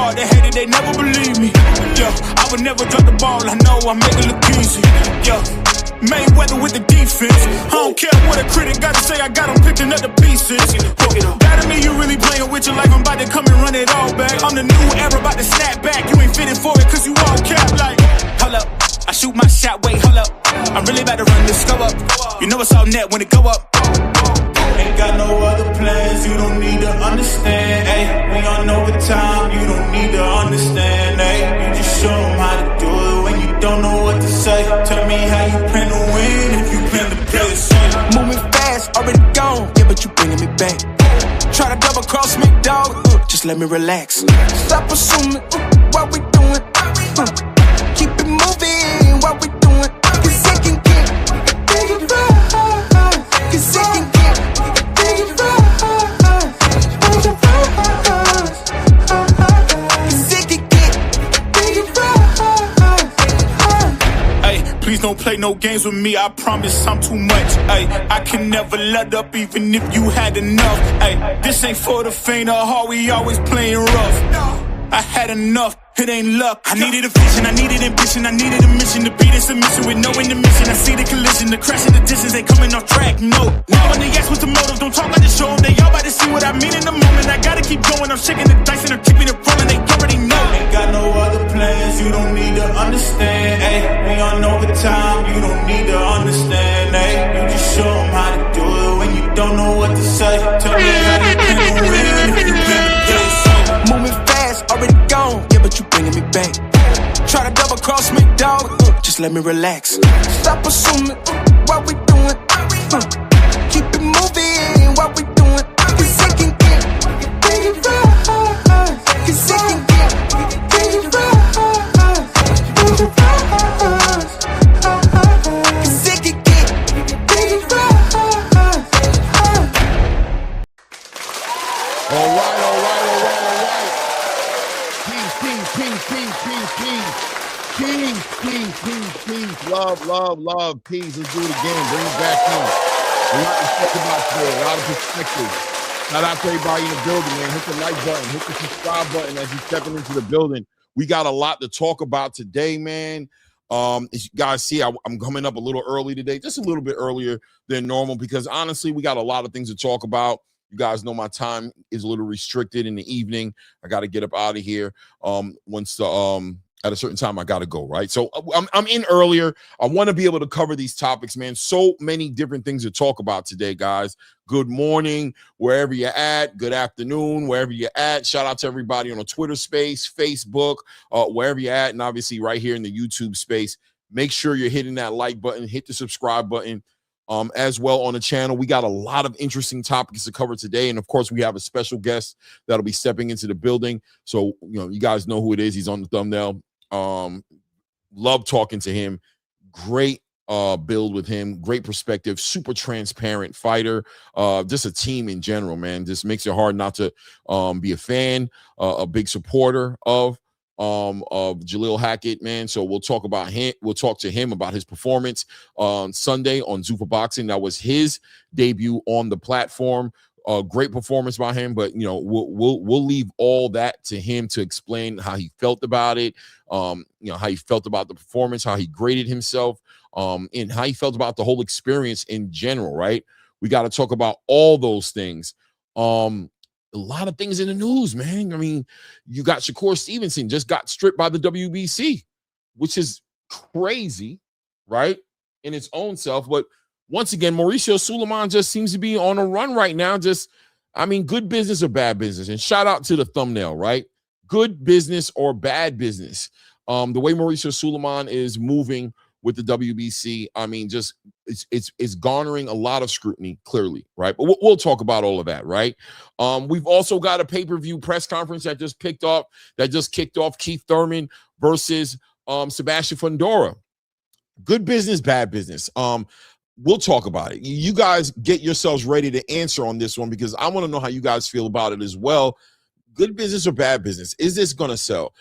hard, they hate it, they never believe me. Yeah, I would never drop the ball, I know I make it look easy. Yeah, Mayweather with the defense. I don't care what a critic gotta say, I got them picking up the pieces. That to me, you really playing with your life, I'm about to come and run it all back. I'm the new era, about to snap back, you ain't fitting for it, cause you all cap like. Hold up, I shoot my shot, wait, hold up. I'm really about to run this go up. You know it's all net when it go up. Ain't got no other plans, you don't need to understand, ayy. We on overtime, you don't need to understand, ayy. You just show them how to do it when you don't know what to say. Tell me how you plan to win if you plan to play it safe. Moving fast, already gone, yeah, but you bringing me back. Try to double cross me, dog, just let me relax. Stop assuming what we doing, keep it moving, what we doing. Cause it can get right, cause it can get please don't play no games with me, I promise I'm too much. Ay, I can never let up even if you had enough. Ay, this ain't for the faint of heart, we always playing rough. I had enough, it ain't luck. I needed a vision, I needed ambition, I needed a mission to beat a submission with no intermission. I see the collision, the crash in the distance ain't coming off track, no. Now when they ask what's the motive, don't talk about the show them. They all about to see what I mean in the moment. I gotta keep going, I'm shaking the dice and I'm keeping it rolling. They already know. Ain't got no other plans, you don't need to understand, ayy. We on overtime, you don't need to understand, ayy. You just show them how to do it when you don't know what to say. Tell me how you plan to win if you plan to play it safe. Moving fast, already gone, yeah, but you bringing me back. Try to double cross me, dog, just let me relax. Stop assuming what we doing, keep it moving, what we doing. Cause it can get right, cause it can get right, cause it can get right. All right. Peace. Love. Peace. Let's do it again. Bring it back in. A lot to talk about today. A lot of perspectives. Shout out to everybody in the building, man. Hit the like button. Hit the subscribe button as you're stepping into the building. We got a lot to talk about today, man. As you guys see, I'm coming up a little early today, just a little bit earlier than normal because honestly, we got a lot of things to talk about. You guys know my time is a little restricted in the evening. I got to get up out of here. At a certain time, I got to go, right? So I'm in earlier. I want to be able to cover these topics, man. So many different things to talk about today, guys. Good morning, wherever you're at. Good afternoon, wherever you're at. Shout out to everybody on the Twitter space, Facebook, wherever you're at, and obviously right here in the YouTube space. Make sure you're hitting that like button, hit the subscribe button. As well on the channel. We got a lot of interesting topics to cover today. And of course, we have a special guest that'll be stepping into the building. So, you guys know who it is. He's on the thumbnail. Love talking to him. Great build with him. Great perspective. Super transparent fighter. Just a team in general, man. Just makes it hard not to be a fan, a big supporter of Jaleel Hackett, man. So we'll talk about him. We'll talk to him about his performance on Sunday on Zuffa Boxing. That was his debut on the platform. Great performance by him, but we'll leave all that to him to explain how he felt about it. How he felt about the performance, how he graded himself, and how he felt about the whole experience in general. Right? We got to talk about all those things. A lot of things in the news, man. I mean, you got Shakur Stevenson just got stripped by the WBC, which is crazy, right? In its own self. But once again, Mauricio Suleiman just seems to be on a run right now. Good business or bad business. And shout out to the thumbnail, right? Good business or bad business. The way Mauricio Suleiman is moving with the WBC, it's garnering a lot of scrutiny, clearly, right? But we'll talk about all of that, right? We've also got a pay-per-view press conference that just kicked off. Keith Thurman versus Sebastian Fundora. Good business, bad business. We'll talk about it. You guys get yourselves ready to answer on this one because I want to know how you guys feel about it as well. Good business or bad business? Is this going to sell?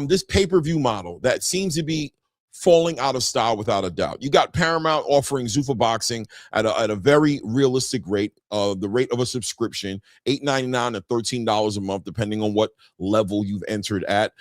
This pay-per-view model that seems to be falling out of style without a doubt. You got Paramount offering Zuffa Boxing at a very realistic rate, the rate of a subscription, $8.99 to $13 a month, depending on what level you've entered at.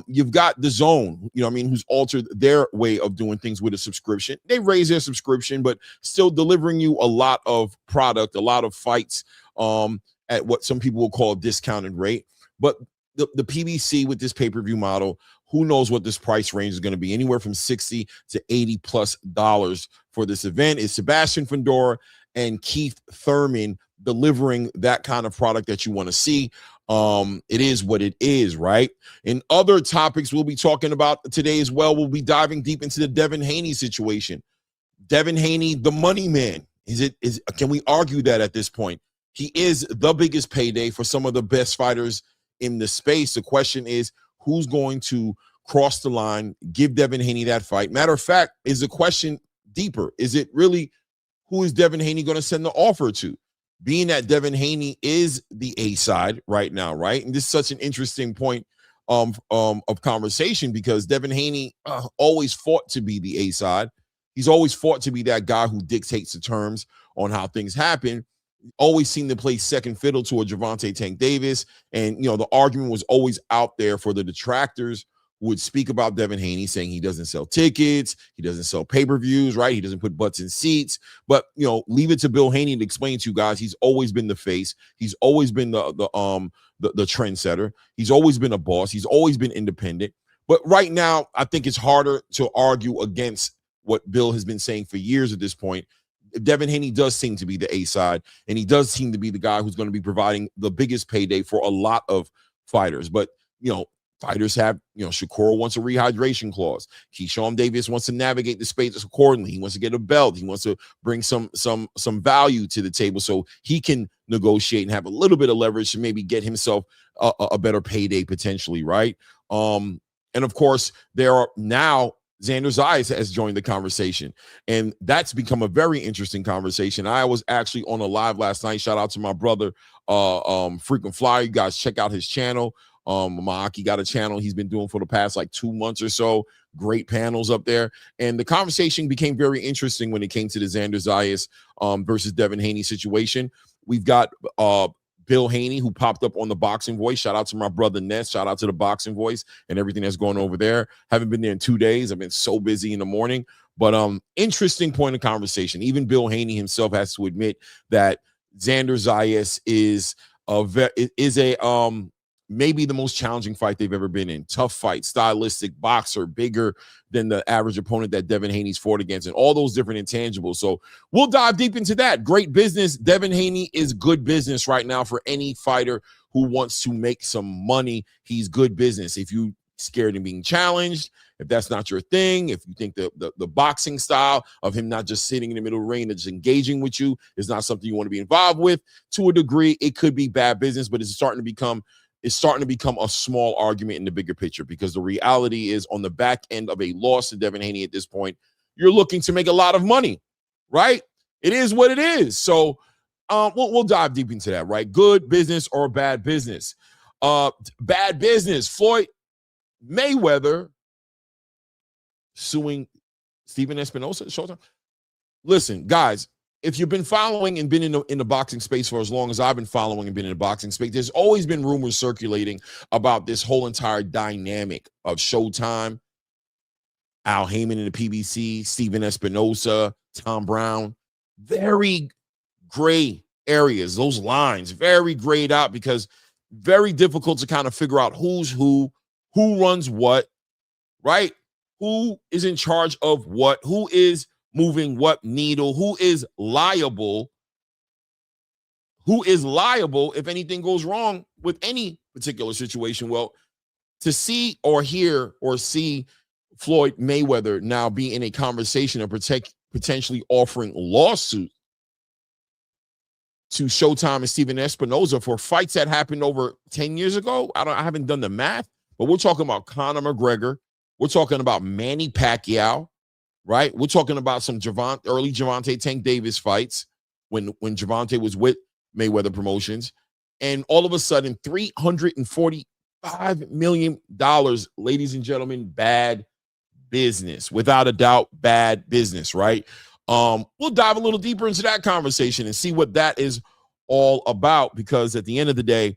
You've got The Zone, who's altered their way of doing things with a subscription. They raised their subscription, but still delivering you a lot of product, a lot of fights at what some people will call a discounted rate. But the PBC with this pay-per-view model, who knows what this price range is going to be? Anywhere from $60 to $80+ for this event. Is Sebastian Fundora and Keith Thurman delivering that kind of product that you want to see? It is what it is, right? In other topics we'll be talking about today as well, we'll be diving deep into the Devin Haney situation. Devin Haney, the money man. Can we argue that at this point? He is the biggest payday for some of the best fighters in the space. The question is, who's going to cross the line, give Devin Haney that fight? Matter of fact, is the question deeper? Is it really, who is Devin Haney going to send the offer to? Being that Devin Haney is the A side right now, right? And this is such an interesting point of conversation, because Devin Haney always fought to be the A side. He's always fought to be that guy who dictates the terms on how things happen. Always seemed to play second fiddle to a Gervonta Tank Davis. And, the argument was always out there for the detractors who would speak about Devin Haney, saying he doesn't sell tickets, he doesn't sell pay-per-views, right? He doesn't put butts in seats. But, leave it to Bill Haney to explain to you guys. He's always been the face. He's always been the trendsetter. He's always been a boss. He's always been independent. But right now, I think it's harder to argue against what Bill has been saying for years at this point. Devin Haney does seem to be the A side, and he does seem to be the guy who's going to be providing the biggest payday for a lot of fighters. But, fighters have, Shakur wants a rehydration clause. Keyshawn Davis wants to navigate the space accordingly. He wants to get a belt. He wants to bring some value to the table so he can negotiate and have a little bit of leverage to maybe get himself a better payday potentially, right? And of course, there are now Xander Zayas has joined the conversation, and that's become a very interesting conversation. I was actually on a live last night. Shout out to my brother, Frequent Flyer. You guys check out his channel. Maaki got a channel he's been doing for the past 2 months or so. Great panels up there, and the conversation became very interesting when it came to the Xander Zayas versus Devin Haney situation. We've got Bill Haney, who popped up on the Boxing Voice. Shout out to my brother Ness. Shout out to the Boxing Voice and everything that's going over there. Haven't been there in 2 days. I've been so busy in the morning. But interesting point of conversation. Even Bill Haney himself has to admit that Xander Zayas is maybe the most challenging fight they've ever been in. Tough fight, stylistic, boxer, bigger than the average opponent that Devin Haney's fought against, and all those different intangibles. So we'll dive deep into that. Great business. Devin Haney is good business right now for any fighter who wants to make some money. He's good business. If you scared of being challenged, if that's not your thing, if you think the boxing style of him not just sitting in the middle of the ring and just engaging with you is not something you want to be involved with, to a degree, it could be bad business, but it's starting to become a small argument in the bigger picture, because the reality is, on the back end of a loss to Devin Haney at this point, you're looking to make a lot of money, right? It is what it is. So we'll dive deep into that, right? Good business or bad business? Bad business. Floyd Mayweather suing Steven Espinosa. Showtime. Listen, guys, if you've been following and been in the boxing space for as long as I've been following and been in the boxing space, there's always been rumors circulating about this whole entire dynamic of Showtime, Al Heyman in the PBC, Steven Espinosa, Tom Brown. Very gray areas, those lines, very grayed out, because very difficult to kind of figure out who's who runs what, right? Who is in charge of what, who is moving what needle, who is liable if anything goes wrong with any particular situation. Well, to see or hear or see Floyd Mayweather now be in a conversation of potentially offering lawsuit to Showtime and Steven Espinosa for fights that happened over 10 years ago. I haven't done the math, but we're talking about Conor McGregor. We're talking about Manny Pacquiao, right? We're talking about some early Gervonta Tank Davis fights when Gervonta was with Mayweather Promotions. And all of a sudden, $345 million, ladies and gentlemen, bad business, without a doubt, bad business, right? We'll dive a little deeper into that conversation and see what that is all about, because at the end of the day,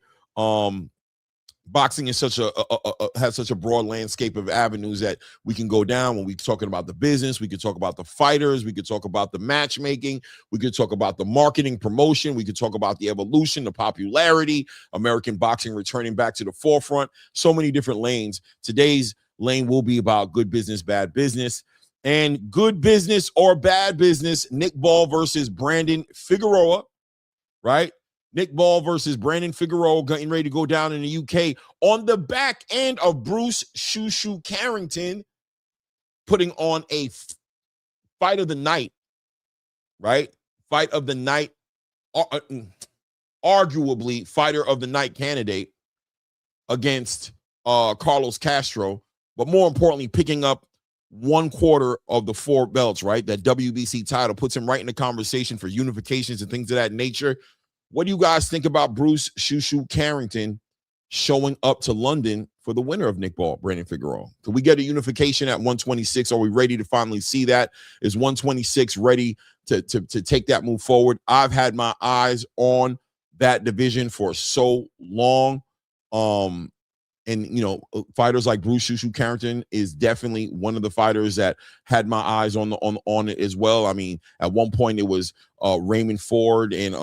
boxing is has such a broad landscape of avenues that we can go down. When we're talking about the business, we could talk about the fighters, we could talk about the matchmaking, we could talk about the marketing, promotion, we could talk about the evolution, the popularity, American boxing returning back to the forefront. So many different lanes. Today's lane will be about good business, bad business. And good business or bad business, Nick Ball versus Brandon Figueroa, right? Nick Ball versus Brandon Figueroa getting ready to go down in the UK on the back end of Bruce Shu Shu Carrington putting on a fight of the night, right? Fight of the night, arguably fighter of the night candidate against Carlos Castro, but more importantly, picking up 1/4 of the 4 belts, right? That WBC title puts him right in the conversation for unifications and things of that nature. What do you guys think about Bruce Shu Shu Carrington showing up to London for the winner of Nick Ball, Brandon Figueroa? Could we get a unification at 126? Are we ready to finally see that? Is 126 ready to take that move forward? I've had my eyes on that division for so long. And, you know, fighters like Bruce Shu Shu Carrington is definitely one of the fighters that had my eyes on it as well. I mean, at one point it was Raymond Ford and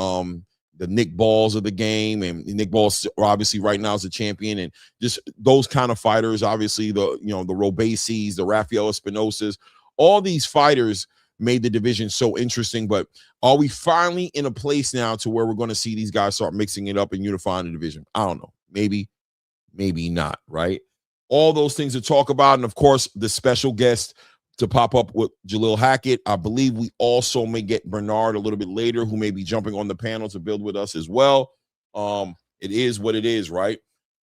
the Nick Balls of the game, and Nick Balls obviously right now is a champion, and just those kind of fighters, obviously the Robesis, the Rafael Espinosas, all these fighters made the division so interesting. But are we finally in a place now to where we're going to see these guys start mixing it up and unifying the division? I don't know. Maybe not, right? All those things to talk about, and of course the special guest to pop up with Jalil Hackett. I believe we also may get Bernard a little bit later, who may be jumping on the panel to build with us as well. It is what it is, right?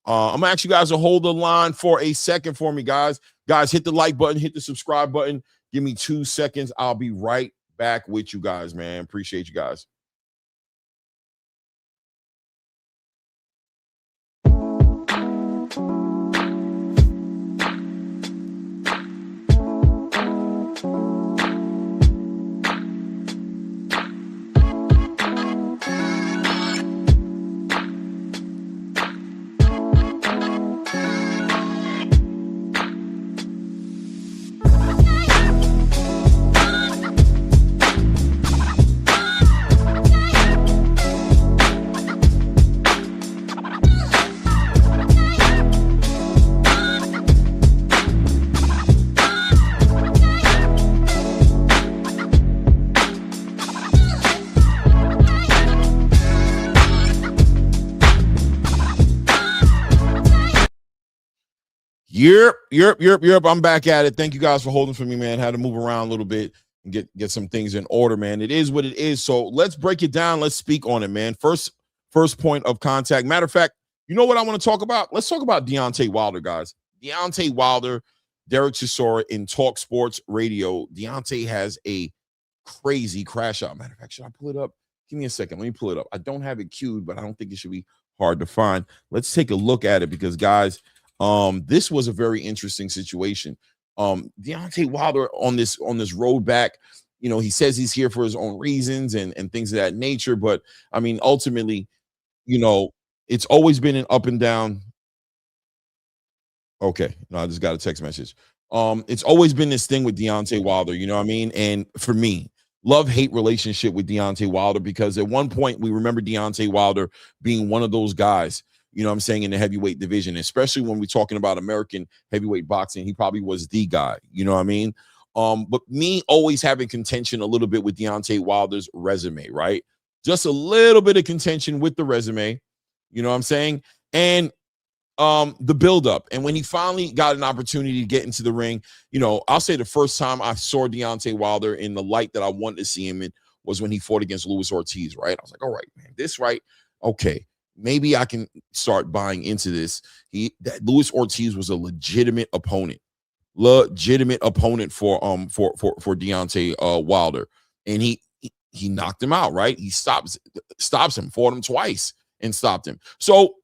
I'm gonna ask you guys to hold the line for a second for me, guys. Guys, hit the like button, hit the subscribe button. Give me 2 seconds. I'll be right back with you guys, man. Appreciate you guys. Yep. I'm back at it. Thank you guys for holding for me, man. Had to move around a little bit and get some things in order, man. It is what it is. So let's break it down. Let's speak on it, man. First point of contact. Matter of fact, you know what I want to talk about? Let's talk about Deontay Wilder, guys. Deontay Wilder, Derek Chisora in Talk Sports Radio. Deontay has a crazy crash out. Matter of fact, should I pull it up? Give me a second. Let me pull it up. I don't have it queued, but I don't think it should be hard to find. Let's take a look at it because, guys, this was a very interesting situation. Deontay Wilder on this road back, you know, he says he's here for his own reasons and things of that nature. But I mean, ultimately, you know, it's always been an up and down. Okay, no, I just got a text message. It's always been this thing with Deontay Wilder, you know what I mean? And for me, love-hate relationship with Deontay Wilder, because at one point we remember Deontay Wilder being one of those guys, you know what I'm saying, in the heavyweight division, especially when we're talking about American heavyweight boxing. He probably was the guy, you know what I mean? But me always having contention a little bit with Deontay Wilder's resume, right? Just a little bit of contention with the resume, you know what I'm saying? And the buildup. And when he finally got an opportunity to get into the ring, you know, I'll say the first time I saw Deontay Wilder in the light that I wanted to see him in was when he fought against Luis Ortiz, right? I was like, all right, man, this right. Okay, maybe I can start buying into this. That Luis Ortiz was a legitimate opponent for Deontay Wilder. And he knocked him out, right? He stops him, fought him twice and stopped him. So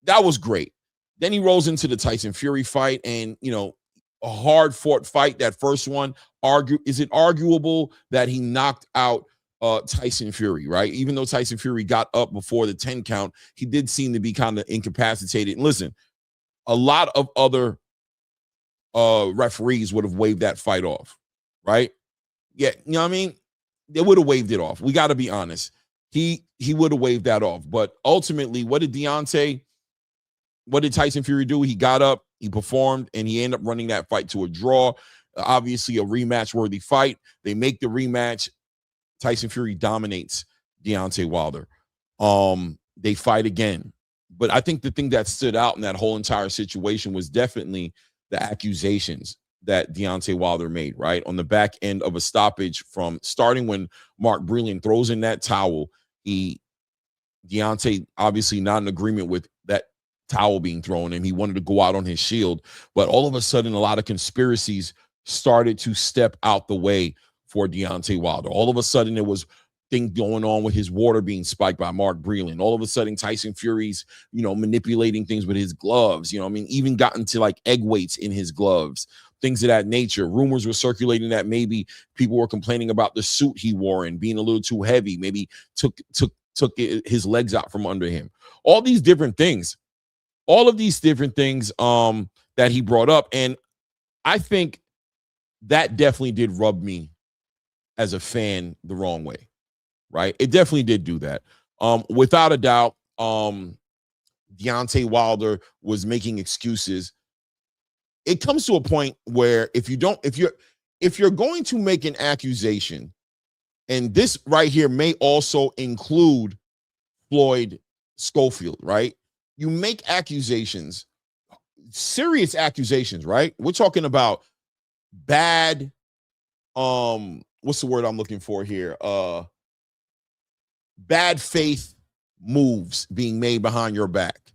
that was great. Then he rolls into the Tyson Fury fight, and, you know, a hard-fought fight. That first one, is it arguable that he knocked out Tyson Fury, right? Even though Tyson Fury got up before the 10 count, he did seem to be kind of incapacitated. And listen, a lot of other referees would have waved that fight off, right? Yeah, you know what I mean? They would have waved it off. We got to be honest. He would have waved that off. But ultimately, what did Tyson Fury do? He got up, he performed, and he ended up running that fight to a draw. Obviously, a rematch-worthy fight. They make the rematch. Tyson Fury dominates Deontay Wilder. They fight again. But I think the thing that stood out in that whole entire situation was definitely the accusations that Deontay Wilder made, right? On the back end of a stoppage from starting when Mark Breland throws in that towel. Deontay obviously not in agreement with that towel being thrown, and he wanted to go out on his shield. But all of a sudden, a lot of conspiracies started to step out the way for Deontay Wilder. All of a sudden, there was thing going on with his water being spiked by Mark Breland. All of a sudden, Tyson Fury's, manipulating things with his gloves. Even gotten to like egg weights in his gloves, things of that nature. Rumors were circulating that maybe people were complaining about the suit he wore and being a little too heavy. Maybe took his legs out from under him. All these different things. All of these different things that he brought up. And I think that definitely did rub me as a fan the wrong way, right? It definitely did do that. Without a doubt, Deontay Wilder was making excuses. It comes to a point where if you're going to make an accusation, and this right here may also include Floyd Schofield, right? You make accusations, serious accusations, right? We're talking about bad, what's the word I'm looking for here? Bad faith moves being made behind your back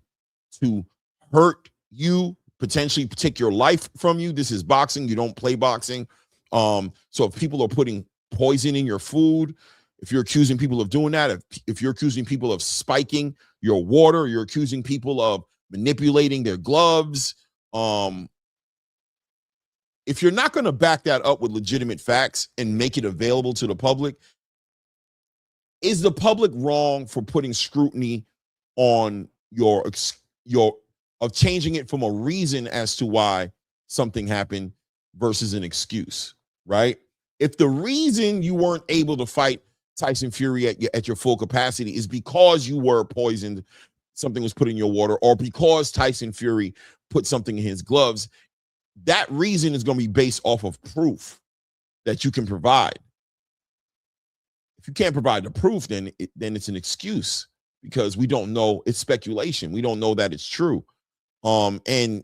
to hurt you, potentially take your life from you. This is boxing. You don't play boxing. So if people are putting poison in your food, if you're accusing people of doing that, if you're accusing people of spiking your water, you're accusing people of manipulating their gloves, if you're not going to back that up with legitimate facts and make it available to the public, is the public wrong for putting scrutiny on of changing it from a reason as to why something happened versus an excuse, right? If the reason you weren't able to fight Tyson Fury at your full capacity is because you were poisoned, something was put in your water, or because Tyson Fury put something in his gloves, that reason is going to be based off of proof that you can provide. If you can't provide the proof, then it's an excuse, because we don't know. It's speculation. We don't know that it's true. And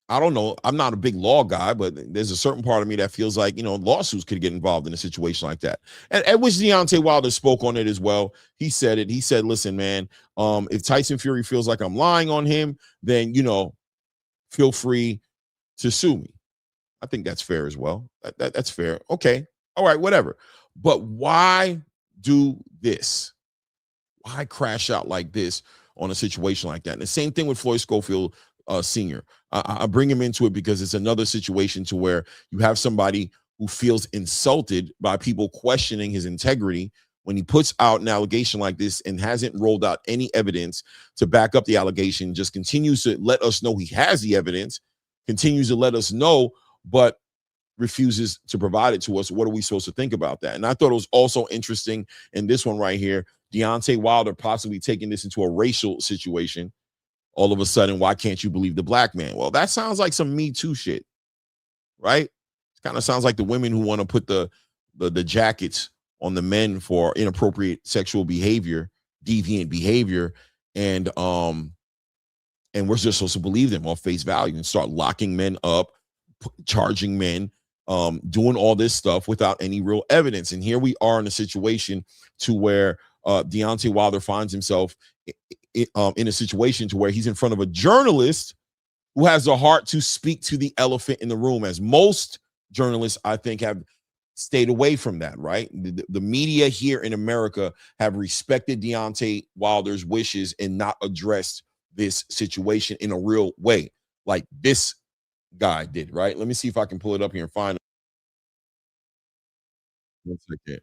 I don't know. I'm not a big law guy, but there's a certain part of me that feels like, lawsuits could get involved in a situation like that. And which Deontay Wilder spoke on it as well. He said it. He said, listen, man, if Tyson Fury feels like I'm lying on him, then, feel free to sue me. I think that's fair as well. That's fair. Okay. All right, whatever. But why do this? Why crash out like this on a situation like that? And the same thing with Floyd Schofield Sr. I bring him into it because it's another situation to where you have somebody who feels insulted by people questioning his integrity when he puts out an allegation like this and hasn't rolled out any evidence to back up the allegation, just continues to let us know he has the evidence, continues to let us know, but refuses to provide it to us. What are we supposed to think about that? And I thought it was also interesting in this one right here, Deontay Wilder possibly taking this into a racial situation. All of a sudden, why can't you believe the black man? Well, that sounds like some Me Too shit, right? It kind of sounds like the women who want to put the jackets on the men for inappropriate sexual behavior, deviant behavior, and we're just supposed to believe them on face value and start locking men up, charging men, doing all this stuff without any real evidence. And here we are in a situation to where Deontay Wilder finds himself in a situation to where he's in front of a journalist who has the heart to speak to the elephant in the room, as most journalists, I think, have stayed away from that, right? The media here in America have respected Deontay Wilder's wishes and not addressed this situation in a real way. Like, this guy did, right? Let me see if I can pull it up here and find it. 1 second.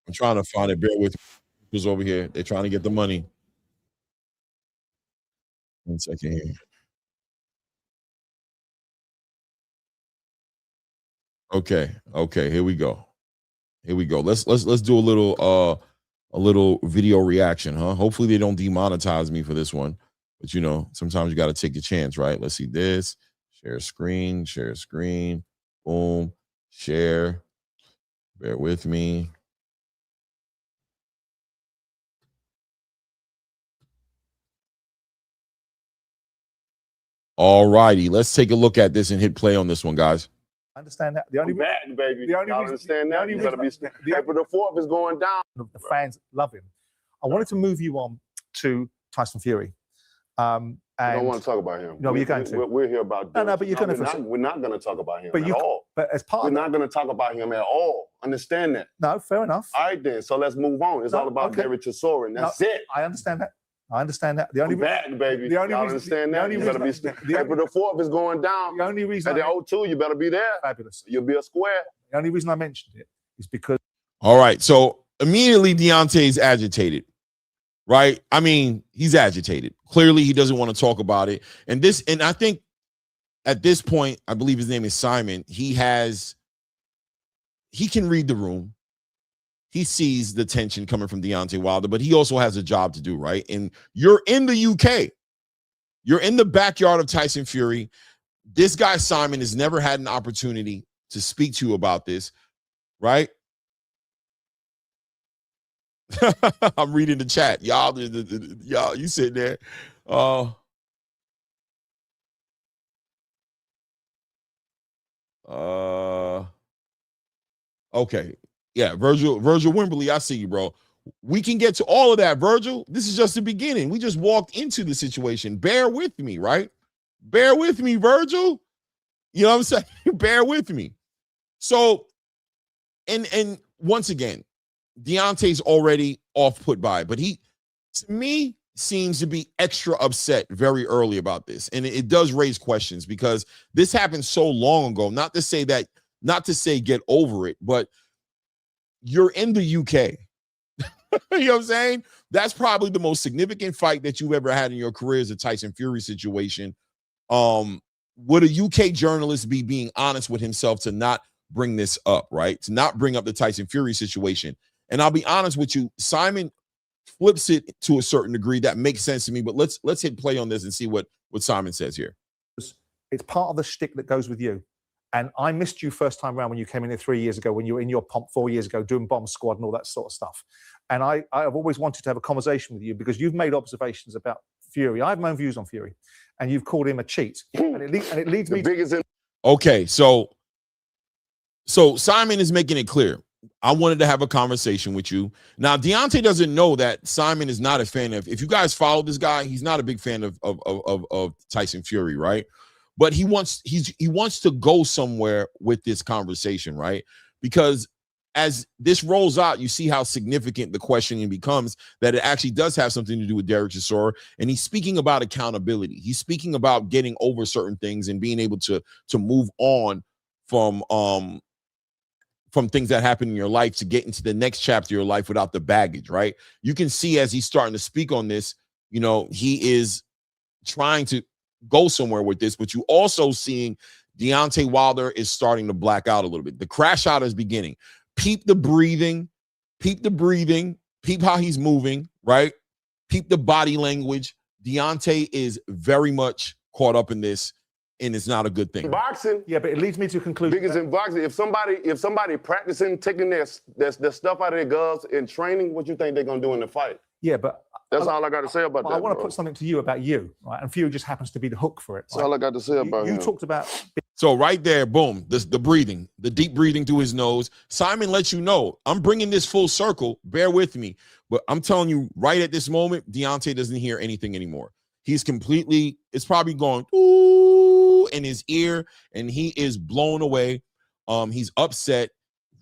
I'm trying to find it. Bear with me. Who's over here? They're trying to get the money. 1 second here. Okay. Okay. Here we go. Here we go. Let's do a little video reaction, huh? Hopefully they don't demonetize me for this one. But you know, sometimes you got to take a chance, right? Let's see this. Share screen, boom, share. Bear with me. All righty, let's take a look at this and hit play on this one, guys. I understand that. The only back, baby. the only Y'all reason- understand the that? only You better be reason- the- April the 4th is going down. the fans love him. I wanted to move you on to Tyson Fury. I don't want to talk about him. No, you're going to. We're here about. No, but you're going to. We're not going to talk about him But at all. But as part We're of not going to talk about him at all. Understand that? No, fair enough. All right, then. So let's move on. It's No, all about okay. Derek Chisora, and that's it. I understand that. I understand that. The only We're back, baby. the only Y'all reason- understand the that? only You better be. reason- the April the 4th is going down. the only reason At the O2, you better be there. fabulous. You'll be a square. The only reason I mentioned it is because All right, so immediately Deontay's agitated, right? I mean, he's agitated. Clearly, he doesn't want to talk about it. And I think at this point, I believe his name is Simon. He can read the room. He sees the tension coming from Deontay Wilder, but he also has a job to do, right? And you're in the UK. You're in the backyard of Tyson Fury. This guy, Simon, has never had an opportunity to speak to you about this, right? I'm reading the chat. Y'all, you sitting there. Okay. Yeah, Virgil Wimberly, I see you, bro. We can get to all of that, Virgil. This is just the beginning. We just walked into the situation. Bear with me, right? Bear with me, Virgil. You know what I'm saying? Bear with me. So, and once again, Deontay's already off put by, but he, to me, seems to be extra upset very early about this. And it does raise questions because this happened so long ago. Not to say get over it, but you're in the UK. You know what I'm saying? That's probably the most significant fight that you've ever had in your career is a Tyson Fury situation. Would a UK journalist be being honest with himself to not bring this up, right? To not bring up the Tyson Fury situation. And I'll be honest with you, Simon flips it to a certain degree. That makes sense to me, but let's hit play on this and see what Simon says here. it's part of the shtick that goes with you. And I missed you first time around when you came in here 3 years ago, when you were in your pomp 4 years ago doing Bomb Squad and all that sort of stuff. And I've always wanted to have a conversation with you because you've made observations about Fury. I have my own views on Fury, and you've called him a cheat. And it leads me to... Okay, so Simon is making it clear. I wanted to have a conversation with you. Now, Deontay doesn't know that Simon is not a fan of, if you guys follow this guy, he's not a big fan of Tyson Fury, right? But he wants to go somewhere with this conversation, right? Because as this rolls out, you see how significant the questioning becomes, that it actually does have something to do with Derek Chisora. And he's speaking about accountability. He's speaking about getting over certain things and being able to move on from things that happen in your life to get into the next chapter of your life without the baggage, right? You can see as he's starting to speak on this, you know, he is trying to go somewhere with this, but you also seeing Deontay Wilder is starting to black out a little bit. The crash out is beginning. Peep the breathing, peep how he's moving, right? Peep the body language. Deontay is very much caught up in this, and it's not a good thing. Boxing. Yeah, but it leads me to a conclusion. Because in boxing, if somebody practicing, taking their stuff out of their gloves in training, what you think they're gonna do in the fight? Yeah, but that's all I got to say about that. I want to put something to you about you, right? And Fury just happens to be the hook for it. That's all I got to say about him. You talked about. So right there, boom, the breathing, the deep breathing through his nose. Simon lets you know, I'm bringing this full circle. Bear with me. But I'm telling you, right at this moment, Deontay doesn't hear anything anymore. He's completely, it's probably going ooh in his ear, and he is blown away. He's upset,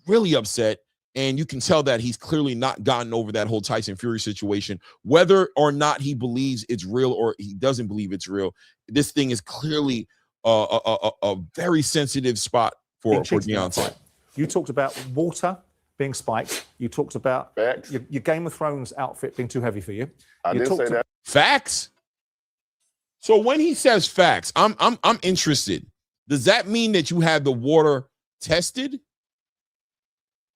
really upset. And you can tell that he's clearly not gotten over that whole Tyson Fury situation. Whether or not he believes it's real or he doesn't believe it's real, this thing is clearly a very sensitive spot for Deontay. You talked about water being spiked. You talked about your Game of Thrones outfit being too heavy for you. I didn't say that. Facts. So when he says facts, I'm interested. Does that mean that you had the water tested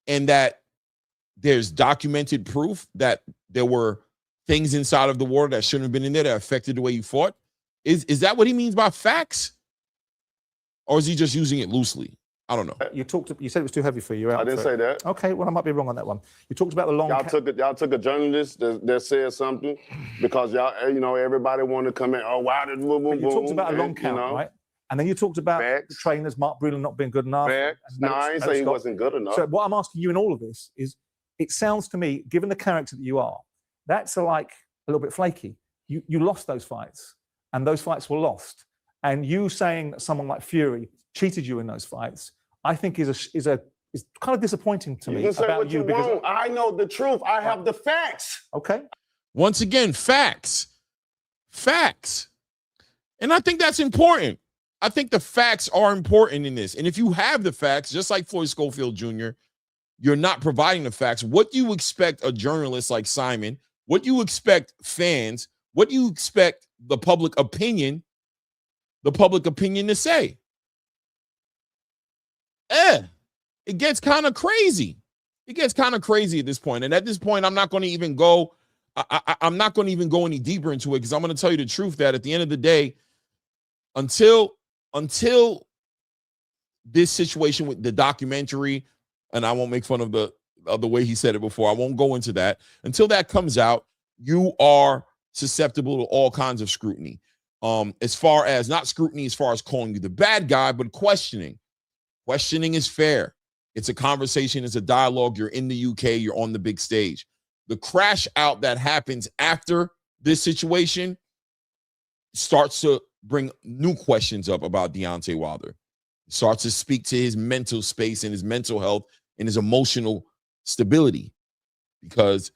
and that there's documented proof that there were things inside of the water that shouldn't have been in there that affected the way you fought? Is that what he means by facts? Or is he just using it loosely? I don't know. You said it was too heavy for you. I didn't say that. Okay, well, I might be wrong on that one. You talked about the long. Y'all took a journalist that said something because y'all, you know, everybody wanted to come in. Oh, wow, boom, boom, boom. You talked about a long count, right? And then you talked about the trainers, Mark Breland not being good enough. No, I ain't say he wasn't good enough. So what I'm asking you in all of this is, it sounds to me, given the character that you are, that's like a little bit flaky. You lost those fights, and those fights were lost. And you saying that someone like Fury cheated you in those fights, I think is kind of disappointing to me. You can say what you want. I know the truth. I have the facts. Okay. Once again, facts. Facts. And I think that's important. I think the facts are important in this. And if you have the facts, just like Floyd Schofield Jr., you're not providing the facts. What do you expect a journalist like Simon? What do you expect fans? What do you expect the public opinion to say? It gets kind of crazy. It gets kind of crazy at this point. And at this point, I'm not going to even go. I'm not going to even go any deeper into it because I'm going to tell you the truth that at the end of the day, until this situation with the documentary, and I won't make fun of the way he said it before. I won't go into that. Until that comes out, you are susceptible to all kinds of scrutiny. As far as not scrutiny, as far as calling you the bad guy, but questioning. Questioning is fair. It's a conversation. It's a dialogue. You're in the UK. You're on the big stage. The crash out that happens after this situation starts to bring new questions up about Deontay Wilder. Starts to speak to his mental space and his mental health and his emotional stability. Because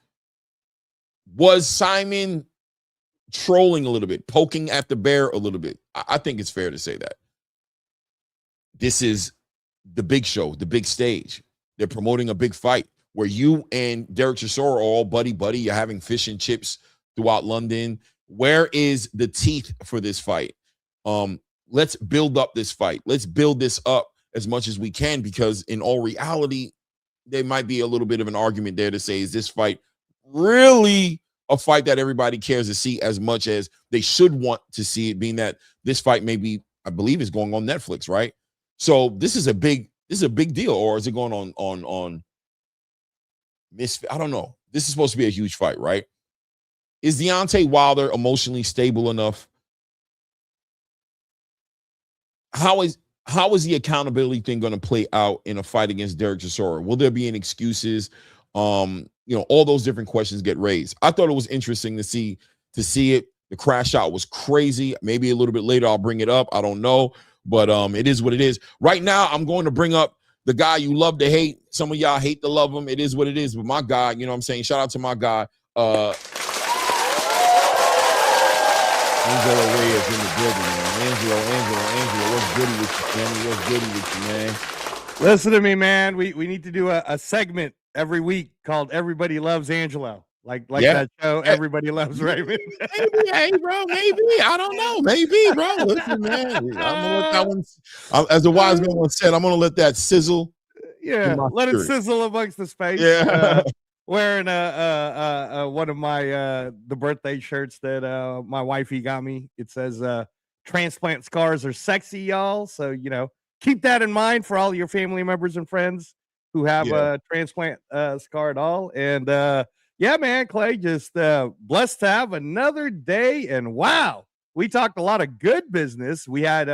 was Simon trolling a little bit, poking at the bear a little bit? I think it's fair to say that. This is the big show, the big stage. They're promoting a big fight where you and Derek Chisora are all buddy-buddy. You're having fish and chips throughout London. Where is the teeth for this fight? Let's build up this fight. Let's build this up as much as we can, because in all reality, there might be a little bit of an argument there to say, is this fight really a fight that everybody cares to see as much as they should want to see it, being that this fight maybe, I believe, is going on Netflix, right? So this is a big deal, or is it going on Misfit? I don't know. This is supposed to be a huge fight, right? Is Deontay Wilder emotionally stable enough? How is the accountability thing going to play out in a fight against Derek Chisora? Will there be any excuses? All those different questions get raised. I thought it was interesting to see it. The crash out was crazy. Maybe a little bit later I'll bring it up. I don't know. But it is what it is. Right now, I'm going to bring up the guy you love to hate. Some of y'all hate to love him. It is what it is. But my guy, you know what I'm saying? Shout out to my guy. Angelo Reyes in the building, man. Angelo, what's goody with you, man? What's goody with you, man? Listen to me, man. We need to do a segment every week called Everybody Loves Angelo. Like that show, Everybody Loves Raymond. Maybe, hey, bro, maybe. I don't know. Maybe, bro. Listen, man. I'm gonna let that one, as the wise man once said, I'm gonna let that sizzle. Yeah, let it sizzle amongst the space. Yeah. Wearing one of my the birthday shirts that my wifey got me. It says transplant scars are sexy, y'all. So keep that in mind for all your family members and friends who have a transplant scar at all. And yeah, man, Clay, just blessed to have another day. And wow, we talked a lot of good business. We had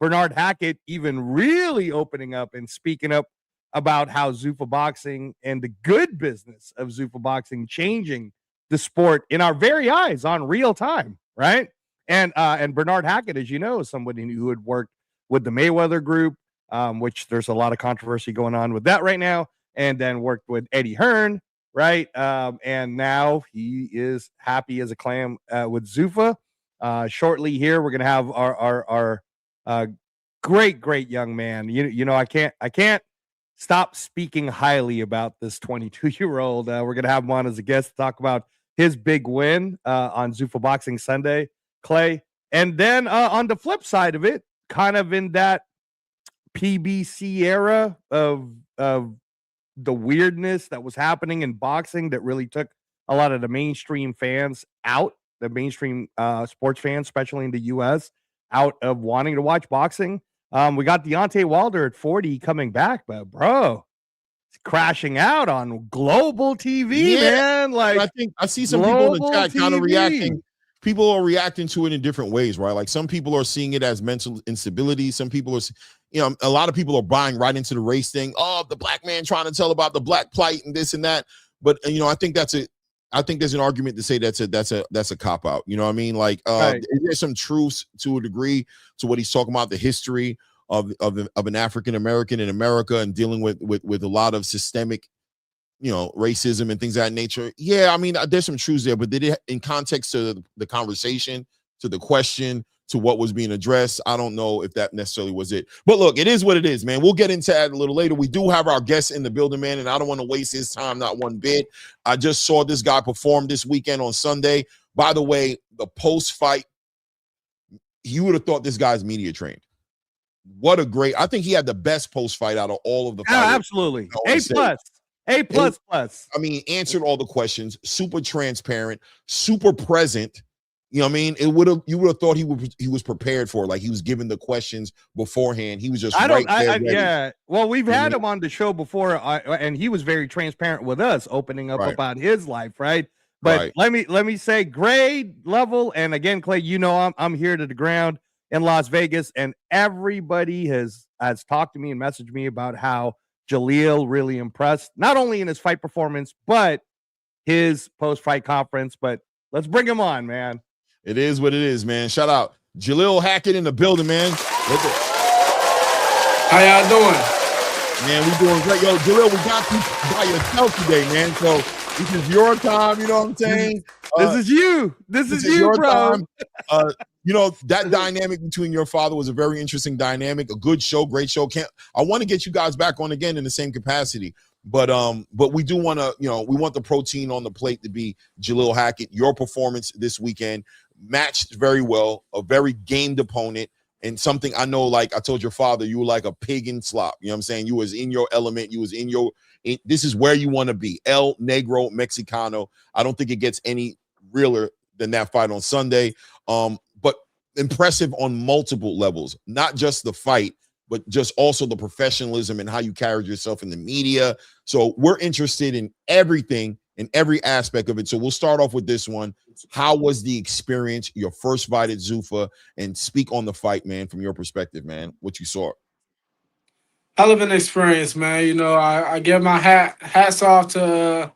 Bernard Hackett even really opening up and speaking up about how Zuffa Boxing and the good business of Zuffa Boxing changing the sport in our very eyes on real time, right? And Bernard Hackett, as you know, is somebody who had worked with the Mayweather group, which there's a lot of controversy going on with that right now. and then worked with Eddie Hearn, right? And now he is happy as a clam with Zuffa. Shortly here, we're gonna have our great young man. You know, I can't stop speaking highly about this 22-year-old. We're gonna have him on as a guest to talk about his big win on Zuffa Boxing Sunday, Clay. And then on the flip side of it, kind of in that PBC era of the weirdness that was happening in boxing that really took a lot of the mainstream fans out, the mainstream sports fans, especially in the U.S., out of wanting to watch boxing. We got Deontay Wilder at 40 coming back, but bro, it's crashing out on global TV, man. Like, I think I see some people in the chat kind of TV. reacting. People are reacting to it in different ways, right? Like some people are seeing it as mental instability. Some people are, you know, a lot of people are buying right into the race thing. Oh, the black man trying to tell about the black plight and this and that. But you know, I think there's an argument to say that's a cop out. You know what I mean? Like, Right. there's some truth to a degree to what he's talking about, the history of an African American in America and dealing with a lot of systemic, you know, racism and things of that nature. Yeah, I mean, there's some truths there, but did it in context to the conversation, to the question, to what was being addressed? I don't know if that necessarily was it. But look, it is what it is, man. We'll get into that a little later. We do have our guest in the building, man, and I don't want to waste his time, not one bit. I just saw this guy perform this weekend on Sunday. By the way, the post-fight, you would have thought this guy's media trained. What a great, I think he had the best post-fight out of all of the fighters. Absolutely. A plus. I mean, answered all the questions, super transparent, super present. You know what I mean? You would have thought he was prepared for it, like he was given the questions beforehand. He was just yeah. Well, we've had him on the show before, and he was very transparent with us, opening up about his life, right? But let me say, grade level, and again, Clay, you know, I'm here to the ground in Las Vegas, and everybody has talked to me and messaged me about how Jaleel really impressed, not only in his fight performance, but his post-fight conference. But let's bring him on, man. It is what it is, man. Shout out Jaleel Hackett in the building, man. How y'all doing? Man, we doing great. Yo, Jaleel, we got you by yourself today, man. So this is your time, you know what I'm saying? This is you. This is you, bro. Time. You know, that dynamic between your father was a very interesting dynamic, a good show, great show. I want to get you guys back on again in the same capacity. But we do want to, you know, we want the protein on the plate to be Jaleel Hackett. Your performance this weekend matched very well, a very gamed opponent, and something I know, like I told your father, you were like a pig in slop. You know what I'm saying? You was in your element. You was this is where you want to be. El Negro Mexicano. I don't think it gets any realer than that fight on Sunday. But impressive on multiple levels, not just the fight, but just also the professionalism and how you carried yourself in the media. So we're interested in everything, in every aspect of it. So we'll start off with this one. How was the experience, your first fight at Zuffa? And speak on the fight, man, from your perspective, man, what you saw. Hell of an experience, man. You know, I give my hats off to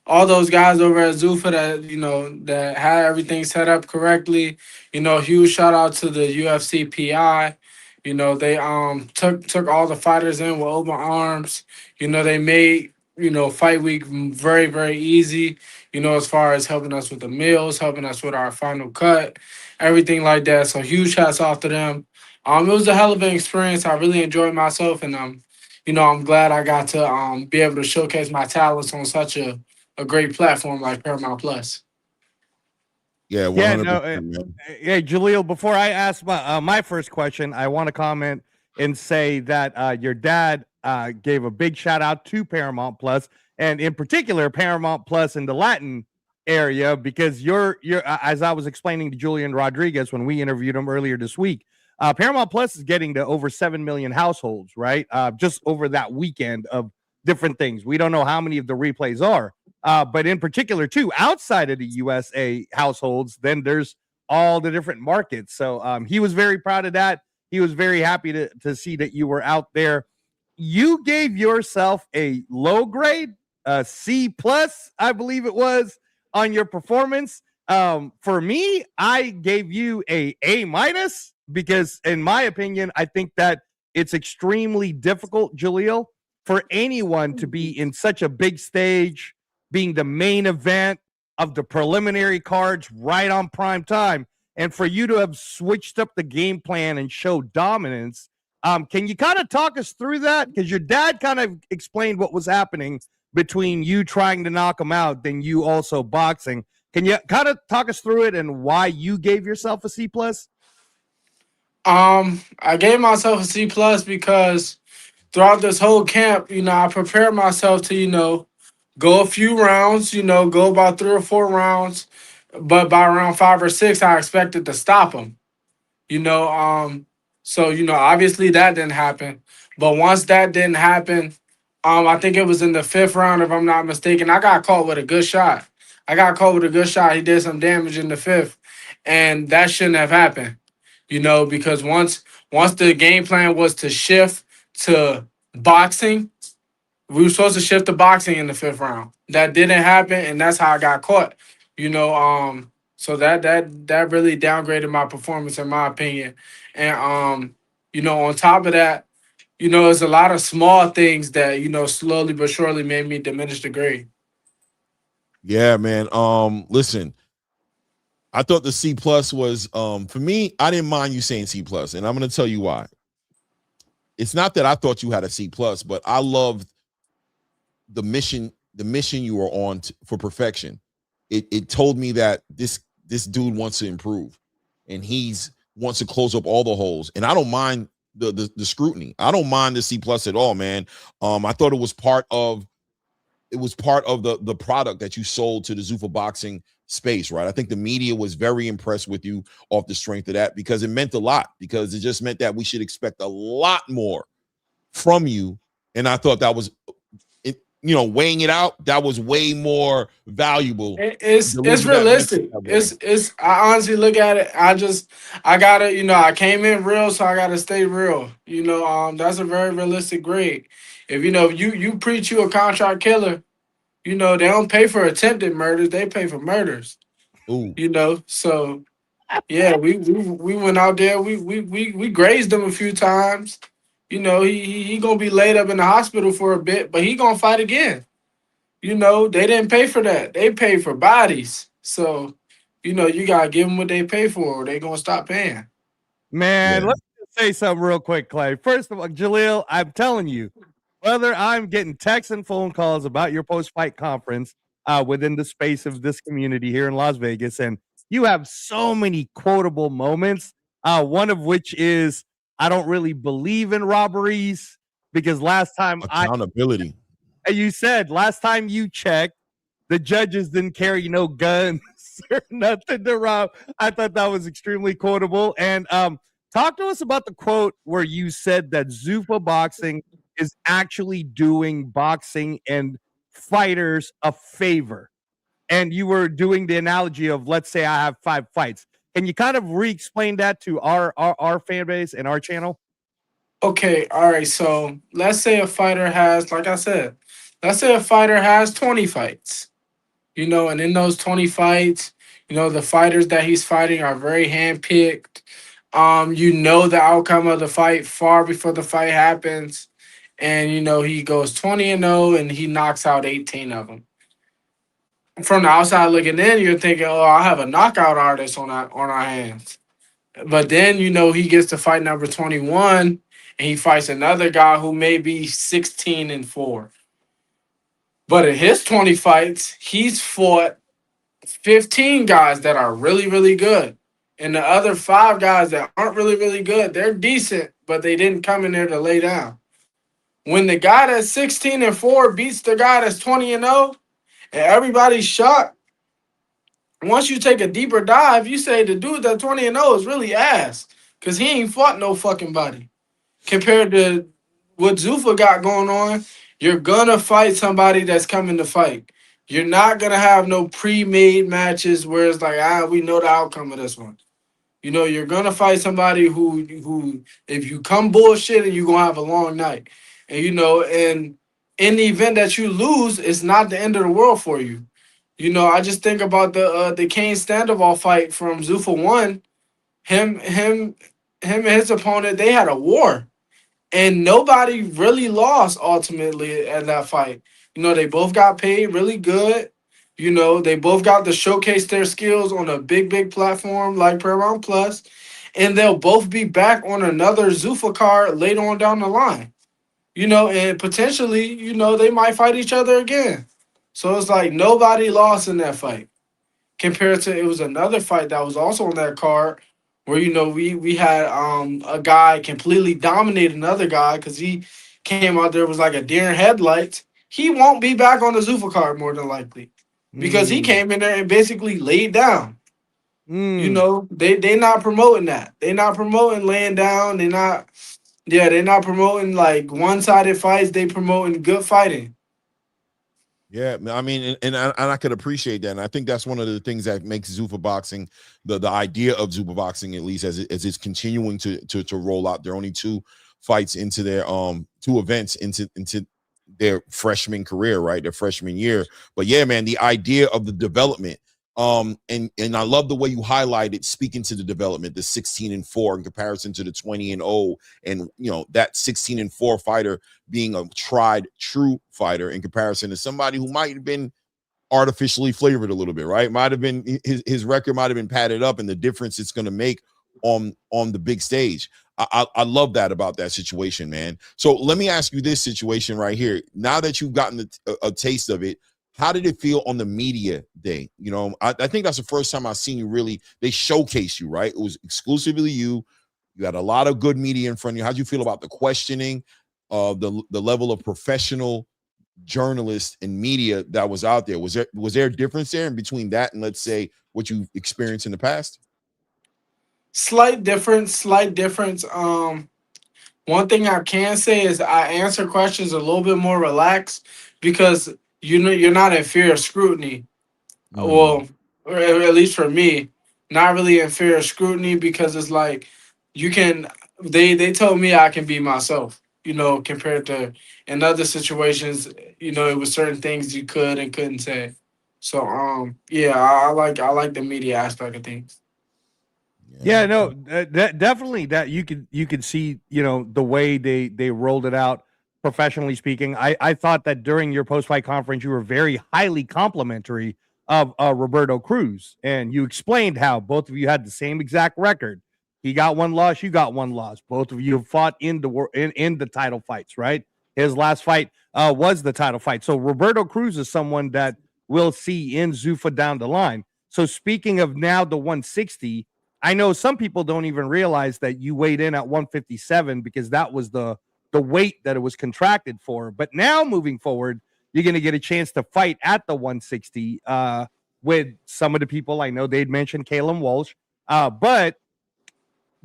all those guys over at Zuffa that, you know, that had everything set up correctly. You know, huge shout out to the UFC PI. You know, they took all the fighters in with open arms. You know, they made, you know, fight week very, very easy, you know, as far as helping us with the meals, helping us with our final cut, everything like that. So huge hats off to them. It was a hell of an experience. I really enjoyed myself, and you know, I'm glad I got to be able to showcase my talents on such a great platform like Paramount Plus. Yeah, 100%, hey, Jaleel, before I ask my first question, I want to comment and say that your dad gave a big shout out to Paramount Plus, and in particular Paramount Plus in the Latin area, because you're as I was explaining to Julian Rodriguez when we interviewed him earlier this week, Paramount Plus is getting to over 7 million households, right? Just over that weekend of different things. We don't know how many of the replays are. But in particular, too, outside of the USA households, then there's all the different markets. So he was very proud of that. He was very happy to see that you were out there. You gave yourself a low grade, C+, I believe it was, on your performance. For me, I gave you a A- because, in my opinion, I think that it's extremely difficult, Jaleel, for anyone to be in such a big stage, being the main event of the preliminary cards right on prime time, and for you to have switched up the game plan and show dominance. Can you kind of talk us through that? Because your dad kind of explained what was happening between you trying to knock him out, then you also boxing. Can you kind of talk us through it and why you gave yourself a C+? I gave myself a C+ because throughout this whole camp, I prepared myself to, go a few rounds, go about 3 or 4 rounds. But by round 5 or 6, I expected to stop him. So, obviously that didn't happen. But once that didn't happen, I think it was in the 5th round, if I'm not mistaken, I got caught with a good shot. He did some damage in the 5th. And that shouldn't have happened, because once the game plan was to shift to boxing, we were supposed to shift to boxing in the 5th round. That didn't happen, and that's how I got caught. So that really downgraded my performance, in my opinion. And on top of that, there's a lot of small things that slowly but surely made me diminish the grade. Yeah, man. Listen, I thought the C+ was for me. I didn't mind you saying C+, and I'm going to tell you why. It's not that I thought you had a C+, but I loved the mission you were on for perfection. It told me that this dude wants to improve, and he's wants to close up all the holes. And I don't mind the scrutiny. I don't mind the C+ at all, man. I thought it was part of the product that you sold to the Zuffa boxing space, right? I think the media was very impressed with you off the strength of that, because it meant a lot, because it just meant that we should expect a lot more from you. And I thought that was, weighing it out, that was way more valuable. It's realistic. I honestly look at it. I gotta, I came in real, so I gotta stay real. That's a very realistic grade. If you preach you a contract killer, they don't pay for attempted murders, they pay for murders. Ooh. So yeah, we went out there, we grazed him a few times. He gonna be laid up in the hospital for a bit, but he gonna fight again. They didn't pay for that. They paid for bodies. So, you gotta give them what they pay for, or they gonna stop paying. Man, Let's just say something real quick, Clay. First of all, Jaleel, I'm telling you, whether I'm getting texts and phone calls about your post-fight conference within the space of this community here in Las Vegas, and you have so many quotable moments. One of which is, I don't really believe in robberies, because last time accountability. You said last time you checked, the judges didn't carry no guns or nothing to rob. I thought that was extremely quotable. And talk to us about the quote where you said that Zuffa boxing is actually doing boxing and fighters a favor. And you were doing the analogy of, let's say I have 5 fights. Can you kind of re-explain that to our fan base and our channel? Okay, all right. So let's say a fighter has, like I said, let's say a fighter has 20 fights, and in those 20 fights, the fighters that he's fighting are very handpicked. The outcome of the fight far before the fight happens. And, he goes 20-0 and he knocks out 18 of them. From the outside looking in, you're thinking, oh, I have a knockout artist on our hands. But then, he gets to fight number 21 and he fights another guy who may be 16-4. But in his 20 fights, he's fought 15 guys that are really, really good. And the other 5 guys that aren't really, really good, they're decent, but they didn't come in there to lay down. When the guy that's 16-4 beats the guy that's 20-0, and everybody's shocked, once you take a deeper dive, you say the dude that's 20-0 is really ass, because he ain't fought no fucking body. Compared to what Zuffa got going on, you're gonna fight somebody that's coming to fight. You're not gonna have no pre-made matches where it's like, we know the outcome of this one. You're gonna fight somebody who if you come bullshitting, you're gonna have a long night. And and in the event that you lose, it's not the end of the world for you. I just think about the Kane Sandoval fight from Zuffa 1. Him and his opponent, they had a war. and nobody really lost ultimately at that fight. You know, they both got paid really good. You know, they both got to showcase their skills on a big platform like Paramount Plus, and they'll both be back on another Zuffa card later on down the line. You know, and potentially, you know, they might fight each other again. So it's like nobody lost in that fight compared to it was another fight that was also on that card where you know we had a guy completely dominate another guy because he came out there was like a deer in headlights. He won't be back on the Zuffa card more than likely because he came in there and basically laid down. You know, they not promoting that. They not promoting laying down. They're not promoting like one sided fights. They promoting good fighting. Yeah, I mean, and I could appreciate that, and I think that's one of the things that makes Zuffa boxing, the idea of Zuffa boxing, at least as it's continuing to roll out. There are only 2 fights into their 2 events into their freshman career, right? Their freshman year. But yeah, man, the idea of the development, and I love the way you highlighted speaking to the development, the 16-4 in comparison to the 20-0, and you know that 16-4 fighter being a tried true fighter in comparison to somebody who might have been artificially flavored a little bit, right? Might have been his record might have been padded up, and the difference it's going to make on the big stage. I love that about that situation, man. So let me ask you this situation right here. Now that you've gotten a taste of it, how did it feel on the media day? You know, I think that's the first time I've seen you really, they showcase you, right? It was exclusively you. You had a lot of good media in front of you. How'd you feel about the questioning, the level of professional journalists and media that was out there? Was there a difference there in between that and let's say what you've experienced in the past? Slight difference, slight difference. One thing I can say is I answer questions a little bit more relaxed because you know you're not in fear of scrutiny. Well, or at least for me, not really in fear of scrutiny because it's like you can. They told me I can be myself. You know, compared to in other situations, you know, it was certain things you could and couldn't say. So yeah, I like the media aspect of things. Yeah, no, that definitely that you could see, you know, the way they rolled it out professionally speaking. I thought that during your post fight conference you were very highly complimentary of Roberto Cruz, and you explained how both of you had the same exact record. He got 1 loss, you got 1 loss. Both of you have fought in the title fights, right? His last fight was the title fight. So Roberto Cruz is someone that we'll see in Zuffa down the line. So speaking of now the 160, I know some people don't even realize that you weighed in at 157 because that was the weight that it was contracted for. But now moving forward, you're going to get a chance to fight at the 160 with some of the people I know. They'd mentioned Caleb Walsh. But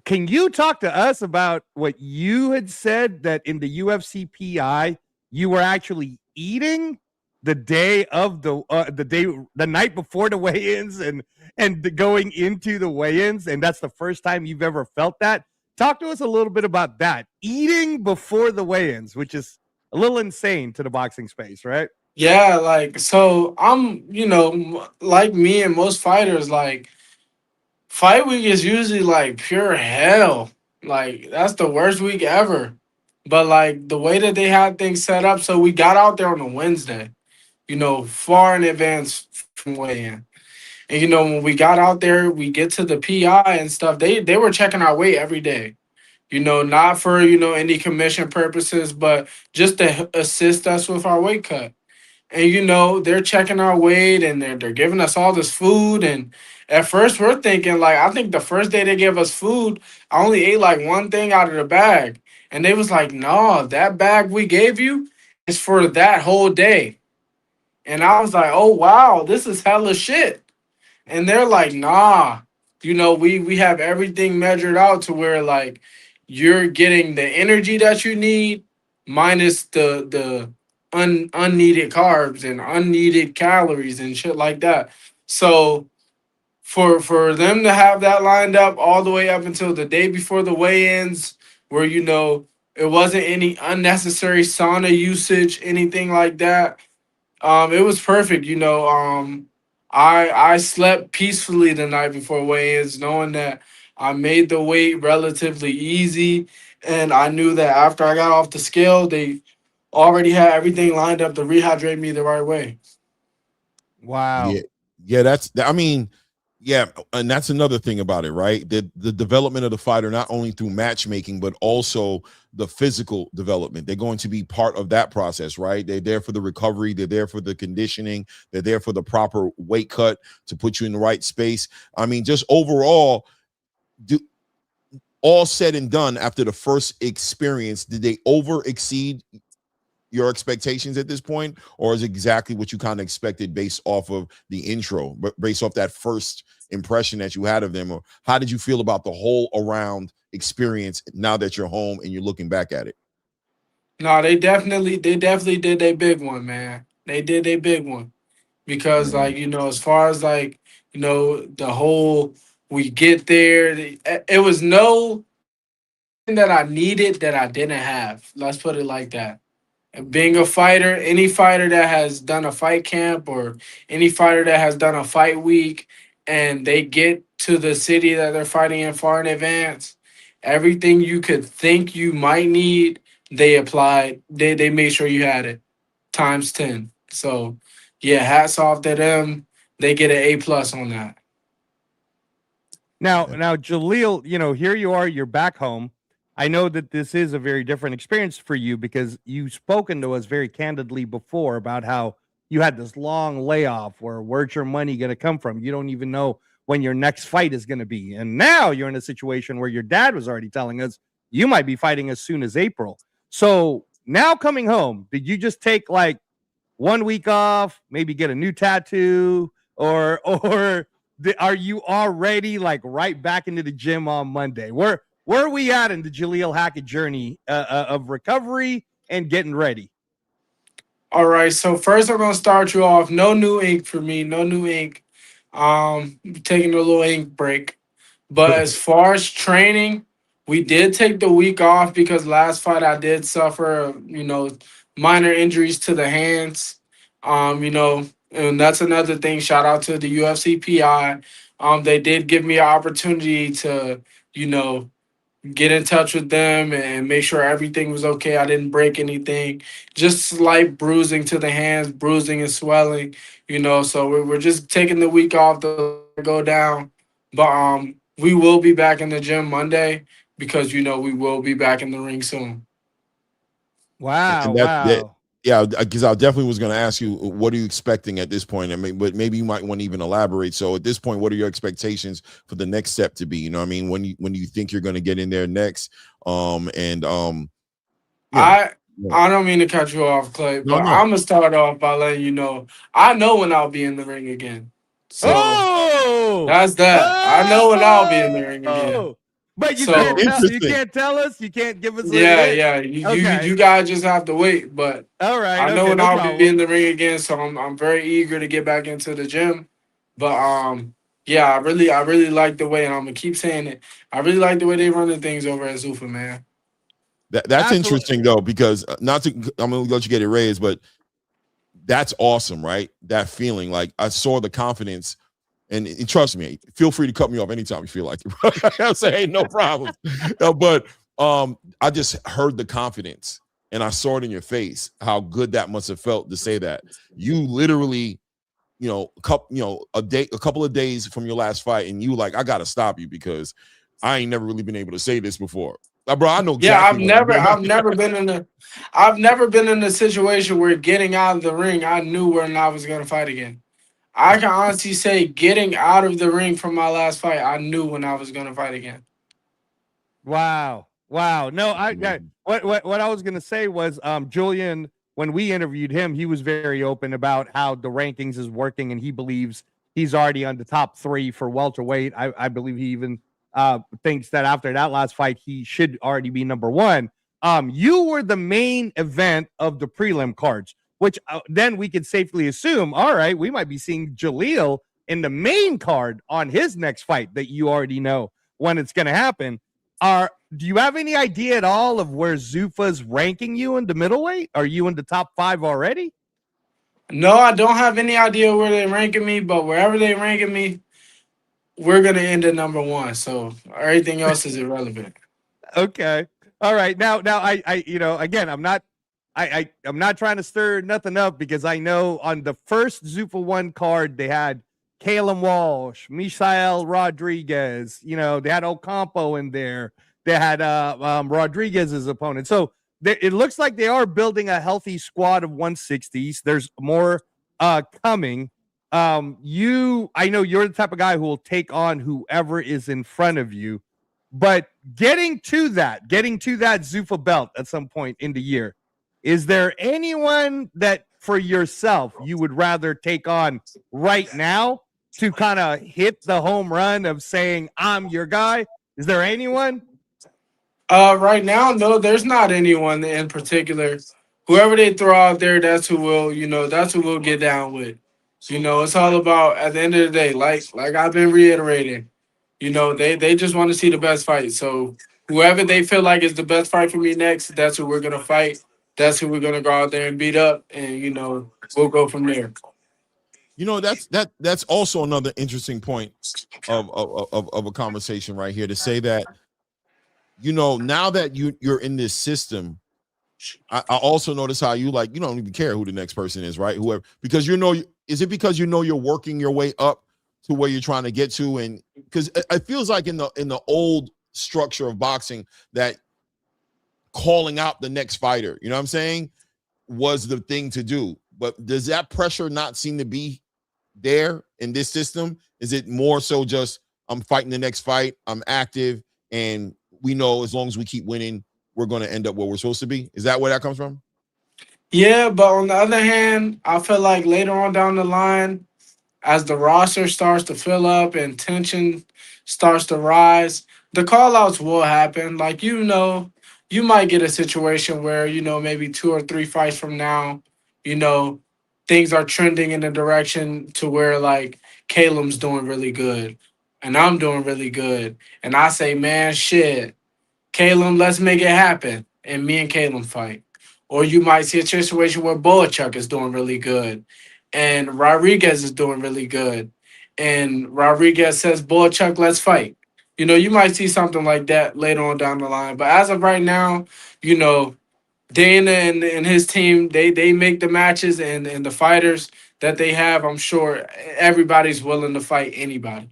can you talk to us about what you had said that in the UFC PI you were actually eating the day of the night before the weigh-ins and going into the weigh-ins, and that's the first time you've ever felt that? Talk to us a little bit about that. Eating before the weigh-ins, which is a little insane to the boxing space, right? Yeah, like so I'm, you know, like me and most fighters, like fight week is usually like pure hell. Like that's the worst week ever. But like the way that they had things set up, so we got out there on a Wednesday, you know, far in advance from weigh-in. And you know, when we got out there, we get to the PI and stuff. They were checking our weight every day. You know, not for, you know, any commission purposes, but just to assist us with our weight cut. And you know, they're checking our weight and they're giving us all this food. And at first we're thinking, like, I think the first day they gave us food, I only ate like one thing out of the bag. And they was like, no, that bag we gave you is for that whole day. And I was like, oh wow, this is hella shit. And they're like, nah, you know, we have everything measured out to where like you're getting the energy that you need minus the unneeded carbs and unneeded calories and shit like that. So for them to have that lined up all the way up until the day before the weigh-ins, where you know it wasn't any unnecessary sauna usage, anything like that. It was perfect. You know, I slept peacefully the night before weigh-ins, knowing that I made the weight relatively easy. and I knew that after I got off the scale, they already had everything lined up to rehydrate me the right way. Wow. Yeah, I mean, yeah, and that's another thing about it, right? The development of the fighter, not only through matchmaking, but also the physical development. They're going to be part of that process, right? They're there for the recovery, they're there for the conditioning, they're there for the proper weight cut to put you in the right space. I mean, just overall, all said and done, after the first experience, did they over exceed your expectations at this point, or is it exactly what you kind of expected based off of the intro, but based off that first impression that you had of them? Or how did you feel about the whole around experience now that you're home and you're looking back at it? No, they definitely did their big one, man. They did their big one because, like, as far as like, the whole we get there, it was no thing that I needed that I didn't have. Let's put it like that. Being a fighter, any fighter that has done a fight camp or any fighter that has done a fight week and they get to the city that they're fighting in far in advance, everything you could think you might need, they applied. They made sure you had it times 10. So yeah, hats off to them. They get an A+ on that. Now, Jaleel, here you are, you're back home. I know that this is a very different experience for you because you've spoken to us very candidly before about how you had this long layoff where where's your money going to come from? You don't even know when your next fight is going to be. And now you're in a situation where your dad was already telling us you might be fighting as soon as April. So now coming home, did you just take like 1 week off, maybe get a new tattoo, or are you already like right back into the gym on Monday? Where are we at in the Jaleel Hackett journey of recovery and getting ready? All right, so first I'm gonna start you off. No new ink for me. No new ink. Taking a little ink break. But as far as training, we did take the week off because last fight I did suffer, minor injuries to the hands. And that's another thing. Shout out to the UFC PI. They did give me an opportunity to, get in touch with them and make sure everything was okay. I didn't break anything. Just slight bruising to the hands, bruising and swelling, So we're just taking the week off to go down. But we will be back in the gym Monday because we will be back in the ring soon. Wow, And that wow. yeah, because I definitely was going to ask you, what are you expecting at this point? But maybe you might want to even elaborate. So at this point, what are your expectations for the next step to be? You know what I mean? When you think you're going to get in there next? I don't mean to cut you off, Clay, but I'm gonna start off by letting you know I know when I'll be in the ring again. So that's that. I know when I'll be in the ring again. But you can't tell us. You can't give us. Yeah. You guys just have to wait. But all right, I know when I'll be in the ring again. So I'm very eager to get back into the gym. But yeah, I really like the way, and I'm gonna keep saying it. I really like the way they running things over at Zuffa, man. That's interesting though, because I'm gonna let you get it raised, but that's awesome, right? That feeling, like I saw the confidence. And trust me, feel free to cut me off anytime you feel like it. I'll say, hey, no problem. But I just heard the confidence and I saw it in your face, how good that must have felt to say that. You literally, a couple of days from your last fight, and you like, I gotta stop you because I ain't never really been able to say this before. Bro, I know exactly. Yeah, I've never been in a situation where getting out of the ring, I knew when I was gonna fight again. I can honestly say getting out of the ring from my last fight, I knew when I was going to fight again. Wow. No, what I was going to say was Julian, when we interviewed him, he was very open about how the rankings is working, and he believes he's already on the top 3 for welterweight. I believe he even thinks that after that last fight, he should already be number 1. You were the main event of the prelim cards, which then we could safely assume, all right, we might be seeing Jaleel in the main card on his next fight that you already know when it's going to happen. Do you have any idea at all of where Zuffa's ranking you in the middleweight? Are you in the top 5 already? No, I don't have any idea where they're ranking me, but wherever they're ranking me, we're going to end at number 1. So everything else is irrelevant. Okay. All right, now, you know, again, I'm not trying to stir nothing up because I know on the first Zuffa 1 card they had Kalen Walsh, Misael Rodriguez, you know, they had Ocampo in there. They had Rodriguez's opponent. So it looks like they are building a healthy squad of 160s. There's more coming. I know you're the type of guy who will take on whoever is in front of you. But getting to that Zuffa belt at some point in the year, is there anyone that for yourself you would rather take on right now to kind of hit the home run of saying, I'm your guy? Is there anyone? Right now, no, there's not anyone in particular. Whoever they throw out there, that's who we'll get down with. You know, it's all about at the end of the day, like I've been reiterating, you know, they just want to see the best fight. So whoever they feel like is the best fight for me next, that's who we're gonna fight. That's who we're gonna go out there and beat up, and you know, we'll go from there. You know, that's also another interesting point of a conversation right here, to say that, you know, now that you're in this system, I also notice how you don't even care who the next person is, right? Whoever, because is it because you know you're working your way up to where you're trying to get to? And because it feels like in the old structure of boxing that calling out the next fighter, you know what I'm saying, was the thing to do. But does that pressure not seem to be there in this system? Is it more so just I'm fighting the next fight, I'm active, and we know as long as we keep winning, we're going to end up where we're supposed to be? Is that where that comes from? Yeah, but on the other hand, I feel like later on down the line, as the roster starts to fill up and tension starts to rise, the call outs will happen. Like, you know, you might get a situation where, you know, maybe 2 or 3 fights from now, you know, things are trending in a direction to where like Caleb's doing really good and I'm doing really good. And I say, man, shit, Caleb, let's make it happen. And me and Caleb fight. Or you might see a situation where Boachuk is doing really good and Rodriguez is doing really good. And Rodriguez says, Boachuk, let's fight. You know, you might see something like that later on down the line. But as of right now, you know, Dana and his team, they make the matches, and the fighters that they have, I'm sure everybody's willing to fight anybody.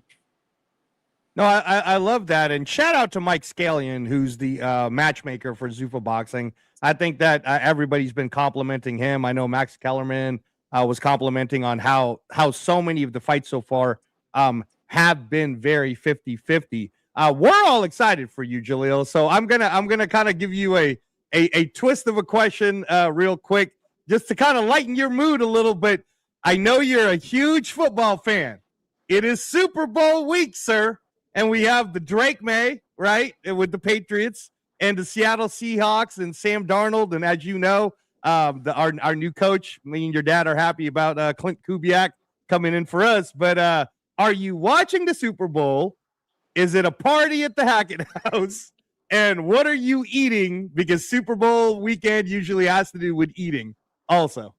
No, I love that. And shout out to Mike Scallion, who's the matchmaker for Zuffa Boxing. I think that everybody's been complimenting him. I know Max Kellerman was complimenting on how so many of the fights so far have been very 50-50. We're all excited for you, Jaleel. So I'm gonna kind of give you a twist of a question real quick, just to kind of lighten your mood a little bit. I know you're a huge football fan. It is Super Bowl week, sir. And we have the Drake May, right, with the Patriots, and the Seattle Seahawks and Sam Darnold. And as you know, our new coach, me and your dad are happy about Clint Kubiak coming in for us. But are you watching the Super Bowl? Is it a party at the Hackett House? And what are you eating? Because Super Bowl weekend usually has to do with eating also.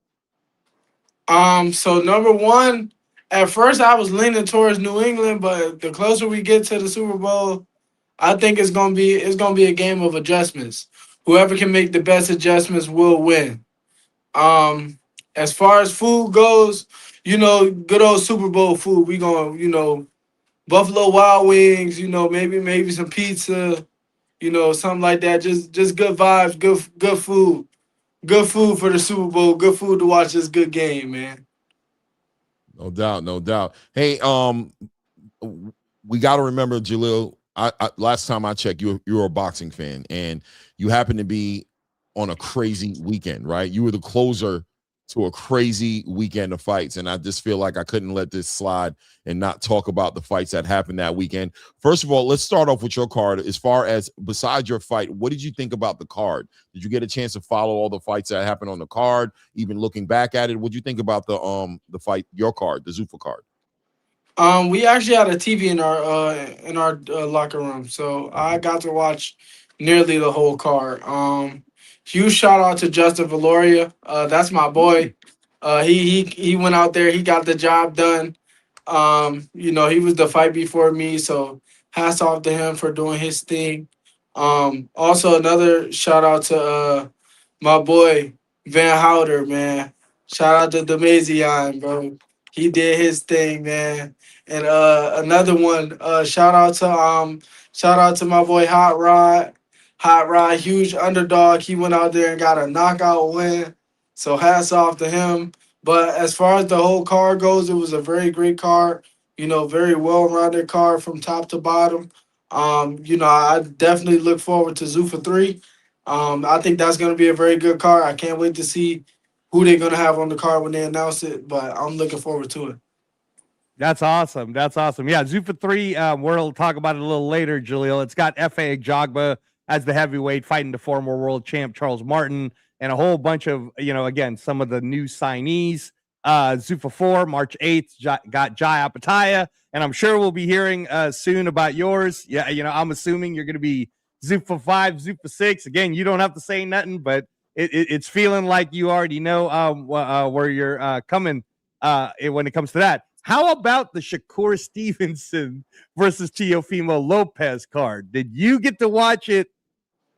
So number one, at first I was leaning towards New England, but the closer we get to the Super Bowl, I think it's gonna be a game of adjustments. Whoever can make the best adjustments will win. As far as food goes, you know, good old Super Bowl food. We gonna, you know, Buffalo Wild Wings, you know, maybe some pizza, you know, something like that. Just good vibes, good food. Good food for the Super Bowl. Good food to watch this good game, man. No doubt, no doubt. Hey, we got to remember, Jaleel. I last time I checked, you were a boxing fan, and you happened to be on a crazy weekend, right? You were the closer to a crazy weekend of fights, and I just feel like I couldn't let this slide and not talk about the fights that happened that weekend. First of all, let's start off with your card. As far as besides your fight, what did you think about the card? Did you get a chance to follow all the fights that happened on the card? Even looking back at it, what did you think about the fight, your card, the Zuffa card? We actually had a TV in our locker room, so I got to watch nearly the whole card. Huge shout out to Justin Valoria. That's my boy. He went out there. He got the job done. You know, he was the fight before me, so hats off to him for doing his thing. Also another shout out to my boy Van Houder, man. Shout out to Demazion, bro. He did his thing, man. And another one, shout out to my boy Hot Rod. Hot Rod, huge underdog. He went out there and got a knockout win. So hats off to him. But as far as the whole card goes, it was a very great card. You know, very well-rounded card from top to bottom. You know, I definitely look forward to Zuffa 3. I think that's going to be a very good card. I can't wait to see who they're going to have on the card when they announce it, but I'm looking forward to it. That's awesome. That's awesome. Yeah, Zuffa 3, we'll talk about it a little later, Jaleel. It's got F.A. Jogba as the heavyweight fighting the former world champ Charles Martin and a whole bunch of, you know, again, some of the new signees. Zuffa 4, March 8th, got Jai Apataya, and I'm sure we'll be hearing soon about yours. Yeah, you know, I'm assuming you're going to be Zuffa 5, Zuffa 6. Again, you don't have to say nothing, but it's feeling like you already know where you're coming when it comes to that. How about the Shakur Stevenson versus Teofimo Lopez card? Did you get to watch it,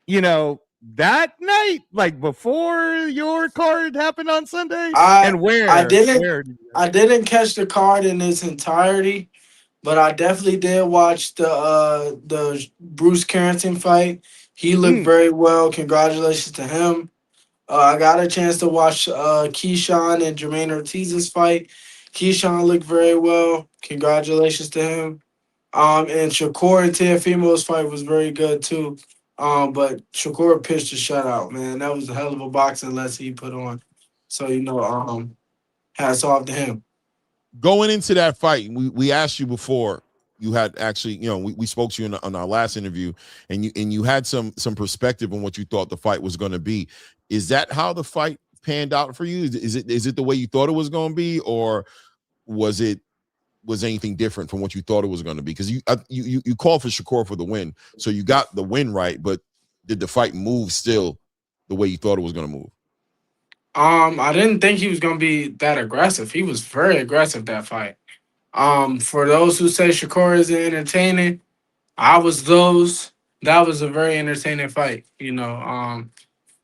you know, that night, like before your card happened on Sunday? And where? I didn't catch the card in its entirety, but I definitely did watch the Bruce Carrington fight. He looked very well. Congratulations to him. I got a chance to watch Keyshawn and Jermaine Ortiz's fight. Keyshawn looked very well. Congratulations to him. And Shakur and Teofimo's fight was very good too. But Shakur pitched a shutout, man. That was a hell of a boxing lesson he put on. So, you know, hats off to him. Going into that fight, we asked you before. You had actually, you know, we spoke to you on our last interview, and you had some perspective on what you thought the fight was going to be. Is that how the fight panned out for you? Is it the way you thought it was going to be, or was anything different from what you thought it was going to be? Because you called for Shakur for the win, so you got the win right, but did the fight move still the way you thought it was going to move? I didn't think he was going to be that aggressive. He was very aggressive that fight. For those who say Shakur isn't entertaining, I was those. That was a very entertaining fight. You know,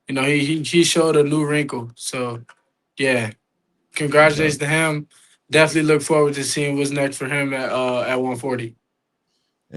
he showed a new wrinkle. So, yeah, congratulations to him. Definitely look forward to seeing what's next for him at 140.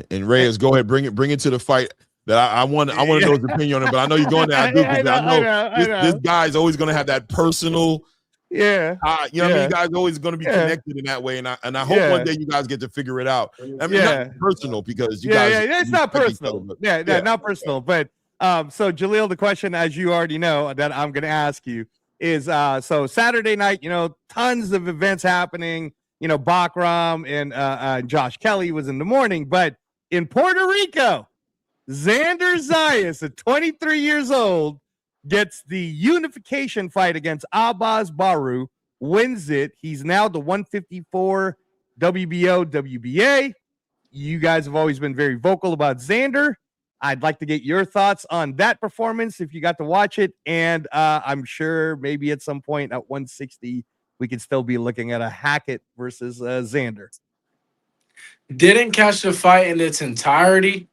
And Reyes, go ahead, bring it to the fight. That I want to know his opinion on it, but I know you're going there. I know this guy's always going to have that personal. Yeah. You know what I mean? You guys are always going to be connected in that way. And I hope one day you guys get to figure it out. I mean, not personal because you guys. Yeah, it's not personal. Not personal. But so Jaleel, the question, as you already know, that I'm going to ask you is so Saturday night, you know, tons of events happening. You know, Bakram and Josh Kelly was in the morning, but in Puerto Rico, Xander Zayas, at 23 years old, gets the unification fight against Abbas Baru, wins it. He's now the 154 WBO WBA. You guys have always been very vocal about Xander. I'd like to get your thoughts on that performance if you got to watch it. And I'm sure maybe at some point at 160, we could still be looking at a Hackett versus Xander. Didn't catch the fight in its entirety.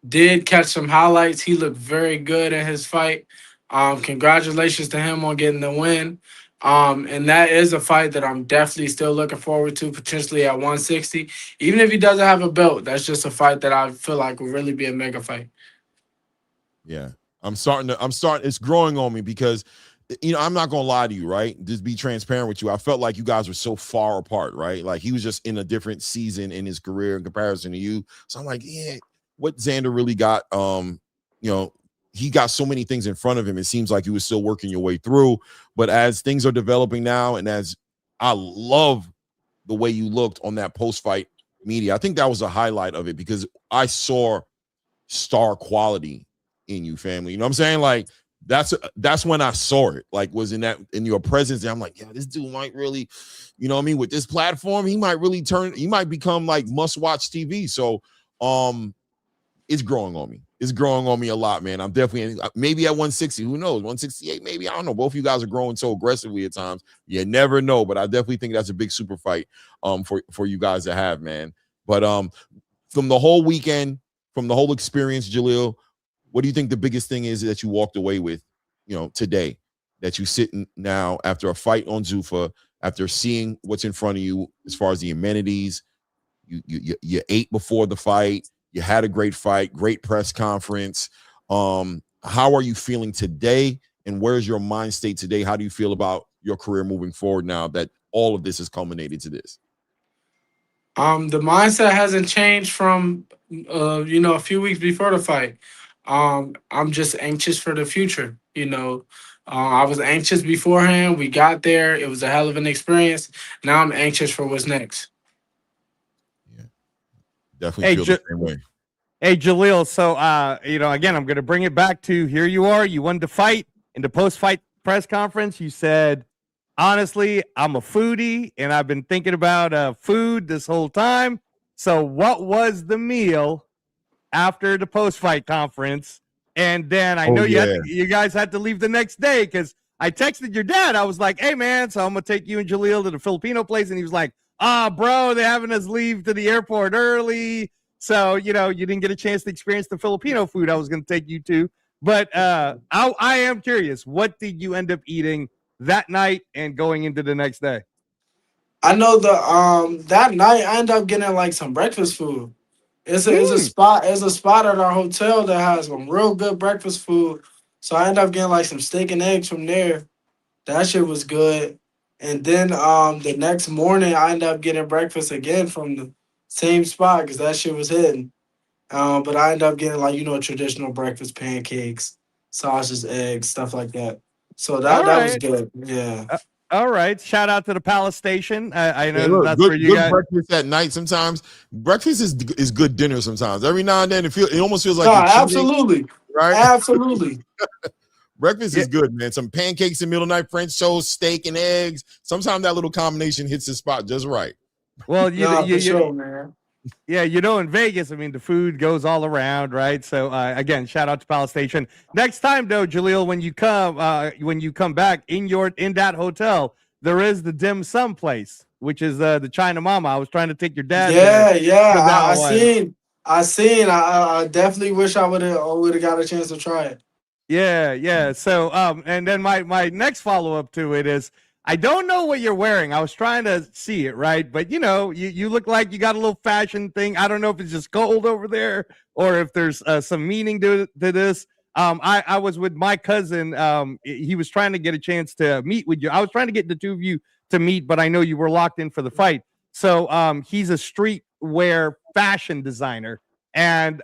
Did catch some highlights. He looked very good in his fight. Congratulations to him on getting the win. And that is a fight that I'm definitely still looking forward to, potentially at 160. Even if he doesn't have a belt, that's just a fight that I feel like will really be a mega fight. Yeah. It's growing on me because, you know, I'm not going to lie to you, right? Just be transparent with you. I felt like you guys were so far apart, right? Like he was just in a different season in his career in comparison to you. So I'm like, yeah, what Xander really got, you know, he got so many things in front of him. It seems like he was still working your way through. But as things are developing now, and as I love the way you looked on that post-fight media, I think that was a highlight of it because I saw star quality in you, family. You know what I'm saying? Like that's when I saw it. Like was in your presence. And I'm like, yeah, this dude might really, you know what I mean? With this platform, he might become like must-watch TV. So it's growing on me. It's growing on me a lot, man. I'm definitely maybe at 160. Who knows? 168, maybe. I don't know. Both of you guys are growing so aggressively at times. You never know, but I definitely think that's a big super fight for you guys to have, man. But from the whole weekend, from the whole experience, Jaleel, what do you think the biggest thing is that you walked away with, today, that you sit now after a fight on Zuffa, after seeing what's in front of you as far as the amenities? You ate before the fight. You had a great fight, great press conference. How are you feeling today, and where's your mind state today? How do you feel about your career moving forward now that all of this has culminated to this? The mindset hasn't changed from a few weeks before the fight. I'm just anxious for the future. I was anxious beforehand. We got there. It was a hell of an experience. Now I'm anxious for what's next. Yeah, definitely feel the same way. Hey, Jaleel. So, again, I'm going to bring it back to here you are. You won the fight. In the post-fight press conference, you said, honestly, I'm a foodie, and I've been thinking about food this whole time. So what was the meal after the post-fight conference? And then I know you guys had to leave the next day, because I texted your dad. I was like, hey, man, so I'm going to take you and Jaleel to the Filipino place. And he was like, bro, they're having us leave to the airport early. So, you didn't get a chance to experience the Filipino food I was going to take you to. But I am curious, what did you end up eating that night and going into the next day? I know that night I ended up getting like some breakfast food. It's a spot at our hotel that has some real good breakfast food. So I ended up getting like some steak and eggs from there. That shit was good. And then the next morning I ended up getting breakfast again from the same spot because that shit was hitting. But I ended up getting traditional breakfast, pancakes, sausages, eggs, stuff like that. So that was good. Yeah. All right. Shout out to the Palace Station. I know that's good, where you got breakfast at night. Sometimes breakfast is good dinner. Sometimes every now and then it almost feels like absolutely cheating, right. Absolutely. Breakfast is good, man. Some pancakes in the middle of the night, French toast, steak, and eggs. Sometimes that little combination hits the spot just right. Well, for sure, man. Yeah, in Vegas, I mean, the food goes all around, right? So, again, shout out to Palace Station. Next time, though, Jaleel, when you come back in that hotel, there is the dim sum place, which is the China Mama. I was trying to take your dad. I seen. I definitely wish I would have got a chance to try it. Yeah. So, and then my next follow up to it is, I don't know what you're wearing. I was trying to see it, right? But you look like you got a little fashion thing. I don't know if it's just cold over there or if there's some meaning to this. I was with my cousin. He was trying to get a chance to meet with you. I was trying to get the two of you to meet, but I know you were locked in for the fight. So he's a streetwear fashion designer. And,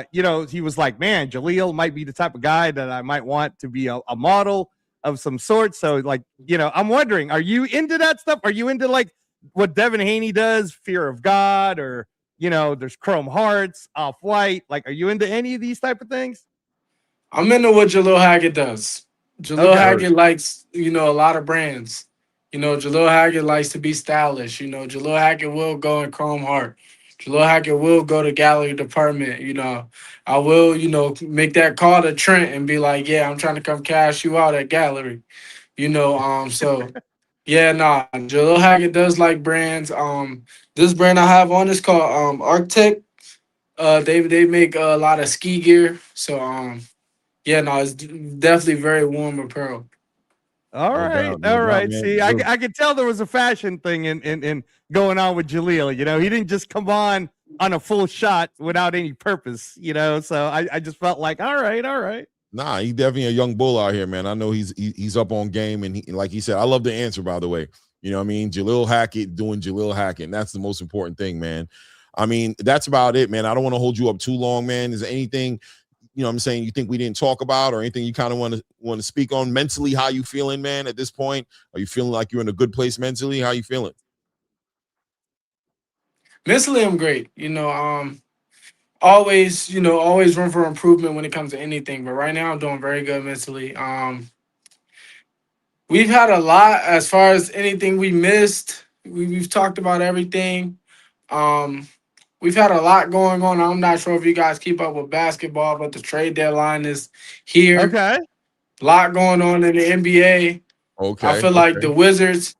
he was like, man, Jaleel might be the type of guy that I might want to be a model of some sort. So I'm wondering, are you into that stuff? Are you into like what Devin Haney does, Fear of God, or there's Chrome Hearts, Off-White? Like, are you into any of these type of things? I'm into what Jaleel Hackett does. Jaleel Hackett likes, a lot of brands. Jaleel Hackett likes to be stylish. Jaleel Hackett will go in Chrome Heart. Jaleel Hackett will go to gallery department. I will, make that call to Trent and be like, yeah, I'm trying to come cash you out at gallery. So yeah, Jaleel Hackett does like brands. This brand I have on is called Arctic. They make a lot of ski gear. So it's definitely very warm apparel. All right. See, I could tell there was a fashion thing in going on with Jaleel. He didn't just come on a full shot without any purpose. So I just felt like, all right. Nah, he's definitely a young bull out here, man. I know he's up on game, and like he said, I love the answer, by the way. You know what I mean? Jaleel Hackett doing Jaleel Hackett, and that's the most important thing, man. I mean, that's about it, man. I don't want to hold you up too long, man. Is there anything, I'm saying, you think we didn't talk about, or anything you kind of want to speak on mentally? How you feeling, man, at this point? Are you feeling like you're in a good place mentally? How you feeling? Mentally, I'm great. Always room for improvement when it comes to anything. But right now I'm doing very good mentally. We've had a lot as far as anything we missed. We've talked about everything. We've had a lot going on. I'm not sure if you guys keep up with basketball, but the trade deadline is here. Okay. A lot going on in the NBA. Okay. I feel like the Wizards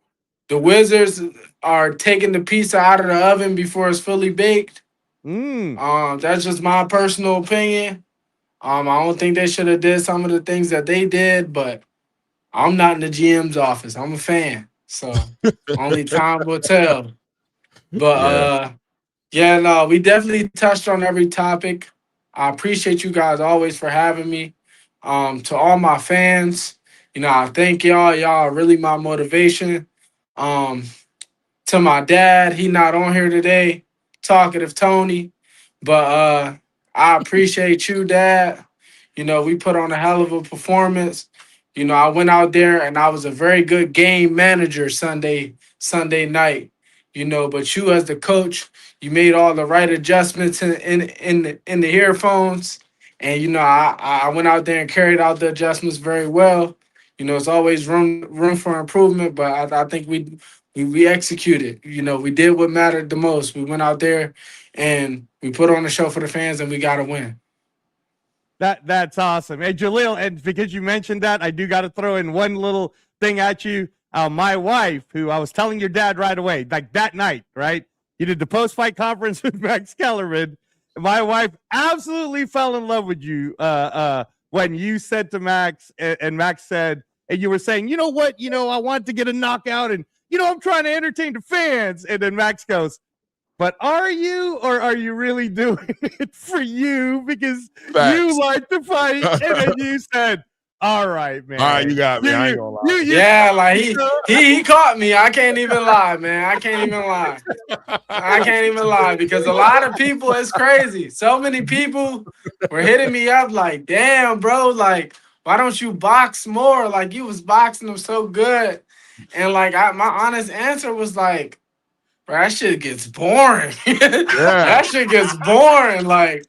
are taking the pizza out of the oven before it's fully baked. That's just my personal opinion. I don't think they should have did some of the things that they did, but I'm not in the GM's office. I'm a fan, so only time will tell. But Yeah. yeah, no, we definitely touched on every topic. I appreciate you guys always for having me. To all my fans, I thank y'all. Y'all are really my motivation. Um, to my dad, he not on here today, talkative Tony, but I appreciate you, Dad. We put on a hell of a performance. I went out there and I was a very good game manager Sunday night. But you as the coach, you made all the right adjustments in the earphones, and I went out there and carried out the adjustments very well. It's always room for improvement, but I think we executed. We did what mattered the most. We went out there and we put on a show for the fans, and we got to win. That's awesome. Hey, Jaleel, and because you mentioned that, I do got to throw in one little thing at you. My wife, who I was telling your dad right away, like that night, right? You did the post-fight conference with Max Kellerman. My wife absolutely fell in love with you when you said to Max, and Max said, and you were saying, you know what? I want to get a knockout, and, I'm trying to entertain the fans. And then Max goes, but are you, or are you really doing it for you because you like to fight? And then you said, all right, man. All right, you got me. I ain't gonna lie. Yeah, like he caught me. I can't even lie, man. I can't even lie because a lot of people, it's crazy. So many people were hitting me up like, damn, bro, like, why don't you box more? Like, you was boxing them so good. And like, my honest answer was like, bro, that shit gets boring. That shit gets boring. Like,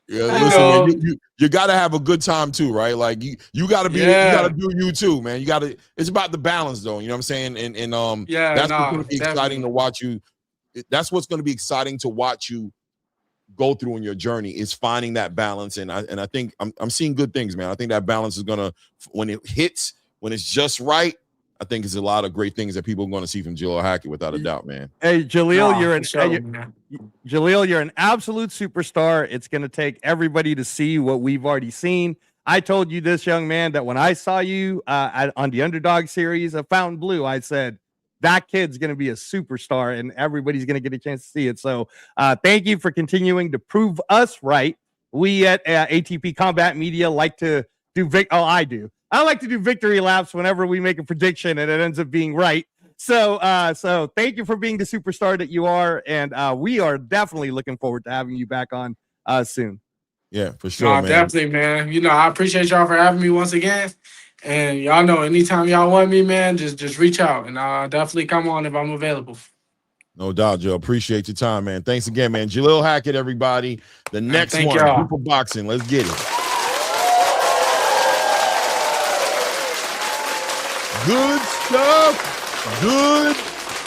listen, you got to have a good time too, right? Like you got to be, you got to do you too, man. You got to. It's about the balance, though. You know what I'm saying? And that's what's going to be exciting to watch you. That's what's going to be exciting to watch you go through in your journey is finding that balance. And I think I'm seeing good things, man. I think that balance is gonna, when it hits, when it's just right. I think it's a lot of great things that people are going to see from Jaleel Hackett, without a doubt, man. Hey, Jaleel, Jaleel, you're an absolute superstar. It's going to take everybody to see what we've already seen. I told you this, young man, that when I saw you on the Underdog series of Fountain Blue, I said, that kid's going to be a superstar and everybody's going to get a chance to see it. So thank you for continuing to prove us right. We at ATP Combat Media like to do I do. I like to do victory laps whenever we make a prediction and it ends up being right. So thank you for being the superstar that you are. And we are definitely looking forward to having you back on soon. Yeah, for sure, man. Definitely, man. I appreciate y'all for having me once again. And y'all know anytime y'all want me, man, just reach out and I'll definitely come on if I'm available. No doubt, Joe. Appreciate your time, man. Thanks again, man. Jaleel Hackett, everybody. The next one, Group of Boxing. Let's get it. Good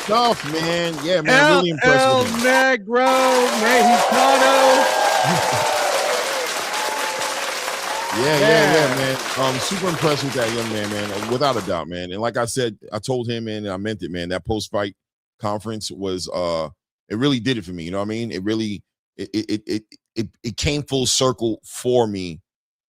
stuff, man. Yeah, man. Really impressed with him. Negro Mexicano. Yeah, man. Super impressed with that young man, without a doubt, man. And like I said, I told him, and I meant it, man. That post-fight conference was it really did it for me. You know what I mean? It really it came full circle for me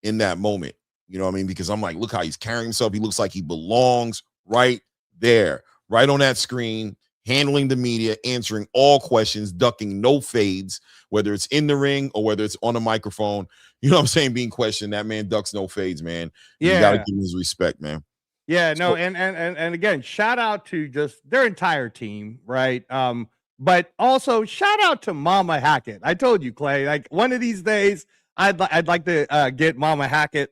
in that moment. You know what I mean? Because I'm like, look how he's carrying himself. He looks like he belongs right there, right on that screen, handling the media, answering all questions, ducking no fades, whether it's in the ring or whether it's on a microphone. You know what I'm saying? Being questioned, that man ducks no fades, man. Yeah. You got to give him his respect, man. Yeah, no, and again, shout out to just their entire team, right? But also shout out to Mama Hackett. I told you, Clay, like one of these days, I'd like to get Mama Hackett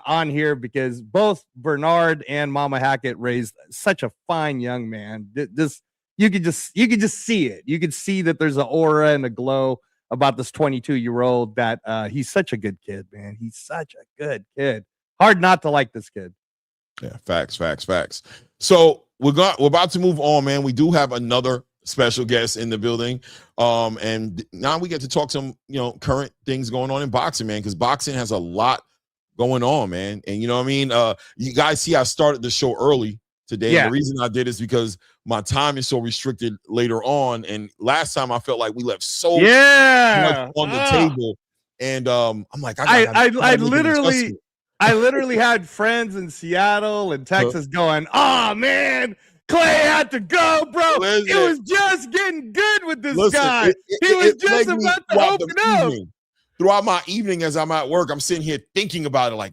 on here because both Bernard and Mama Hackett raised such a fine young man. This you could just see it. You could see that there's an aura and a glow about this 22-year-old that he's such a good kid, man. He's such a good kid. Hard not to like this kid. Yeah, facts. So we're about to move on, man. We do have another special guest in the building. And now we get to talk some, current things going on in boxing, man, because boxing has a lot going on, man. And you know what I mean? You guys see I started the show early today. Yeah. And the reason I did is because my time is so restricted later on. And last time I felt like we left so much on the table And I'm like, I literally had friends in Seattle and Texas going, "Oh man, Clay had to go, bro. It was just getting good with this guy. He was just about to open up." Throughout my evening, as I'm at work, I'm sitting here thinking about it, like,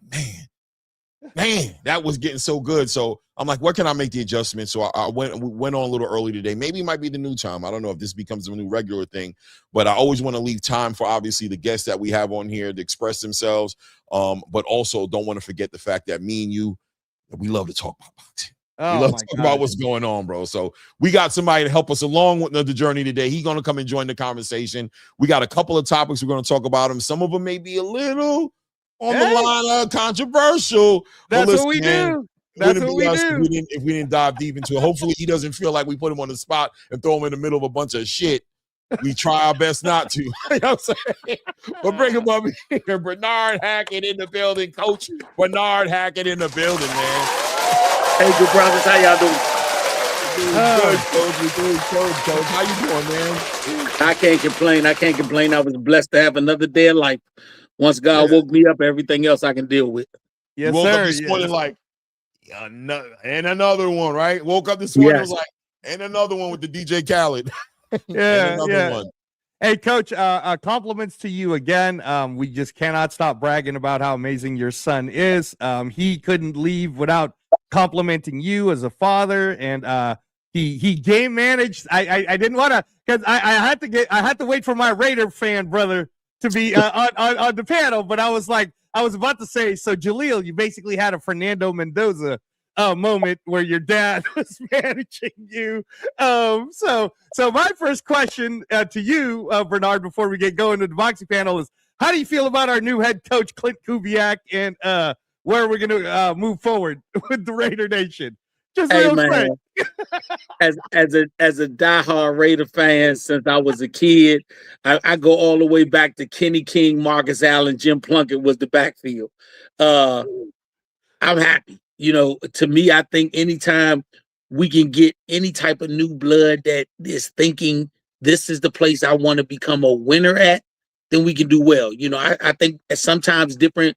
man, that was getting so good. So I'm like, where can I make the adjustment? So we went on a little early today. Maybe it might be the new time. I don't know if this becomes a new regular thing, but I always want to leave time for obviously the guests that we have on here to express themselves. But also don't want to forget the fact that me and you, we love to talk about boxing. We love to talk about what's going on, bro. So we got somebody to help us along with the journey today. He's going to come and join the conversation. We got a couple of topics we're going to talk about. Some of them may be a little on the line of controversial. That's what we do. That's what we do. If we didn't dive deep into it. Hopefully he doesn't feel like we put him on the spot and throw him in the middle of a bunch of shit. We try our best not to. You know what I'm saying? But bring him up here. Bernard Hackett in the building. Coach Bernard Hackett in the building, man. Hey, good brothers. How y'all doing? Good, Coach. We're doing good, Coach. How you doing, man? I can't complain. I was blessed to have another day of life. Once God woke me up, everything else I can deal with. Yes, woke sir. Up this morning like, another one, right? Woke up this morning was like, and another one with the DJ Khaled. One. Hey, Coach, compliments to you again. We just cannot stop bragging about how amazing your son is. He couldn't leave without complimenting you as a father, and he game managed. I didn't want to, because I had to wait for my Raider fan brother to be on the panel, but I was about to say, so Jaleel, you basically had a Fernando Mendoza moment where your dad was managing you. So my first question to you, Bernard, before we get going to the boxing panel is, how do you feel about our new head coach, Clint Kubiak, and where we're going to move forward with the Raider Nation? Just real quick. as a diehard Raider fan since I was a kid, I go all the way back to Kenny King, Marcus Allen, Jim Plunkett was the backfield. I'm happy. You know, to me, I think anytime we can get any type of new blood that is thinking this is the place I want to become a winner at, then we can do well. You know, I think sometimes different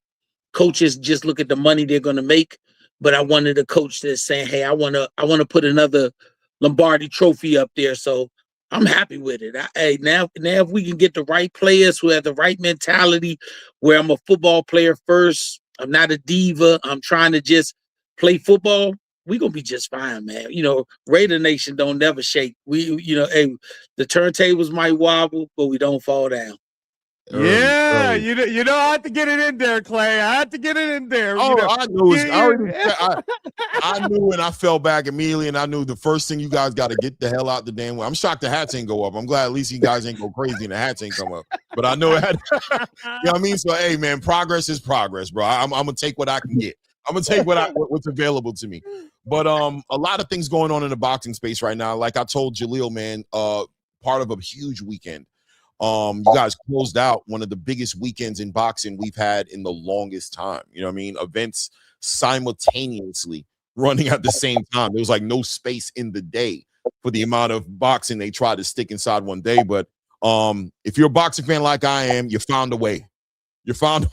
coaches just look at the money they're going to make, but I wanted a coach that's saying, hey, I want to put another Lombardi trophy up there. So I'm happy with it. Now if we can get the right players who have the right mentality, where I'm a football player first, I'm not a diva, I'm trying to just play football, we're going to be just fine, man. You know, Raider Nation don't never shake. The turntables might wobble, but we don't fall down. Early. You know, I had to get it in there, Clay. I had to get it in there. Oh, I knew, and I fell back immediately, and I knew the first thing you guys got to get the hell out the damn way. I'm shocked the hats ain't go up. I'm glad at least you guys ain't go crazy and the hats ain't come up. But I know it had, you know what I mean? So, hey, man, progress is progress, bro. I'm going to take what I can get. I'm going to take what's available to me. But a lot of things going on in the boxing space right now. Like I told Jaleel, man, part of a huge weekend. You guys closed out one of the biggest weekends in boxing we've had in the longest time. You know what I mean? Events simultaneously running at the same time. There was like no space in the day for the amount of boxing they tried to stick inside one day. But if you're a boxing fan like I am, you found a way. You found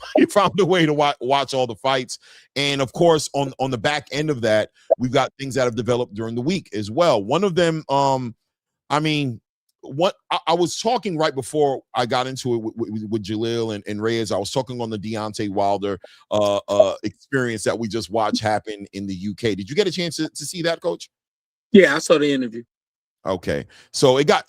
a way to watch all the fights. And of course, on the back end of that, we've got things that have developed during the week as well. One of them, what I was talking right before I got into it with Jaleel and Reyes. I was talking on the Deontay Wilder experience that we just watched happen in the UK. Did you get a chance to see that, Coach? Yeah, I saw the interview. Okay, so it got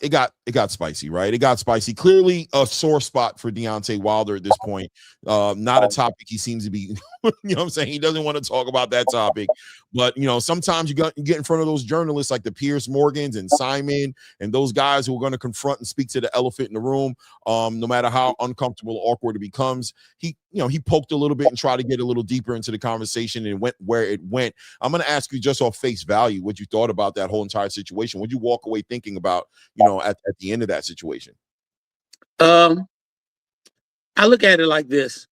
spicy, right? It got spicy. Clearly a sore spot for Deontay Wilder at this point. Not a topic he seems to be, you know what I'm saying? He doesn't want to talk about that topic. But, you know, sometimes you get in front of those journalists like the Piers Morgans and Simon and those guys who are going to confront and speak to the elephant in the room, no matter how uncomfortable or awkward it becomes. He poked a little bit and tried to get a little deeper into the conversation and went where it went. I'm going to ask you just off face value what you thought about that whole entire situation. What did you walk away thinking about, at the end of that situation? I look at it like this.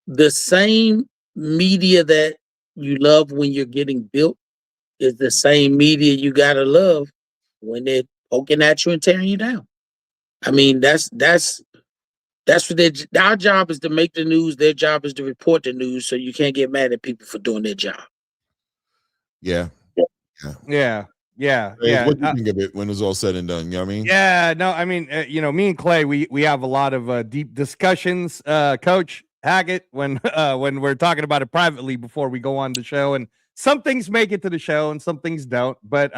The same media that you love when you're getting built is the same media you got to love when they're poking at you and tearing you down. I mean, that's That's what our job is, to make the news. Their job is to report the news. So you can't get mad at people for doing their job. Yeah. Yeah. What do you think of it when it's all said and done? You know what I mean? Yeah, no, I mean, me and Clay, we have a lot of deep discussions, Coach Hackett, when we're talking about it privately before we go on the show, and some things make it to the show and some things don't. But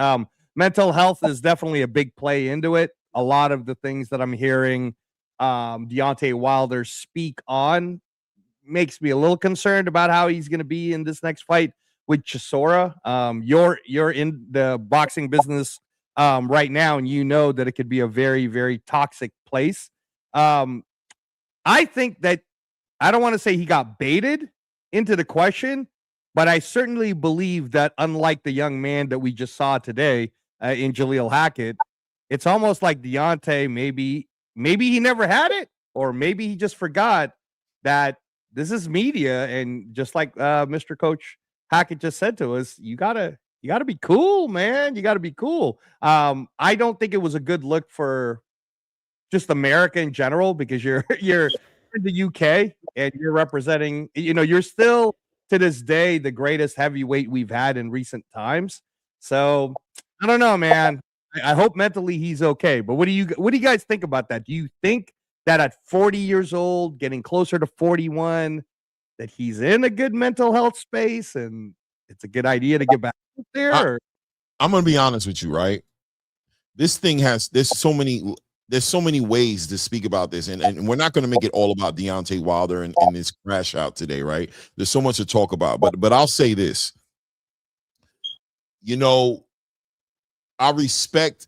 mental health is definitely a big play into it. A lot of the things that I'm hearing Deontay Wilder speak on makes me a little concerned about how he's going to be in this next fight with Chisora. You're in the boxing business right now, and you know that it could be a very, very toxic place. I think that, I don't want to say he got baited into the question, but I certainly believe that, unlike the young man that we just saw today in Jaleel Hackett, it's almost like Deontay, maybe he never had it, or maybe he just forgot that this is media, and just like Mr. Coach Hackett just said to us, you gotta be cool, man. You gotta be cool. I don't think it was a good look for just America in general, because you're in the UK and you're representing, you're still to this day the greatest heavyweight we've had in recent times. So I don't know, man. I hope mentally he's okay. But what do you guys think about that? Do you think that at 40 years old, getting closer to 41, that he's in a good mental health space and it's a good idea to get back there? I'm gonna be honest with you, right? This thing there's so many ways to speak about this, and we're not gonna make it all about Deontay Wilder and this crash out today, right? There's so much to talk about, but I'll say this. I respect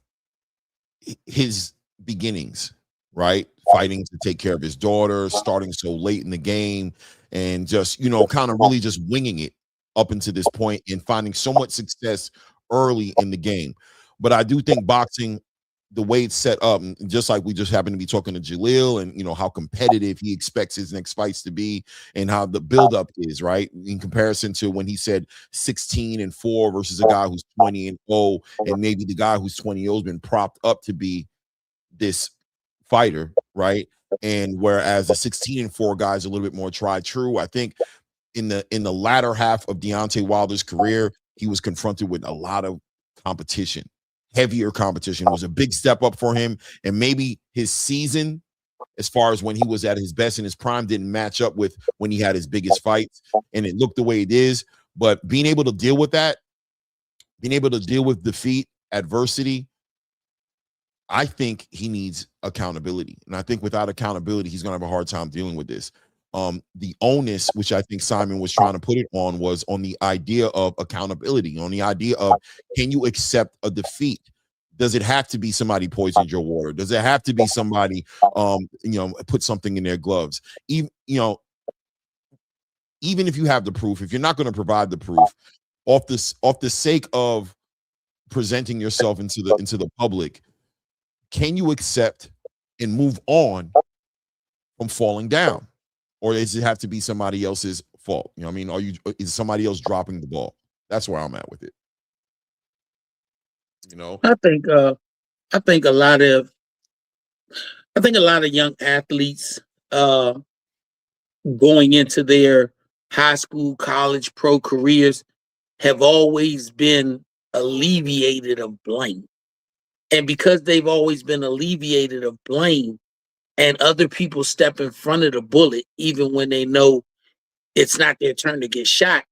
his beginnings, right? Fighting to take care of his daughter, starting so late in the game, and just, kind of really just winging it up until this point and finding so much success early in the game. But I do think boxing, the way it's set up, and just like we just happened to be talking to Jaleel, and how competitive he expects his next fights to be, and how the buildup is, right, in comparison to when he said 16-4 versus a guy who's 20-0, and maybe the guy who's 20-0 has been propped up to be this fighter, right? And whereas the 16-4 guy is a little bit more tried true. I think in the latter half of Deontay Wilder's career, he was confronted with a lot of competition. Heavier competition. It was a big step up for him, and maybe his season, as far as when he was at his best in his prime, didn't match up with when he had his biggest fights, and it looked the way it is. But being able to deal with that, being able to deal with defeat, adversity, I think he needs accountability, and I think without accountability, he's gonna have a hard time dealing with this. The onus, which I think Simon was trying to put it on, was on the idea of accountability, on the idea of, can you accept a defeat? Does it have to be somebody poisoned your water? Does it have to be somebody, put something in their gloves? Even if you have the proof, if you're not going to provide the proof, off the sake of presenting yourself into the public, can you accept and move on from falling down? Or does it have to be somebody else's fault? Is somebody else dropping the ball? That's where I'm at with it. I think a lot of young athletes going into their high school, college, pro careers have always been alleviated of blame. And because they've always been alleviated of blame, and other people step in front of the bullet, even when they know it's not their turn to get shot,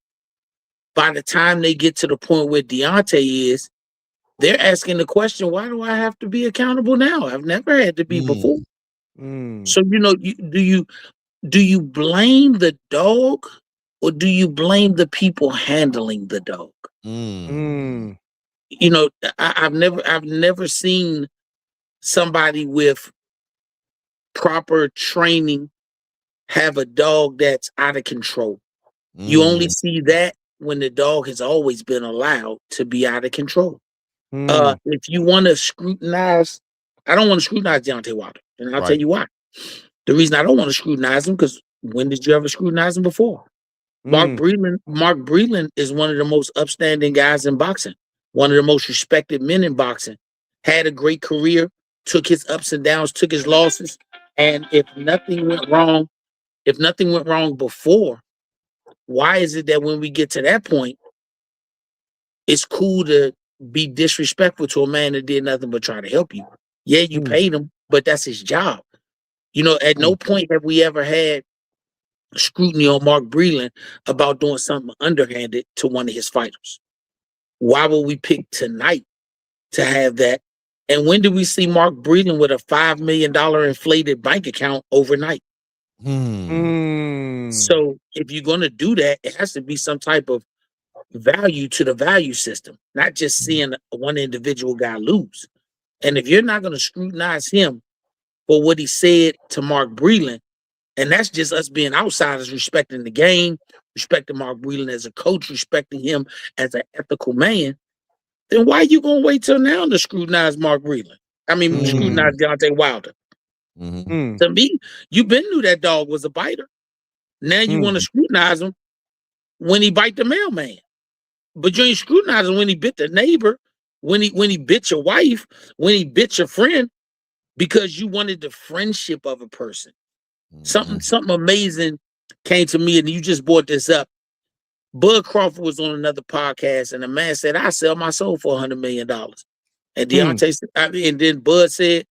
by the time they get to the point where Deontay is, they're asking the question, why do I have to be accountable now? I've never had to be before. So, do you blame the dog, or do you blame the people handling the dog? I've never seen somebody with proper training have a dog that's out of control. You only see that when the dog has always been allowed to be out of control. If you want to scrutinize, I don't want to scrutinize Deontay Wilder, and I'll tell you why. The reason I don't want to scrutinize him, because when did you ever scrutinize him before? Mark Breland is one of the most upstanding guys in boxing, one of the most respected men in boxing, had a great career, took his ups and downs, took his losses, And if nothing went wrong before, why is it that when we get to that point, it's cool to be disrespectful to a man that did nothing but try to help you? Yeah, you paid him, but that's his job. You know, at no point have we ever had scrutiny on Mark Breland about doing something underhanded to one of his fighters. Why would we pick tonight to have that? And when did we see Mark Breland with a $5 million inflated bank account overnight? So if you're going to do that, it has to be some type of value to the value system, not just seeing one individual guy lose. And if you're not going to scrutinize him for what he said to Mark Breland, and that's just us being outsiders, respecting the game, respecting Mark Breland as a coach, respecting him as an ethical man, then why are you going to wait till now to scrutinize Mark Breland? I mean, scrutinize Deontay Wilder. To me, you been knew that dog was a biter. Now you want to scrutinize him when he bite the mailman. But you ain't scrutinizing when he bit the neighbor, when he bit your wife, when he bit your friend, because you wanted the friendship of a person. Something amazing came to me, and you just brought this up. Bud Crawford was on another podcast, and the man said, "I sell my soul for $100 million." And Deontay said, and then Bud said,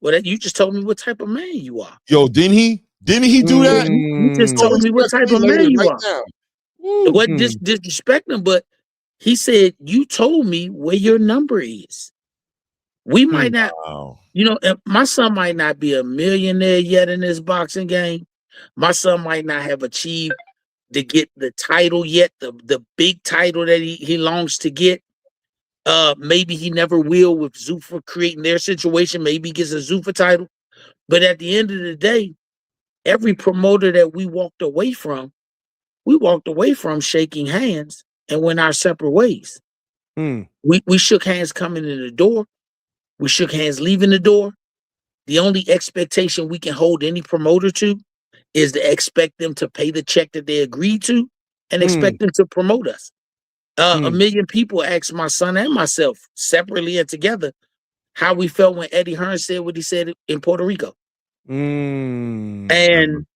"Well, you just told me what type of man you are." Yo, didn't he? Didn't he do that? You just told me what type of man you are. It wasn't disrespecting, but he said, "You told me where your number is." We might not, you know, my son might not be a millionaire yet in this boxing game. My son might not have achieved to get the title yet, the big title that he longs to get. Maybe he never will with Zuffa creating their situation. Maybe he gets a Zuffa title. But at the end of the day, every promoter that we walked away from shaking hands and went our separate ways. We shook hands coming in the door. We shook hands leaving the door. The only expectation we can hold any promoter to is to expect them to pay the check that they agreed to and expect them to promote us. A million people asked my son and myself separately and together how we felt when Eddie Hearn said what he said in Puerto Rico. And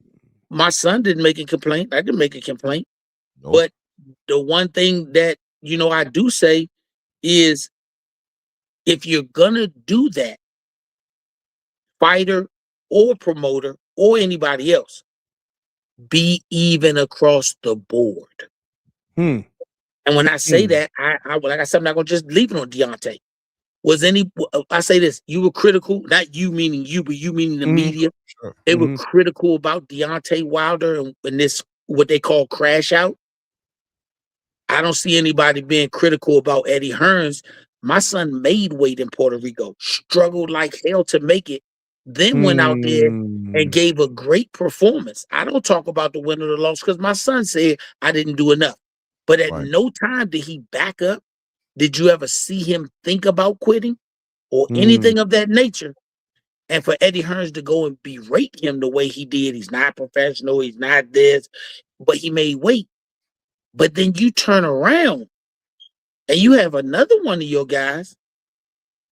my son didn't make a complaint. I didn't make a complaint. But the one thing that, you know, I do say is, if you're gonna do that, fighter or promoter or anybody else, be even across the board. And when I say that, I like I said, I'm not gonna just leave it on Deontay. I say this, you were critical, not you meaning you, but you meaning the media. They were critical about Deontay Wilder and this, what they call crash out. I don't see anybody being critical about Eddie Hearns. My son made weight in Puerto Rico, struggled like hell to make it, then went out there and gave a great performance. I don't talk about the win or the loss because my son said I didn't do enough. But at no time did he back up. Did you ever see him think about quitting or anything of that nature? And for Eddie Hearns to go and berate him the way he did, he's not professional, he's not this, but he made weight. But then you turn around and you have another one of your guys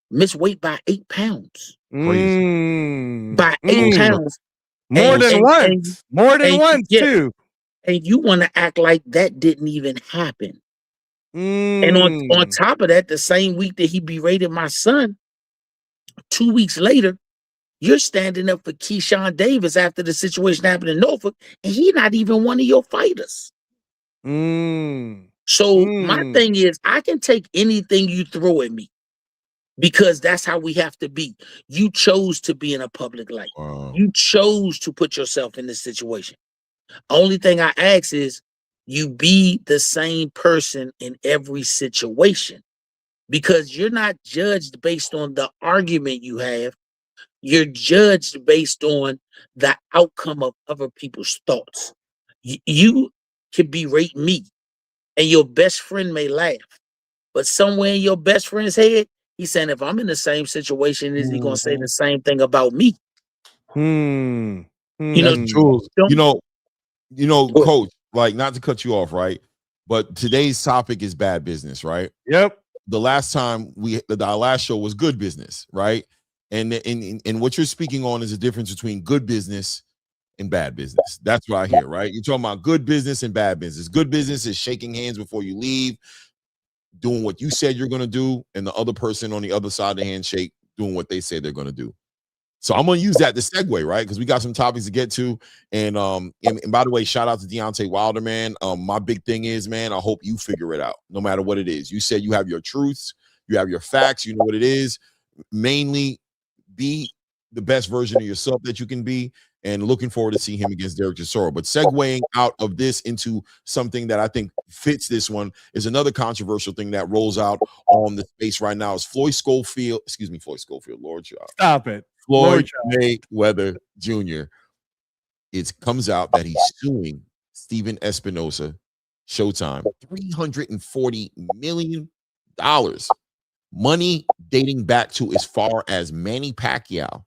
miss weight by 8 pounds. By 8 pounds. More than once, too. And you want to act like that didn't even happen. And on top of that, the same week that he berated my son, 2 weeks later, you're standing up for Keyshawn Davis after the situation happened in Norfolk, and he's not even one of your fighters. So my thing is, I can take anything you throw at me because that's how we have to be. You chose to be in a public light. You chose to put yourself in this situation. Only thing I ask is you be the same person in every situation, because you're not judged based on the argument you have. You're judged based on the outcome of other people's thoughts. You can berate me and your best friend may laugh, but somewhere in your best friend's head, he's saying, if I'm in the same situation, is he going to say the same thing about me? You That's true. You know, Coach, like, not to cut you off, right? But today's topic is bad business, right? Yep. The last time our last show was good business, right? And what you're speaking on is the difference between good business and bad business. That's what I hear, right? You're talking about good business and bad business. Good business is shaking hands before you leave, doing what you said you're going to do, and the other person on the other side of the handshake doing what they say they're going to do. So I'm going to use that to segue, right? Because we got some topics to get to. And by the way, shout out to Deontay Wilder, man. My big thing is, man, I hope you figure it out, no matter what it is. You said you have your truths, you have your facts, you know what it is. Mainly be the best version of yourself that you can be, and looking forward to seeing him against Derek Chisora. But segueing out of this into something that I think fits this one is another controversial thing that rolls out on the space right now is Floyd Schofield, Lord Child. Stop it. Floyd Mayweather Jr. It comes out that he's suing Steven Espinosa, Showtime, $340 million. Money dating back to as far as Manny Pacquiao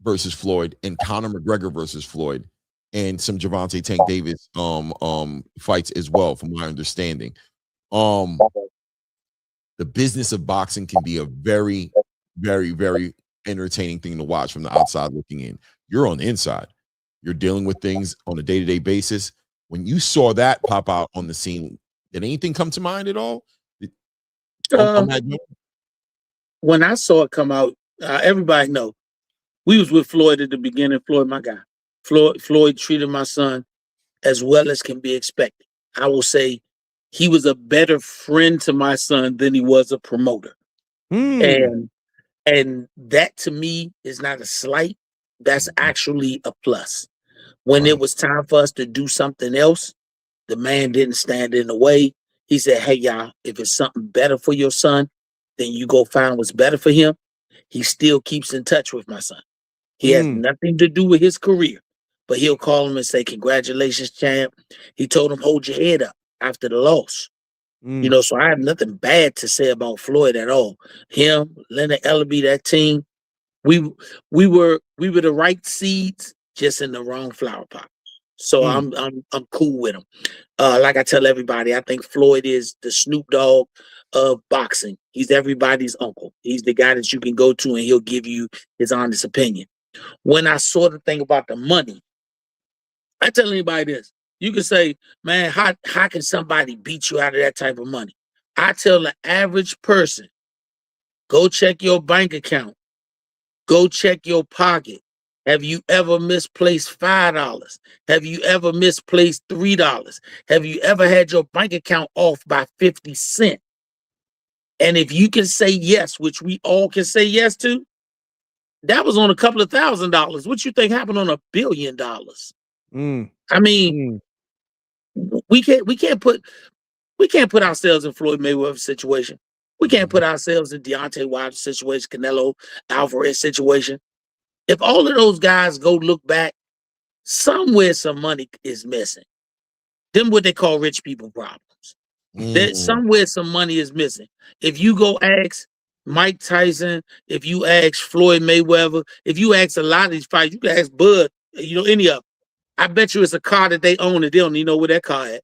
versus Floyd and Conor McGregor versus Floyd, and some Gervonta Tank Davis fights as well, from my understanding. The business of boxing can be a very, very, very entertaining thing to watch from the outside looking in. You're on the inside. You're dealing with things on a day-to-day basis. When you saw that pop out on the scene, did anything come to mind at all? When I saw it come out, everybody know we was with Floyd at the beginning. Floyd, my guy. Floyd treated my son as well as can be expected. I will say he was a better friend to my son than he was a promoter. And that to me is not a slight. That's actually a plus. When it was time for us to do something else, the man didn't stand in the way. He said, hey, y'all, if it's something better for your son, then you go find what's better for him. He still keeps in touch with my son. He has nothing to do with his career, but he'll call him and say, congratulations, champ. He told him, hold your head up after the loss. You know, so I have nothing bad to say about Floyd at all. Him, Leonard Ellaby, that team, we were the right seeds, just in the wrong flower pot. So I'm cool with him. Like I tell everybody, I think Floyd is the Snoop Dogg of boxing. He's everybody's uncle. He's the guy that you can go to and he'll give you his honest opinion. When I saw the thing about the money, I tell anybody this. You can say, man, how can somebody beat you out of that type of money? I tell the average person, go check your bank account. Go check your pocket. Have you ever misplaced $5? Have you ever misplaced $3? Have you ever had your bank account off by 50 cents? And if you can say yes, which we all can say yes to, that was on a couple of $1,000s. What you think happened on $1 billion? I mean, we can't put ourselves in Floyd Mayweather's situation. We can't put ourselves in Deontay Wilder's situation, Canelo Alvarez situation. If all of those guys go look back, somewhere some money is missing. Them what they call rich people problems. That somewhere some money is missing. If you go ask Mike Tyson, if you ask Floyd Mayweather, if you ask a lot of these fighters, you can ask Bud, you know, any of them. I bet you it's a car that they own and they don't even know where that car at.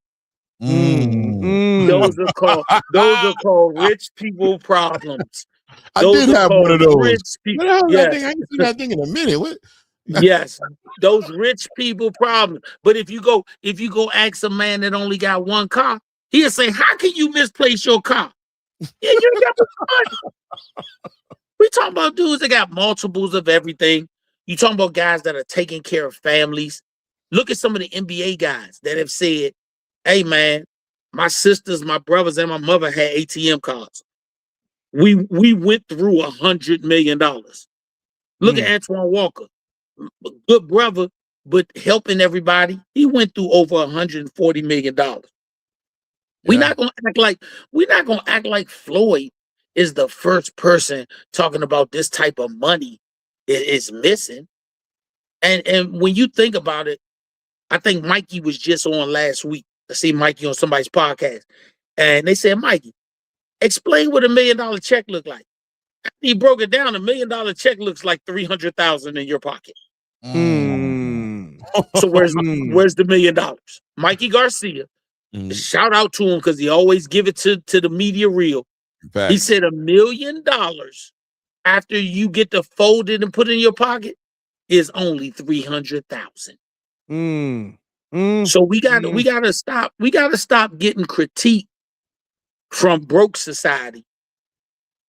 Those are called rich people problems. I did have one of those. What the hell is that thing? I ain't seen that thing in a minute. What? Yes, those rich people problems. But if you go ask a man that only got one car, he'll say, how can you misplace your car? Yeah, you got the money. We talking about dudes that got multiples of everything. You talking about guys that are taking care of families. Look at some of the NBA guys that have said, hey, man, my sisters, my brothers, and my mother had ATM cards. We went through $100 million. Look at Antoine Walker, good brother, but helping everybody. He went through over $140 million. We're not gonna act like Floyd is the first person talking about this type of money is missing. And when you think about it, I think Mikey was just on last week. I see Mikey on somebody's podcast, and they said, Mikey, explain what $1 million check look like. After he broke it down, $1 million check looks like $300,000 in your pocket. So where's the $1 million? Mikey Garcia. Shout out to him because he always give it to the media real. He said $1 million after you get to fold it and put it in your pocket is only 300,000. So we gotta stop getting critique from broke society,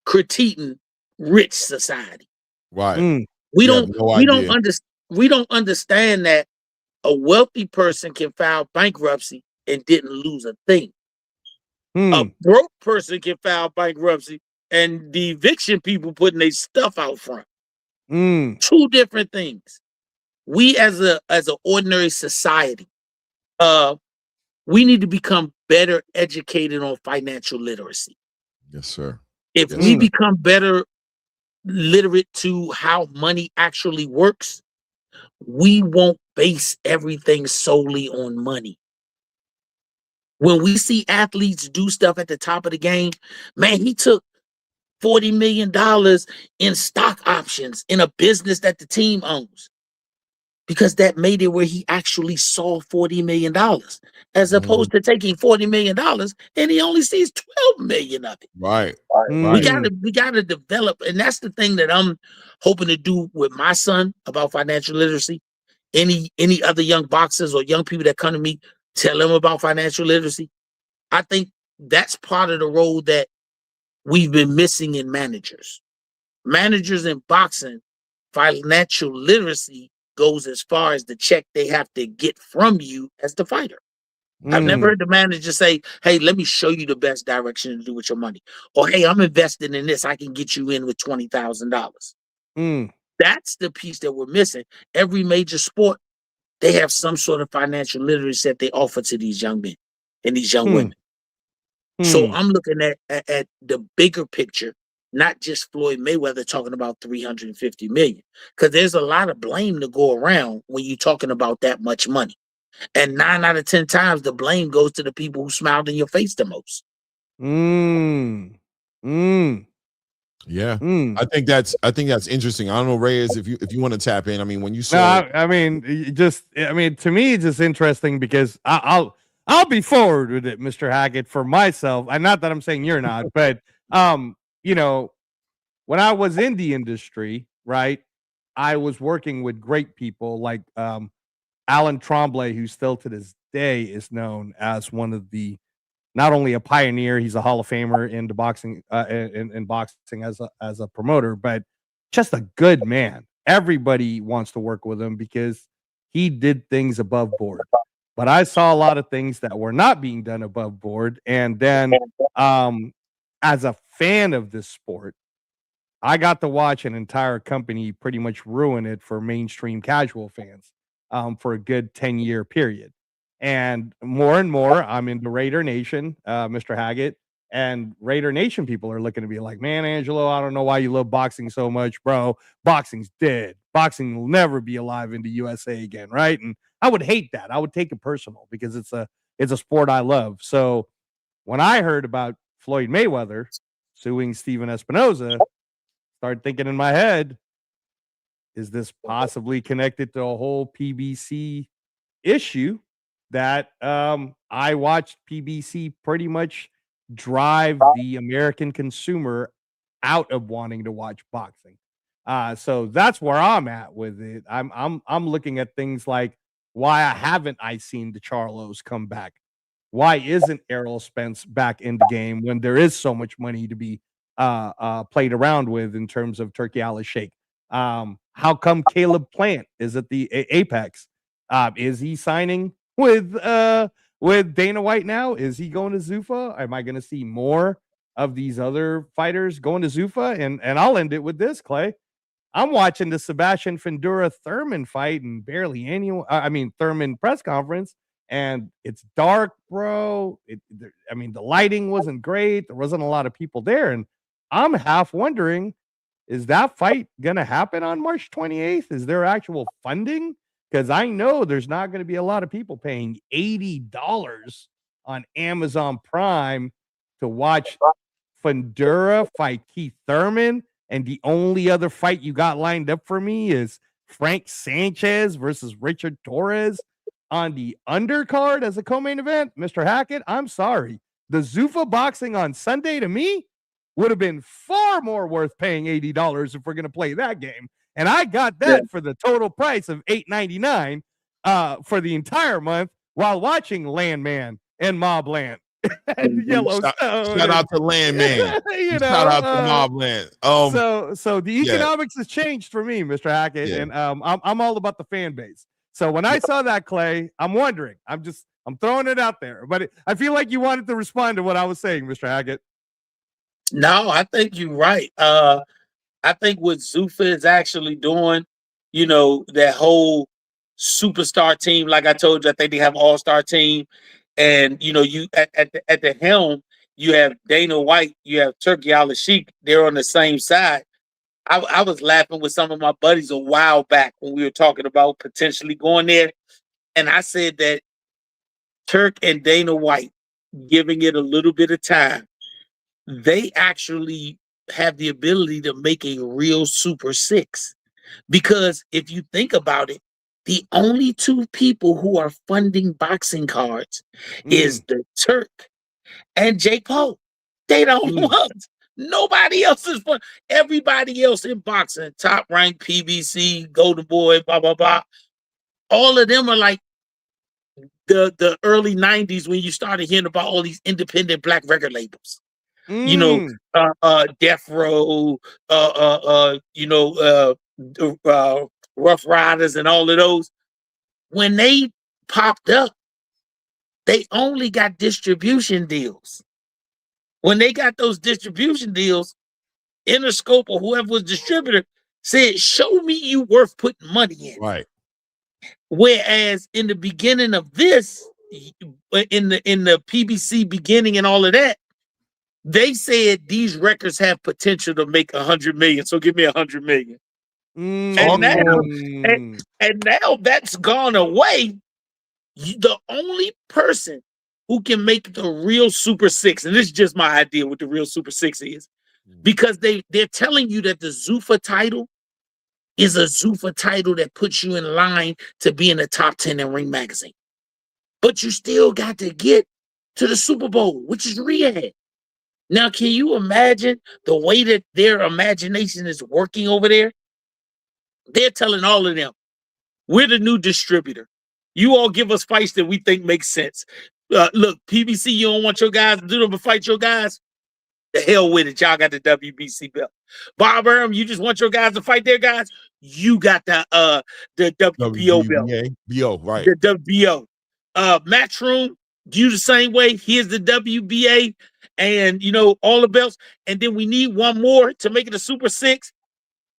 critiquing rich society. Right. We You have don't no we don't idea. we don't understand that a wealthy person can file bankruptcy and didn't lose a thing. A broke person can file bankruptcy and the eviction people putting their stuff out front. Two different things. We as an ordinary society, we need to become better educated on financial literacy. Yes, sir. If Yes, we sir. become better literate to how money actually works, we won't base everything solely on money. When we see athletes do stuff at the top of the game, man, he took $40 million in stock options in a business that the team owns because that made it where he actually saw $40 million as opposed to taking $40 million and he only sees 12 million of it. Right. We gotta develop, and that's the thing that I'm hoping to do with my son about financial literacy. Any other young boxers or young people that come to me, tell them about financial literacy. I think that's part of the role that we've been missing in managers. Managers in boxing, financial literacy goes as far as the check they have to get from you as the fighter. I've never heard the manager say, hey, let me show you the best direction to do with your money. Or, hey, I'm investing in this. I can get you in with $20,000. That's the piece that we're missing. Every major sport, they have some sort of financial literacy that they offer to these young men and these young women. So I'm looking at the bigger picture, not just Floyd Mayweather talking about 350 million, because there's a lot of blame to go around when you're talking about that much money. And 9 out of 10 times, the blame goes to the people who smiled in your face the most. Yeah. I think that's interesting. I don't know, Reyes, if you want to tap in. I mean, when you saw I mean, to me, it's just interesting because I'll be forward with it, Mr. Hackett, for myself. And not that I'm saying you're not, but you know, when I was in the industry, right, I was working with great people like Alan Tremblay, who still to this day is known as one of the, not only a pioneer, he's a Hall of Famer in the boxing, in boxing as a promoter, but just a good man. Everybody wants to work with him because he did things above board. But I saw a lot of things that were not being done above board. And then, as a fan of this sport, I got to watch an entire company pretty much ruin it for mainstream casual fans for a good 10-year period. And more, I'm into Raider Nation, Mr. Hackett, and Raider Nation people are looking to be like, man, Angelo, I don't know why you love boxing so much, bro. Boxing's dead. Boxing will never be alive in the USA again, right? And I would hate that. I would take it personal because it's a sport I love. So when I heard about Floyd Mayweather suing Steven Espinoza, started thinking in my head, is this possibly connected to a whole PBC issue that I watched PBC pretty much drive the American consumer out of wanting to watch boxing. So that's where I'm at with it. I'm looking at things like, why haven't I seen the Charlos come back? Why isn't Errol Spence back in the game when there is so much money to be played around with in terms of Turkey Al Sheikh? How come Caleb Plant is at the Apex? Is he signing with Dana White now? Is he going to Zuffa? Am I going to see more of these other fighters going to Zuffa? And I'll end it with this, Clay. I'm watching the Sebastian Fundora Thurman fight and barely anyone. Thurman press conference, and it's dark, bro. The lighting wasn't great. There wasn't a lot of people there, and I'm half wondering, is that fight gonna happen on March 28th? Is there actual funding? Because I know there's not going to be a lot of people paying $80 on Amazon Prime to watch Fundora fight Keith Thurman, and the only other fight you got lined up for me is Frank Sanchez versus Richard Torres on the undercard as a co-main event. Mr. Hackett, I'm sorry. The Zuffa boxing on Sunday, to me, would have been far more worth paying $80 if we're going to play that game. And I got that for the total price of $8.99 for the entire month while watching Landman and Mobland and Yellowstone. Shout out to Landman. Shout out to Mobland. So the economics has changed for me, Mr. Hackett, and I'm all about the fan base. So when I saw that, Clay, I'm wondering. I'm throwing it out there, but I feel like you wanted to respond to what I was saying, Mr. Hackett. No, I think you're right. I think what Zuffa is actually doing, that whole superstar team, like I told you, I think they have all-star team. And, you at the helm, you have Dana White, you have Turkey Al-Sheikh. They're on the same side. I was laughing with some of my buddies a while back when we were talking about potentially going there. And I said that Turk and Dana White, giving it a little bit of time, they actually have the ability to make a real Super Six. Because if you think about it, the only two people who are funding boxing cards is the Turk and Jake Paul. They don't want. Nobody else is fun. Everybody else in boxing, Top Rank, PBC, Golden Boy, blah, blah, blah. All of them are like the early 90s when you started hearing about all these independent black record labels. Death Row, Rough Riders and all of those. When they popped up, they only got distribution deals. When they got those distribution deals, Interscope or whoever was distributor said, show me you worth putting money in. Right. Whereas in the beginning of this, in the PBC beginning and all of that, they said these records have potential to make 100 million. So give me 100 million. And now that's gone away. The only person who can make the real Super Six, and this is just my idea what the real Super Six is, because they're telling you that the Zuffa title is a Zuffa title that puts you in line to be in the top 10 in Ring Magazine. But you still got to get to the Super Bowl, which is Riyadh. Now, can you imagine the way that their imagination is working over there? They're telling all of them, we're the new distributor. You all give us fights that we think make sense. Look, PBC, you don't want your guys to do them but fight your guys? The hell with it. Y'all got the WBC belt. Bob Arum, you just want your guys to fight their guys? You got the WBO belt. BO, right. The WBO. Matchroom, you the same way. Here's the WBA and, all the belts. And then we need one more to make it a Super Six.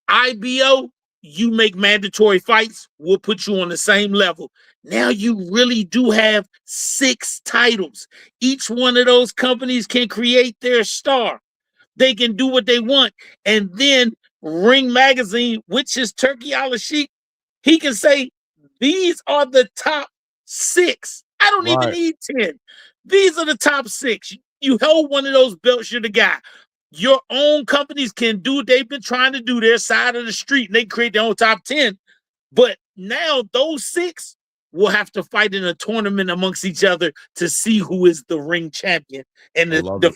IBO, you make mandatory fights. We'll put you on the same level. Now you really do have 6 titles. Each one of those companies can create their star. They can do what they want. And then Ring Magazine, which is Turkey Al-Sheikh, he can say, these are the top 6. I don't even need 10. These are the top 6. You hold one of those belts, you're the guy. Your own companies can do what they've been trying to do their side of the street, and they create their own top 10. But now those 6 will have to fight in a tournament amongst each other to see who is the ring champion. And the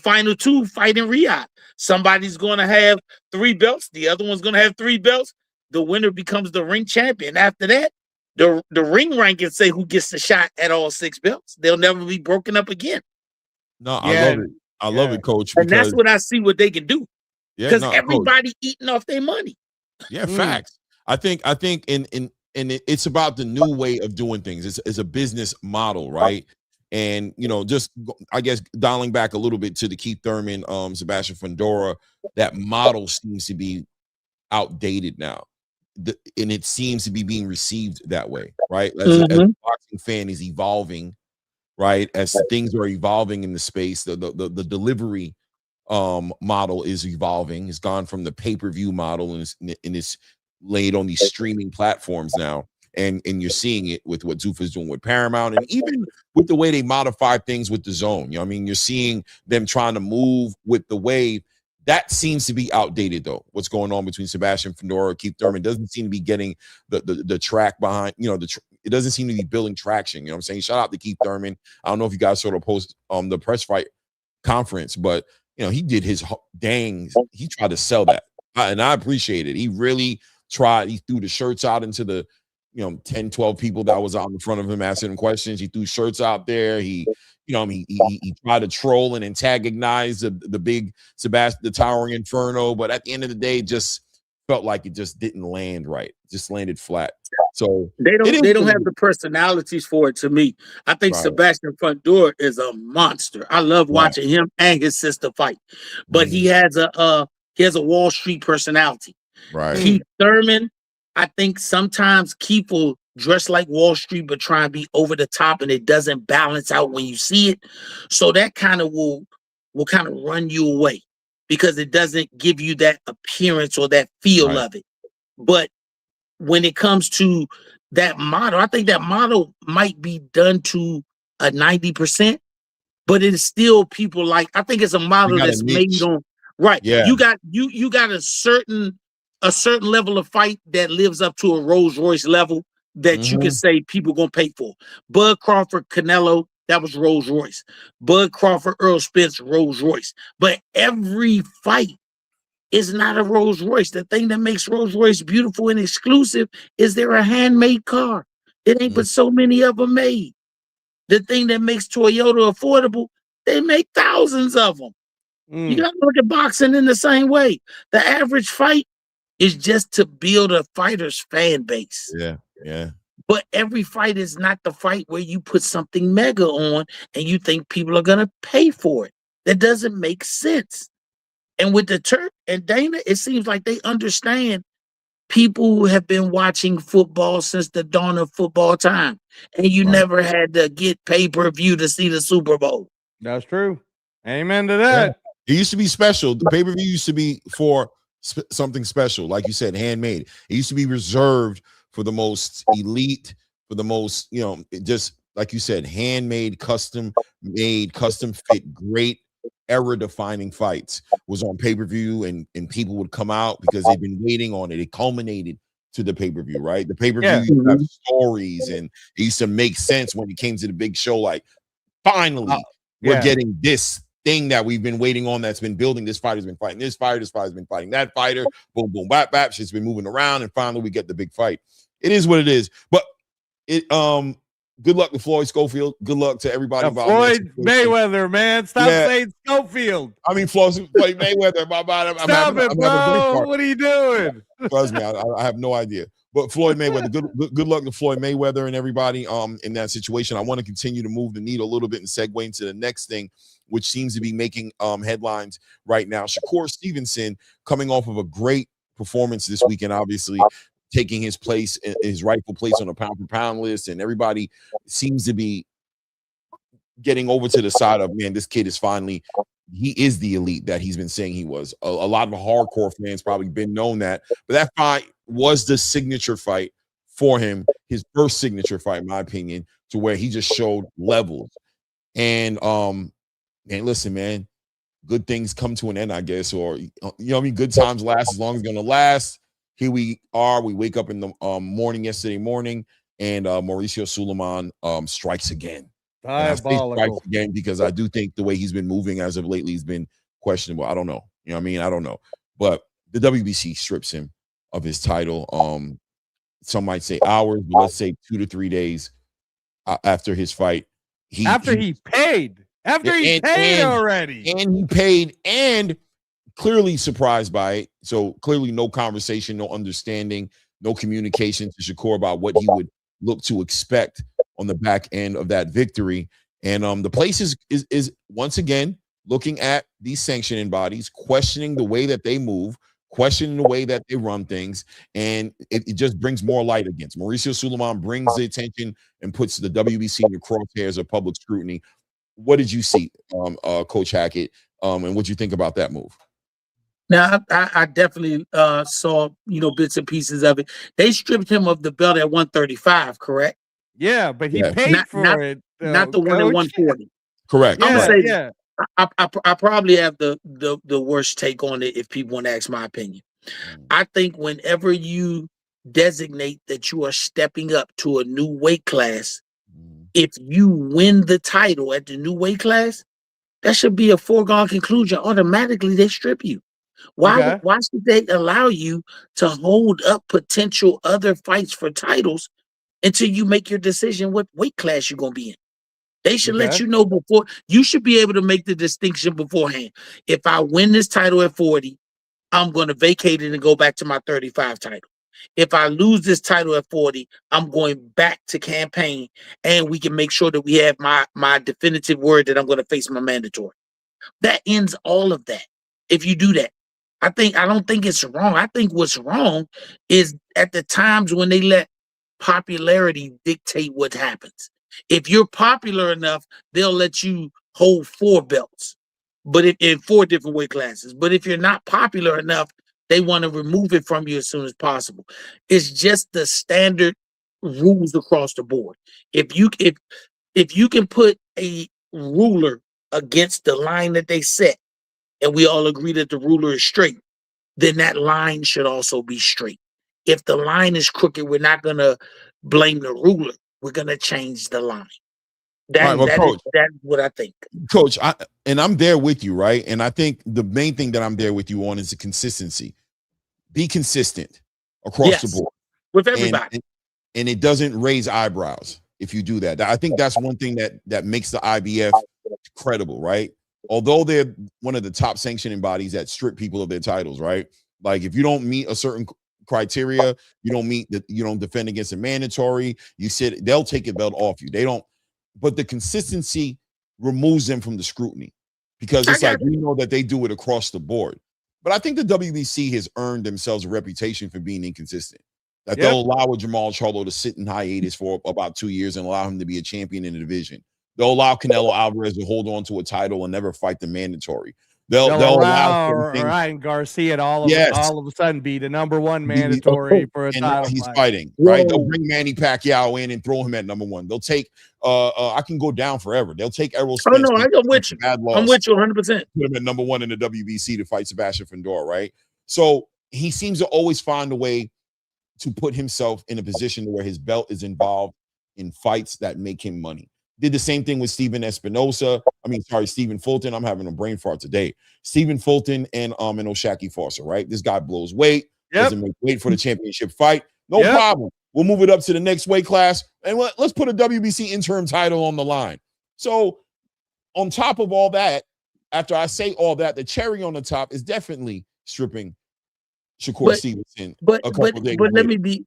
final 2 fight in Riyadh. Somebody's going to have 3 belts. The other one's going to have 3 belts. The winner becomes the ring champion. After that, the ring rankings say who gets the shot at all 6 belts. They'll never be broken up again. No, I love it. I love it, Coach. And that's what I see what they can do. Because everybody Coach, eating off their money. Yeah, facts. I think it's about the new way of doing things. It's a business model, right? And just I guess dialing back a little bit to the Keith Thurman, Sebastian Fundora, that model seems to be outdated now. And it seems to be being received that way, right? As a boxing fan is evolving, right? As things are evolving in the space, the delivery model is evolving. It's gone from the pay-per-view model and it's laid on these streaming platforms now. And you're seeing it with what Zuffa is doing with Paramount, and even with the way they modify things with the Zone. You're seeing them trying to move with the wave. That seems to be outdated, though. What's going on between Sebastian Fundora, Keith Thurman doesn't seem to be getting the track behind. It doesn't seem to be building traction. I'm saying? Shout out to Keith Thurman. I don't know if you guys sort of post the press fight conference, but he did his dangs. He tried to sell that, and I appreciate it. He really tried. He threw the shirts out into the 10, 12 people that was out in front of him asking him questions. He threw shirts out there. He tried to troll and antagonize the big Sebastian, the Towering Inferno, but at the end of the day, it just felt like it just didn't land right. It just landed flat. So they don't have the personalities for it. To me, I think Right. Sebastian Fundora is a monster. I love watching him and his sister fight, but he has a Wall Street personality. Right. Keith Thurman, I think sometimes Keith will dress like Wall Street, but try and be over the top, and it doesn't balance out when you see it. So that kind of will kind of run you away because it doesn't give you that appearance or that feel of it. But when it comes to that model, I think that model might be done to a 90%, but it is still people like, I think it's a model that's made on Yeah. You got a certain level of fight that lives up to a Rolls Royce level that you can say people gonna pay for. Bud Crawford, Canelo, that was Rolls Royce. Bud Crawford, Earl Spence, Rolls Royce. But every fight is not a Rolls Royce. The thing that makes Rolls Royce beautiful and exclusive is they're a handmade car. It ain't but so many of them made. The thing that makes Toyota affordable, they make thousands of them. You got to look at boxing in the same way. The average fight is just to build a fighter's fan base. Yeah. But every fight is not the fight where you put something mega on and you think people are going to pay for it. That doesn't make sense. And with the Turk and Dana, it seems like they understand people who have been watching football since the dawn of football time. And you never had to get pay-per-view to see the Super Bowl. That's true. Amen to that. It used to be special. The pay-per-view used to be for something special, like you said, handmade. It used to be reserved for the most elite, for the most, just like you said, handmade, custom made, custom fit, great era-defining fights was on pay-per-view, and people would come out because they've been waiting on it. It culminated to the pay-per-view, right? The pay-per-view used to have stories, and it used to make sense when it came to the big show. Like, finally, we're getting this thing that we've been waiting on, that's been building. This fighter's been fighting this fighter, this fighter's been fighting that fighter, boom, boom, bap, bap. Shit's been moving around, and finally we get the big fight. It is what it is. But good luck to Floyd Schofield. Good luck to everybody involved. Floyd Mayweather, man. Stop saying Schofield. I mean, Floyd Mayweather. Stop it, bro. What are you doing? Trust me, I have no idea. But Floyd Mayweather, good luck to Floyd Mayweather and everybody in that situation. I want to continue to move the needle a little bit and segue into the next thing, which seems to be making headlines right now. Shakur Stevenson coming off of a great performance this weekend, obviously taking his place, his rightful place on the pound-for-pound list, and everybody seems to be getting over to the side of, man, this kid is finally, he is the elite that he's been saying he was. A lot of hardcore fans probably been known that, but that fight was the signature fight for him, his first signature fight, in my opinion, to where he just showed levels. And listen, man, good things come to an end, I guess, or good times last as long as it's gonna last. Here we are. We wake up in the morning yesterday morning, and Mauricio Suleiman strikes again. Diabolical. I say strikes again because I do think the way he's been moving as of lately has been questionable. I don't know. I don't know. But the WBC strips him of his title. Some might say hours, but let's say 2 to 3 days after his fight. He paid already. And he paid, and clearly surprised by it. So clearly no conversation, no understanding, no communication to Shakur about what he would look to expect on the back end of that victory. And the place is once again looking at these sanctioning bodies, questioning the way that they move, questioning the way that they run things, and it just brings more light against Mauricio Suleiman, brings the attention and puts the WBC in the crosshairs of public scrutiny. What did you see, Coach Hackett, and what you think about that move? Now, I definitely saw, bits and pieces of it. They stripped him of the belt at 135, correct? Yeah, but he paid for it. Not the one at 140. Correct. I'm gonna say, I probably have the worst take on it if people want to ask my opinion. I think whenever you designate that you are stepping up to a new weight class, if you win the title at the new weight class, That should be a foregone conclusion. Automatically, they strip you. Okay. Why should they allow you to hold up potential other fights for titles until you make your decision what weight class you're gonna be in? They should let Okay. you know before. You should be able to make the distinction beforehand. If I win this title at 40, I'm going to vacate it and go back to my 35 title. If I lose this title at 40, I'm going back to campaign, and we can make sure that we have my definitive word that I'm going to face my mandatory. That ends all of that. If you do that, I don't think it's wrong. I think what's wrong is at the times when they let popularity dictate what happens. If you're popular enough, they'll let you hold 4 belts, but in 4 different weight classes. But if you're not popular enough, they want to remove it from you as soon as possible. It's just the standard rules across the board. If you can put a ruler against the line that they set, and we all agree that the ruler is straight, then that line should also be straight. If the line is crooked, we're not gonna blame the ruler. We're gonna change the line. All right, well, Coach. That's what I think. Coach, I'm there with you, right? And I think the main thing that I'm there with you on is the consistency. Be consistent across the board with everybody, and it doesn't raise eyebrows if you do that. I think that's one thing that makes the IBF credible, right? Although they're one of the top sanctioning bodies that strip people of their titles, right? Like if you don't meet a certain criteria, you don't defend against a mandatory, they'll take a belt off you. They don't, but the consistency removes them from the scrutiny because it's like we know that they do it across the board. But I think the WBC has earned themselves a reputation for being inconsistent. That they'll allow a Jamal Charlo to sit in hiatus for about 2 years and allow him to be a champion in the division. They'll allow Canelo Alvarez to hold on to a title and never fight the mandatory. They'll allow Ryan Garcia to all of a sudden be the #1 mandatory for a title. He's fighting, right? They'll bring Manny Pacquiao in and throw him at #1. They'll take I can go down forever. They'll take Errol Spence. Oh no, I'm with you. I'm with you 100%. Put him at #1 in the WBC to fight Sebastian Fundora, right? So he seems to always find a way to put himself in a position where his belt is involved in fights that make him money. Did the same thing with Stephen Fulton. I'm having a brain fart today. Stephen Fulton and O'Shaquie Foster, right? This guy blows weight, doesn't make weight for the championship fight. No problem. We'll move it up to the next weight class, and let's put a WBC interim title on the line. So on top of all that, after I say all that, the cherry on the top is definitely stripping Shakur Stevenson. But let me be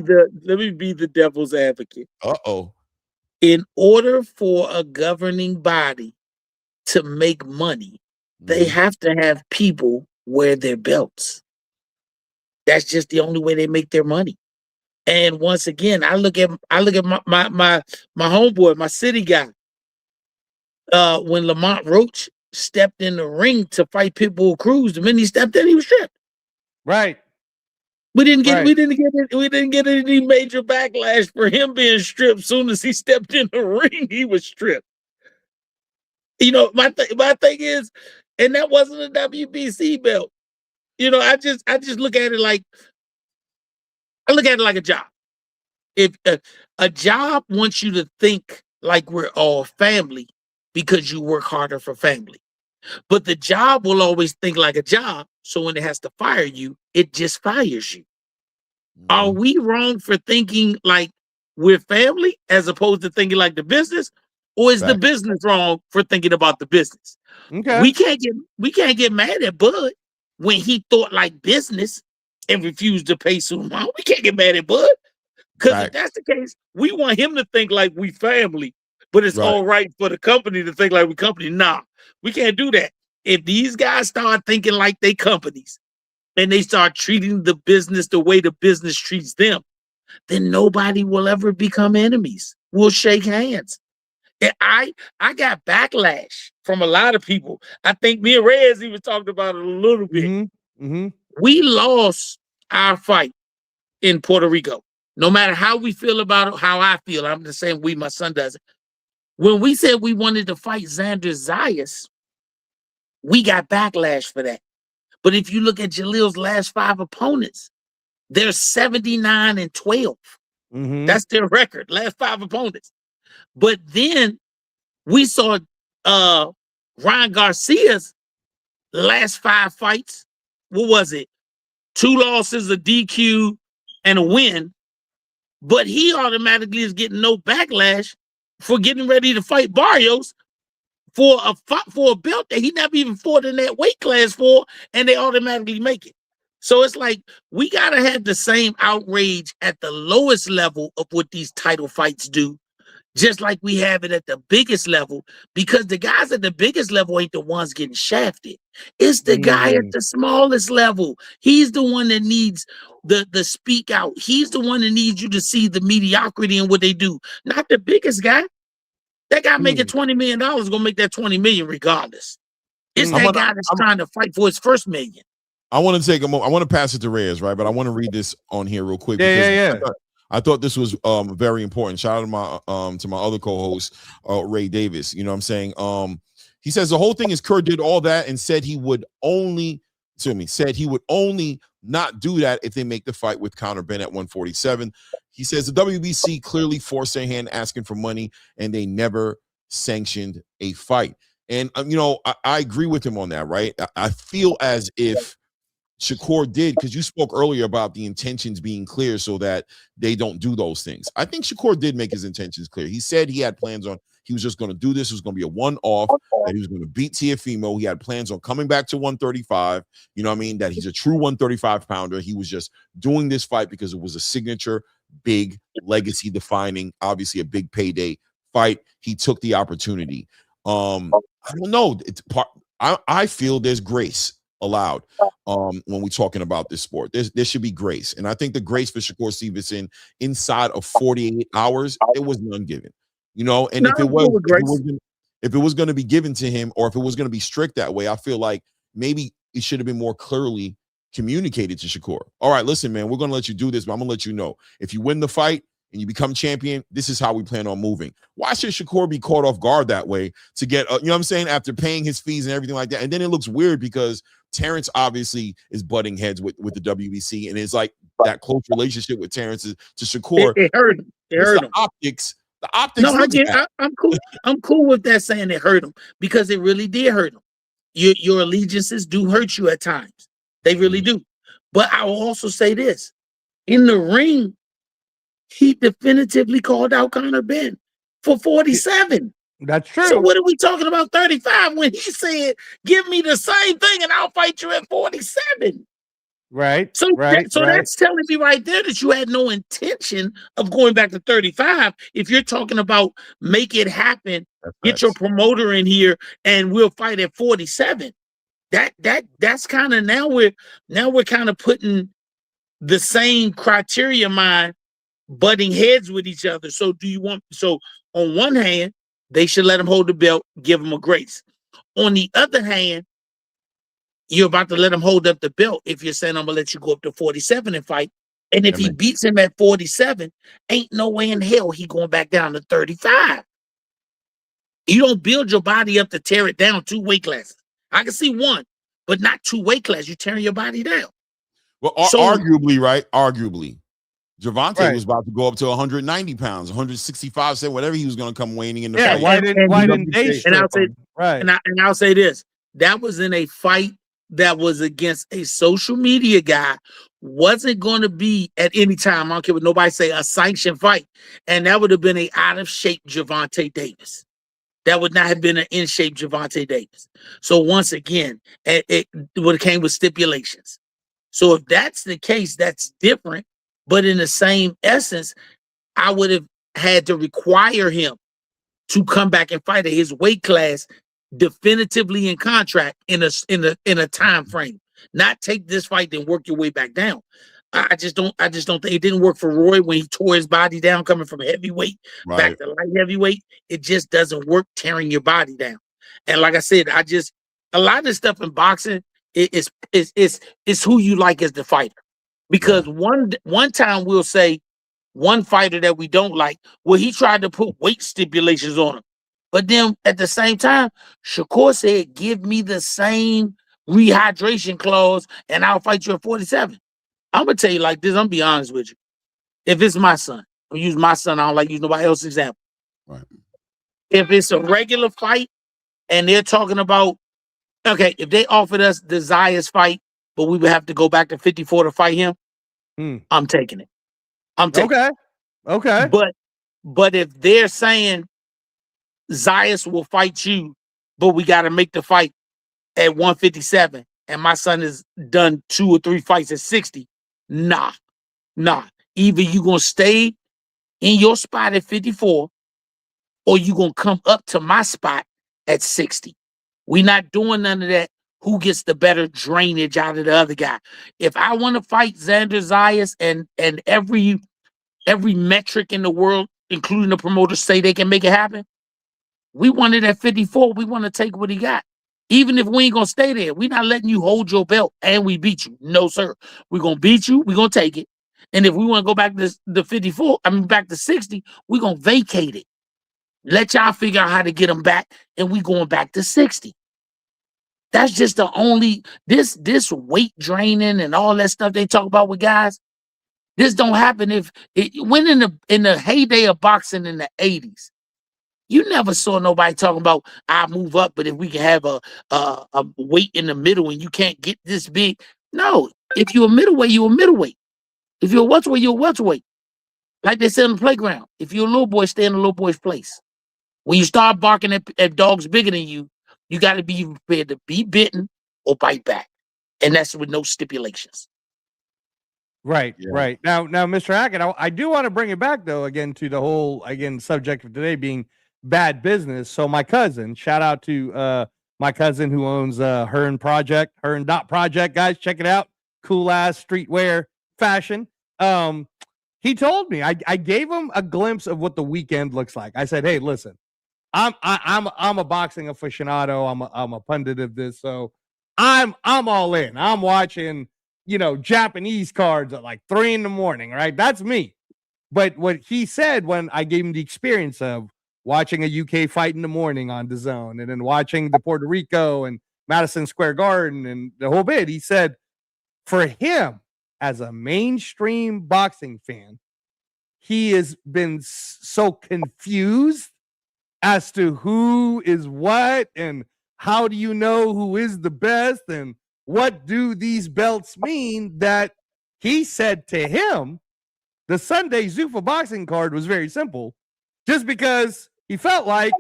the devil's advocate. Uh-oh. In order for a governing body to make money, they have to have people wear their belts. That's just the only way they make their money. And once again, I look at my homeboy, my city guy. When Lamont Roach stepped in the ring to fight Pitbull Cruz, the minute he stepped in, he was stripped. Right. We didn't get any major backlash for him being stripped. Soon as he stepped in the ring, he was stripped. You know, my thing is, and that wasn't a WBC belt. You know, I just look at it like a job. If a job wants you to think like we're all family because you work harder for family. But the job will always think like a job. So when it has to fire you, it just fires you. Are we wrong for thinking like we're family as opposed to thinking like the business? Or is the business wrong for thinking about the business? Okay. We can't get mad at Bud when he thought like business and refused to pay Suleiman. We can't get mad at Bud. Because if that's the case, we want him to think like we family, but it's all right for the company to think like we company. Nah, we can't do that. If these guys start thinking like they companies and they start treating the business the way the business treats them, then nobody will ever become enemies. We'll shake hands. And I got backlash from a lot of people. I think me and Rez even talked about it a little bit. We lost our fight in Puerto Rico. No matter how we feel about it, how I feel, I'm just saying my son does it. When we said we wanted to fight Xander Zayas, we got backlash for that. But if you look at Jalil's last 5 opponents, they're 79-12. That's their record, last 5 opponents. But then we saw Ryan Garcia's last 5 fights, what was it? 2 losses, a DQ, and a win. But he automatically is getting no backlash for getting ready to fight Barrios for a belt that he never even fought in that weight class for, and they automatically make it. So it's like we gotta have the same outrage at the lowest level of what these title fights do, just like we have it at the biggest level, because the guys at the biggest level ain't the ones getting shafted. It's the guy at the smallest level. He's the one that needs the speak out. He's the one that needs you to see the mediocrity in what they do, not the biggest guy. That guy making $20 million gonna make that 20 million regardless. It's that guy that's trying to fight for his first million. I want to take a moment. I want to pass it to Reyes, right? But I want to read this on here real quick. I thought this was very important. Shout out to my other co-host, Ray Davis. You know what I'm saying? He says the whole thing is Kerr did all that and said he would only not do that if they make the fight with Conor Benn at 147. He says the WBC clearly forced their hand asking for money and they never sanctioned a fight. And I agree with him on that, right? I feel as if Shakur did, because you spoke earlier about the intentions being clear so that they don't do those things. I think Shakur did make his intentions clear. He said he had plans on, he was just going to do this. It was going to be a one-off, that he was going to beat Teofimo. He had plans on coming back to 135, you know what I mean? That he's a true 135 pounder. He was just doing this fight because it was a signature, big, legacy-defining, obviously a big payday fight. He took the opportunity. I don't know. I feel there's grace allowed when we're talking about this sport. There should be grace. And I think the grace for Shakur Stevenson inside of 48 hours, it was none given. And if it was going to be given to him, or if it was going to be strict that way, I feel like maybe it should have been more clearly communicated to Shakur. All right, listen, man, we're going to let you do this, but I'm going to let you know. If you win the fight and you become champion, this is how we plan on moving. Why should Shakur be caught off guard that way to get, you know what I'm saying, after paying his fees and everything like that? And then it looks weird because Terence obviously is butting heads with the WBC, and it's like that close relationship with Terence to Shakur. It hurt him. It hurt him. The optics. No, I'm cool. I'm cool with that saying it hurt him, because it really did hurt him. Your allegiances do hurt you at times. They really do. But I will also say this. In the ring, he definitively called out Conor Benn for 47. That's true. So what are we talking about 35 when he said, give me the same thing and I'll fight you at 47? Right. So that's telling me right there that you had no intention of going back to 35. If you're talking about make it happen, get your promoter in here and we'll fight at 47. That's kind of now we're kind of putting the same criteria in mind, butting heads with each other. So on one hand, they should let him hold the belt, give him a grace. On the other hand, you're about to let him hold up the belt if you're saying I'm gonna let you go up to 47 and fight. And if he beats him at 47, ain't no way in hell he going back down to 35. You don't build your body up to tear it down 2 weight classes. I can see 1, but not 2 weight classes. You're tearing your body down. Well, arguably, right? Arguably, Gervonta was about to go up to 190 pounds, 165, say whatever he was going to come weighing in the fight. Why didn't they? And I'll say this: that was in a fight that was against a social media guy. Wasn't going to be at any time. I don't care what nobody say, a sanctioned fight, and that would have been a out of shape Gervonta Davis. That would not have been an in shape Gervonta Davis. So once again, it would have came with stipulations. So if that's the case, that's different. But in the same essence, I would have had to require him to come back and fight at his weight class, definitively in contract in a time frame. Not take this fight then work your way back down. I just don't think it didn't work for Roy when he tore his body down coming from heavyweight back to light heavyweight. It just doesn't work tearing your body down. And like I said, a lot of this stuff in boxing is who you like as the fighter. Because one time we'll say one fighter that we don't like, well, he tried to put weight stipulations on him. But then at the same time, Shakur said, give me the same rehydration clause and I'll fight you at 47. I'm going to tell you like this. I'm going to be honest with you. If it's my son, I'll use my son. I don't like using nobody else's example. Right. If it's a regular fight and they're talking about, okay, if they offered us the Zayas fight, but we would have to go back to 54 to fight him, I'm taking it. I'm taking it. Okay. But if they're saying Zayas will fight you, but we got to make the fight at 157, and my son has done 2 or 3 fights at 60, nah. Either you gonna stay in your spot at 54, or you gonna come up to my spot at 60. We not doing none of that. Who gets the better drainage out of the other guy? If I want to fight Xander Zayas and every metric in the world, including the promoters, say they can make it happen, we want it at 54. We want to take what he got. Even if we ain't gonna stay there, we're not letting you hold your belt and we beat you. No, sir. We're gonna beat you, we're gonna take it. And if we want to go back to the 54, back to 60, we're gonna vacate it. Let y'all figure out how to get them back, and we going back to 60. That's just the only this weight draining and all that stuff they talk about with guys. This don't happen if it when in the heyday of boxing in the 80s. You never saw nobody talking about I move up, but if we can have a weight in the middle and you can't get this big. No, if you're a middleweight, you're a middleweight. If you're a welterweight, you're a welterweight. Like they said on the playground. If you're a little boy, stay in the little boy's place. When you start barking at dogs bigger than you, you got to be prepared to be bitten or bite back. And that's with no stipulations. Right. Now, Mr. Hackett, I do want to bring it back, though, again, to the whole, subject of today being bad business. So my cousin, shout out to my cousin who owns Hearn Project, Hearn Project, guys, check it out. Cool ass streetwear fashion. He told me, I gave him a glimpse of what the weekend looks like. I said, hey, listen, I'm a boxing aficionado. I'm a pundit of this, so I'm all in. I'm watching, Japanese cards at like 3 a.m, right? That's me. But what he said when I gave him the experience of watching a UK fight in the morning on DAZN and then watching the Puerto Rico and Madison Square Garden and the whole bit, he said for him as a mainstream boxing fan, he has been so confused as to who is what and how do you know who is the best and what do these belts mean that he said to him the Sunday Zuffa boxing card was very simple just because he felt like,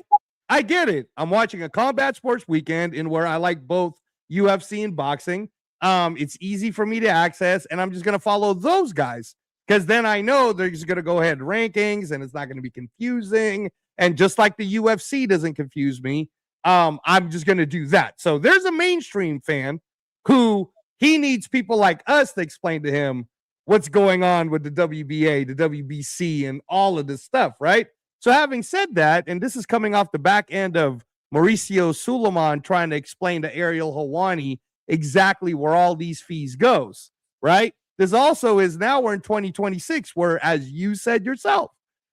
I get it. I'm watching a combat sports weekend in where I like both UFC and boxing. It's easy for me to access and I'm just going to follow those guys because then I know they're just going to go ahead rankings and it's not going to be confusing. And just like the UFC doesn't confuse me, I'm just going to do that. So there's a mainstream fan who he needs people like us to explain to him what's going on with the WBA, the WBC, and all of this stuff, right? So having said that, and this is coming off the back end of Mauricio Suleiman trying to explain to Ariel Helwani exactly where all these fees goes, right? This also is now we're in 2026 where, as you said yourself,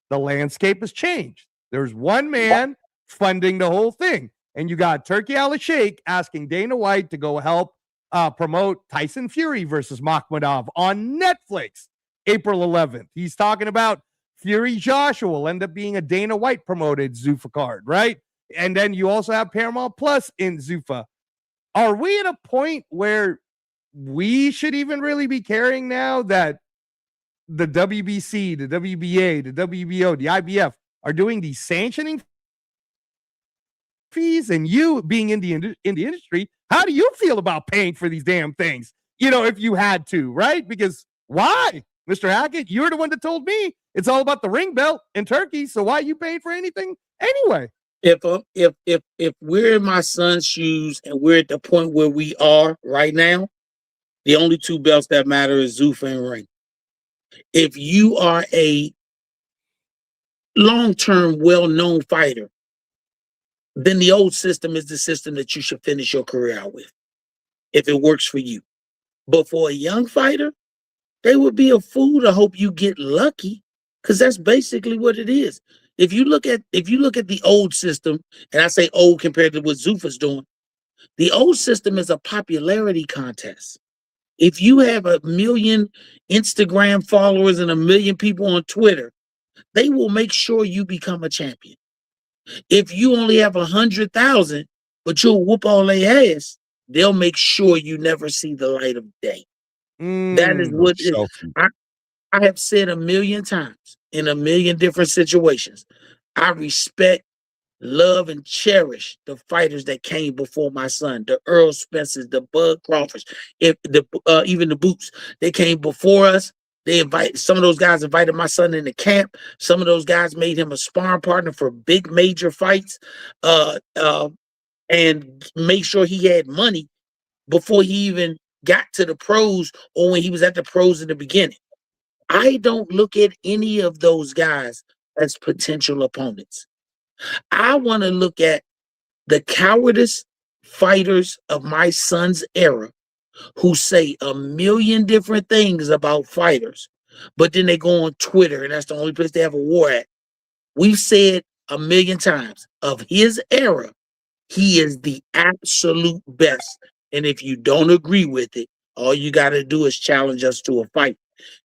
the landscape has changed. There's one man funding the whole thing. And you got Turki Al-Sheikh asking Dana White to go help promote Tyson Fury versus Makhmudov on Netflix, April 11th. He's talking about Fury Joshua will end up being a Dana White promoted Zuffa card, right? And then you also have Paramount Plus in Zuffa. Are we at a point where we should even really be caring now that the WBC, the WBA, the WBO, the IBF are doing these sanctioning fees, and you being in the industry, how do you feel about paying for these damn things? If you had to, right? Because why, Mr. Hackett? You're the one that told me it's all about the ring belt in Turkey. So why are you paying for anything anyway? If we're in my son's shoes and we're at the point where we are right now, the only 2 belts that matter is Zuffa and ring. If you are a long-term, well-known fighter, then the old system is the system that you should finish your career out with, if it works for you. But for a young fighter, they would be a fool to hope you get lucky, because that's basically what it is. If you look at the old system, and I say old compared to what Zuffa's doing, the old system is a popularity contest. If you have 1 million Instagram followers and 1 million people on Twitter, they will make sure you become a champion. If you only have 100,000, but you'll whoop all their ass. They'll make sure you never see the light of day. That is what I have said a million times in a million different situations. I respect, love, and cherish the fighters that came before my son, the Earl Spencers, the Bud Crawfords, even the Boots. They came before us. Some of those guys invited my son into camp. Some of those guys made him a sparring partner for big major fights, and make sure he had money before he even got to the pros or when he was at the pros in the beginning. I don't look at any of those guys as potential opponents. I want to look at the cowardice fighters of my son's era who say a million different things about fighters, but then they go on Twitter and that's the only place they have a war at. We've said a million times of his era, he is the absolute best. And if you don't agree with it, all you got to do is challenge us to a fight.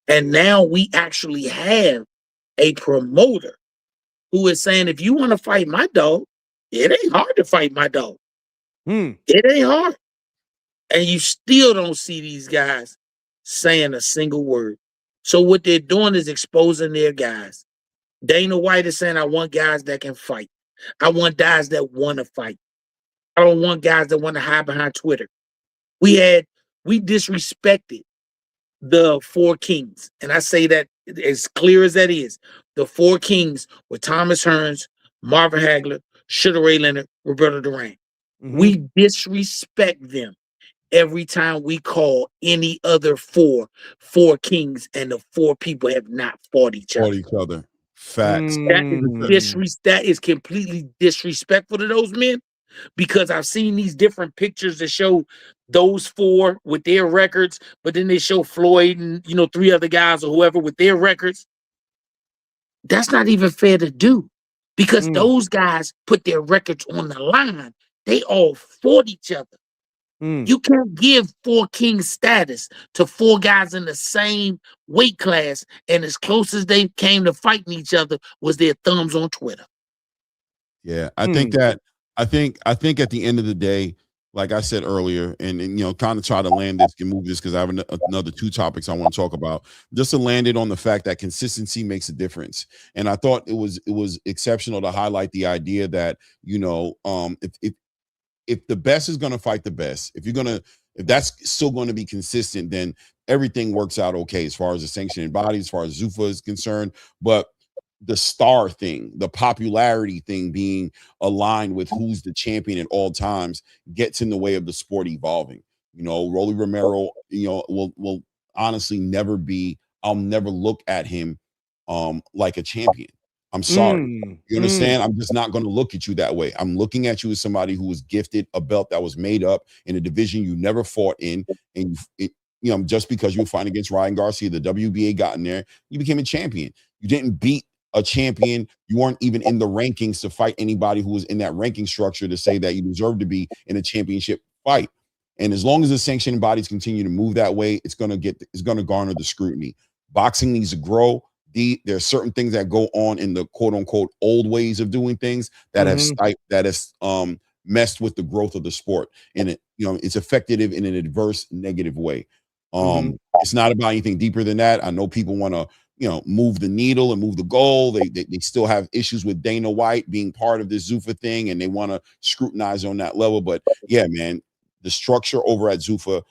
And now we actually have a promoter who is saying, if you want to fight my dog, it ain't hard to fight my dog. It ain't hard. And you still don't see these guys saying a single word. So what they're doing is exposing their guys. Dana White is saying, I want guys that can fight. I want guys that want to fight. I don't want guys that want to hide behind Twitter. We disrespected the four kings. And I say that as clear as that is. The four kings were Thomas Hearns, Marvin Hagler, Sugar Ray Leonard, Roberto Duran. We disrespect them every time we call any other four kings, and the four people have not fought each other. Facts. That is completely disrespectful to those men, because I've seen these different pictures that show those four with their records, but then they show Floyd and three other guys or whoever with their records. That's not even fair to do, because those guys put their records on the line. They all fought each other. You can't give four kings status to four guys in the same weight class, and as close as they came to fighting each other was their thumbs on Twitter. Yeah, I think at the end of the day, like I said earlier, and kind of try to land this and move this because I have another two topics I want to talk about. Just to land it on the fact that consistency makes a difference, and I thought it was exceptional to highlight the idea that if the best is going to fight the best, if that's still going to be consistent, then everything works out okay as far as the sanctioning body, as far as Zuffa is concerned. But the star thing, the popularity thing being aligned with who's the champion at all times gets in the way of the sport evolving. Rolly Romero, will honestly never be, I'll never look at him like a champion. I'm sorry. You understand? I'm just not going to look at you that way. I'm looking at you as somebody who was gifted a belt that was made up in a division you never fought in. And just because you were fighting against Ryan Garcia, the WBA got in there, you became a champion. You didn't beat a champion. You weren't even in the rankings to fight anybody who was in that ranking structure to say that you deserve to be in a championship fight. And as long as the sanctioning bodies continue to move that way, it's going to garner the scrutiny. Boxing needs to grow. There are certain things that go on in the quote unquote old ways of doing things that have messed with the growth of the sport, and it's affected it in an adverse negative way. It's not about anything deeper than that. I know people want to move the needle and move the goal. They still have issues with Dana White being part of this Zuffa thing, and they want to scrutinize on that level. But yeah, man, the structure over at Zuffa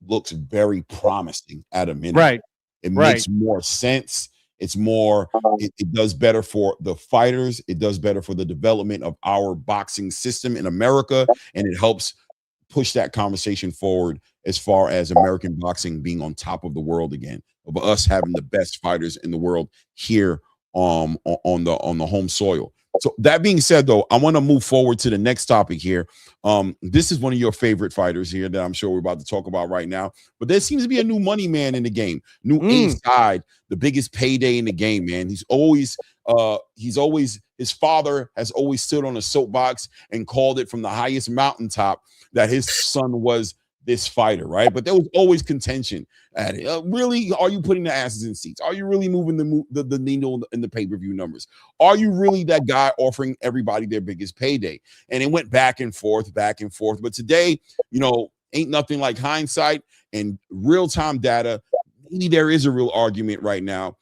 looks very promising at a minute. Right. It makes more sense. It's more, it does better for the fighters. It does better for the development of our boxing system in America. And it helps push that conversation forward as far as American boxing being on top of the world again, of us having the best fighters in the world here on the home soil. So that being said, though, I want to move forward to the next topic here. This is one of your favorite fighters here that I'm sure we're about to talk about right now. But there seems to be a new money man in the game, new A-side, the biggest payday in the game, man. His father has always stood on a soapbox and called it from the highest mountaintop that his son was this fighter, right? But there was always contention at it. Really, are you putting the asses in seats? Are you really moving the needle in the pay-per-view numbers? Are you really that guy offering everybody their biggest payday? And it went back and forth, back and forth. But today, you know, ain't nothing like hindsight and real-time data. Maybe there is a real argument right now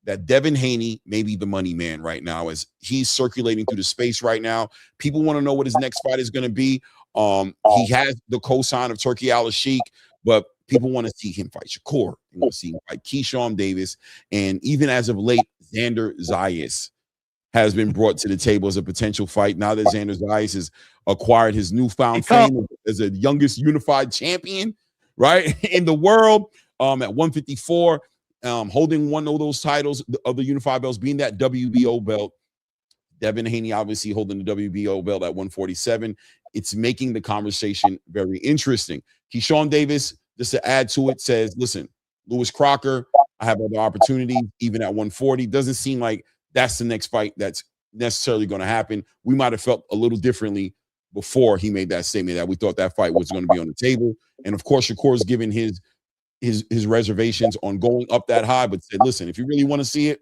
that Devin Haney may be the money man right now as he's circulating through the space right now. People want to know what his next fight is going to be. He has the cosign of Turkey Al-Sheikh, but people want to see him fight Shakur. They want to see him fight Keyshawn Davis. And even as of late, Xander Zayas has been brought to the table as a potential fight. Now that Xander Zayas has acquired his newfound fame as the youngest unified champion, right, in the world, at 154, holding one of those titles of the unified belts, being that WBO belt. Devin Haney obviously holding the WBO belt at 147. It's making the conversation very interesting. Keyshawn Davis, just to add to it, says, listen, Lewis Crocker, I have other opportunities, even at 140. Doesn't seem like that's the next fight that's necessarily going to happen. We might have felt a little differently before he made that statement that we thought that fight was going to be on the table. And of course, Shakur's given his reservations on going up that high, but said, listen, if you really want to see it,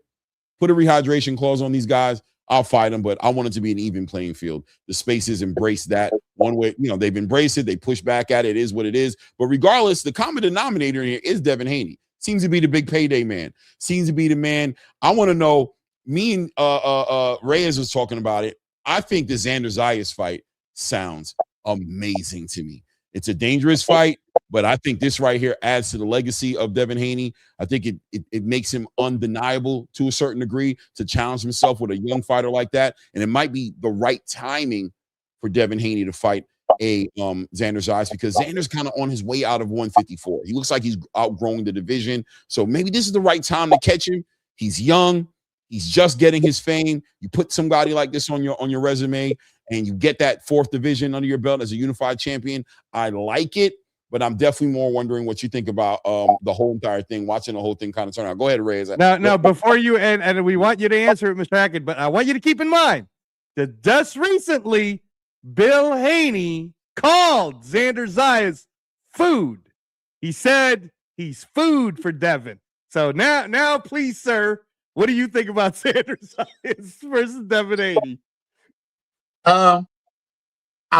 put a rehydration clause on these guys. I'll fight them, but I want it to be an even playing field. The spaces embrace that one way. You know, they've embraced it. They push back at it. It is what it is. But regardless, the common denominator here is Devin Haney. Seems to be the big payday man. Seems to be the man. I want to know, me and Reyes was talking about it. I think the Xander Zayas fight sounds amazing to me. It's a dangerous fight, but I think this right here adds to the legacy of Devin Haney. I think it makes him undeniable to a certain degree to challenge himself with a young fighter like that. And it might be the right timing for Devin Haney to fight a Xander Zayas, because Xander's kind of on his way out of 154. He looks like he's outgrowing the division. So maybe this is the right time to catch him. He's young. He's just getting his fame. You put somebody like this on your resume, and you get that 4th division under your belt as a unified champion. I like it, but I'm definitely more wondering what you think about the whole entire thing, watching the whole thing kind of turn out. Go ahead, Reyes. No, before you, and we want you to answer it, Mr. Hackett, but I want you to keep in mind that just recently, Bill Haney called Xander Zayas food. He said he's food for Devin. So now, please, sir, what do you think about Xander Zayas versus Devin Haney? I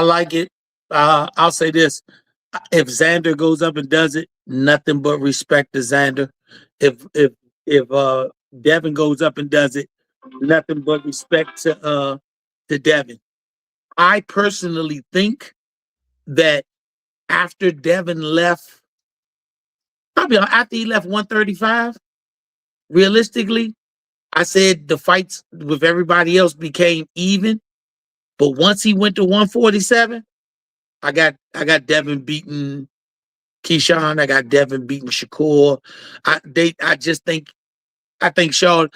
like it. I'll say this: if Xander goes up and does it, nothing but respect to Xander. If Devin goes up and does it, nothing but respect to Devin. I personally think that after Devin left, probably after he left 135, realistically, I said the fights with everybody else became even. But once he went to 147, I got Devin beating Keyshawn. I got Devin beating Shakur. I think Shaw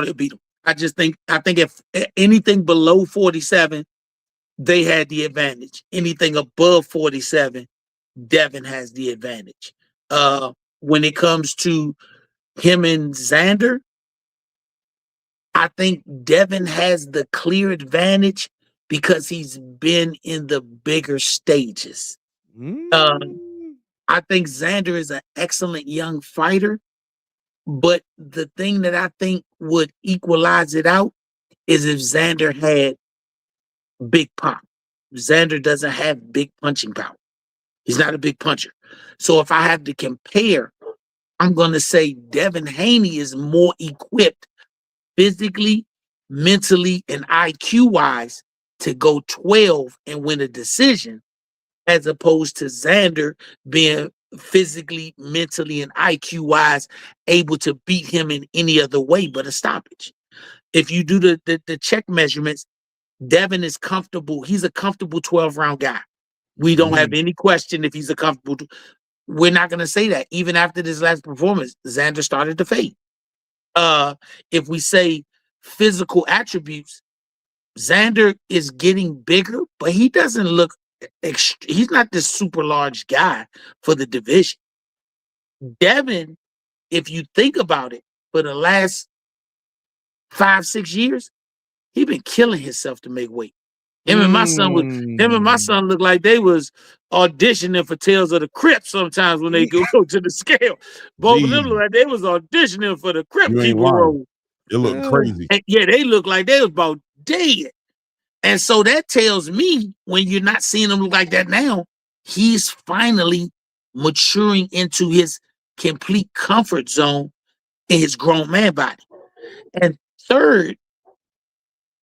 will beat him. I think if anything below 47, they had the advantage. Anything above 47, Devin has the advantage. When it comes to him and Xander, I think Devin has the clear advantage because he's been in the bigger stages. I think Xander is an excellent young fighter, but the thing that I think would equalize it out is if Xander had big pop. Xander doesn't have big punching power. He's not a big puncher. So if I have to compare, I'm going to say Devin Haney is more equipped physically, mentally, and IQ-wise to go 12 and win a decision, as opposed to Xander being physically, mentally, and IQ-wise able to beat him in any other way but a stoppage. If you do the check measurements, Devin is comfortable. He's a comfortable 12-round guy. We don't have any question if he's a comfortable. We're not going to say that. Even after this last performance, Xander started to fade. If we say physical attributes, Xander is getting bigger, but he doesn't look he's not this super large guy for the division. Devin, if you think about it, for the last 5-6 years, he's been killing himself to make weight. Him and my son looked like they was auditioning for Tales of the Crypt sometimes when they go to the scale. Both of them look like they was auditioning for the Crypt You ain't Keeper lying. role. It looked crazy. And yeah, they look like they was about dead. And so that tells me when you're not seeing him look like that now, he's finally maturing into his complete comfort zone in his grown man body. And third,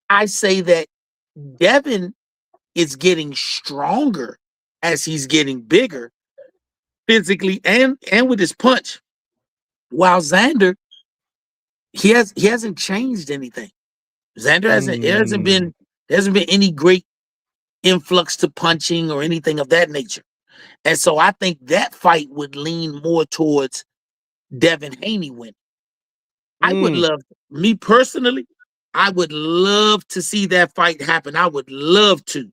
I say that Devin is getting stronger as he's getting bigger physically and with his punch. While Xander, he hasn't changed anything. Xander hasn't been any great influx to punching or anything of that nature. And so I think that fight would lean more towards Devin Haney winning. I would love, me personally, I would love to see that fight happen. I would love to.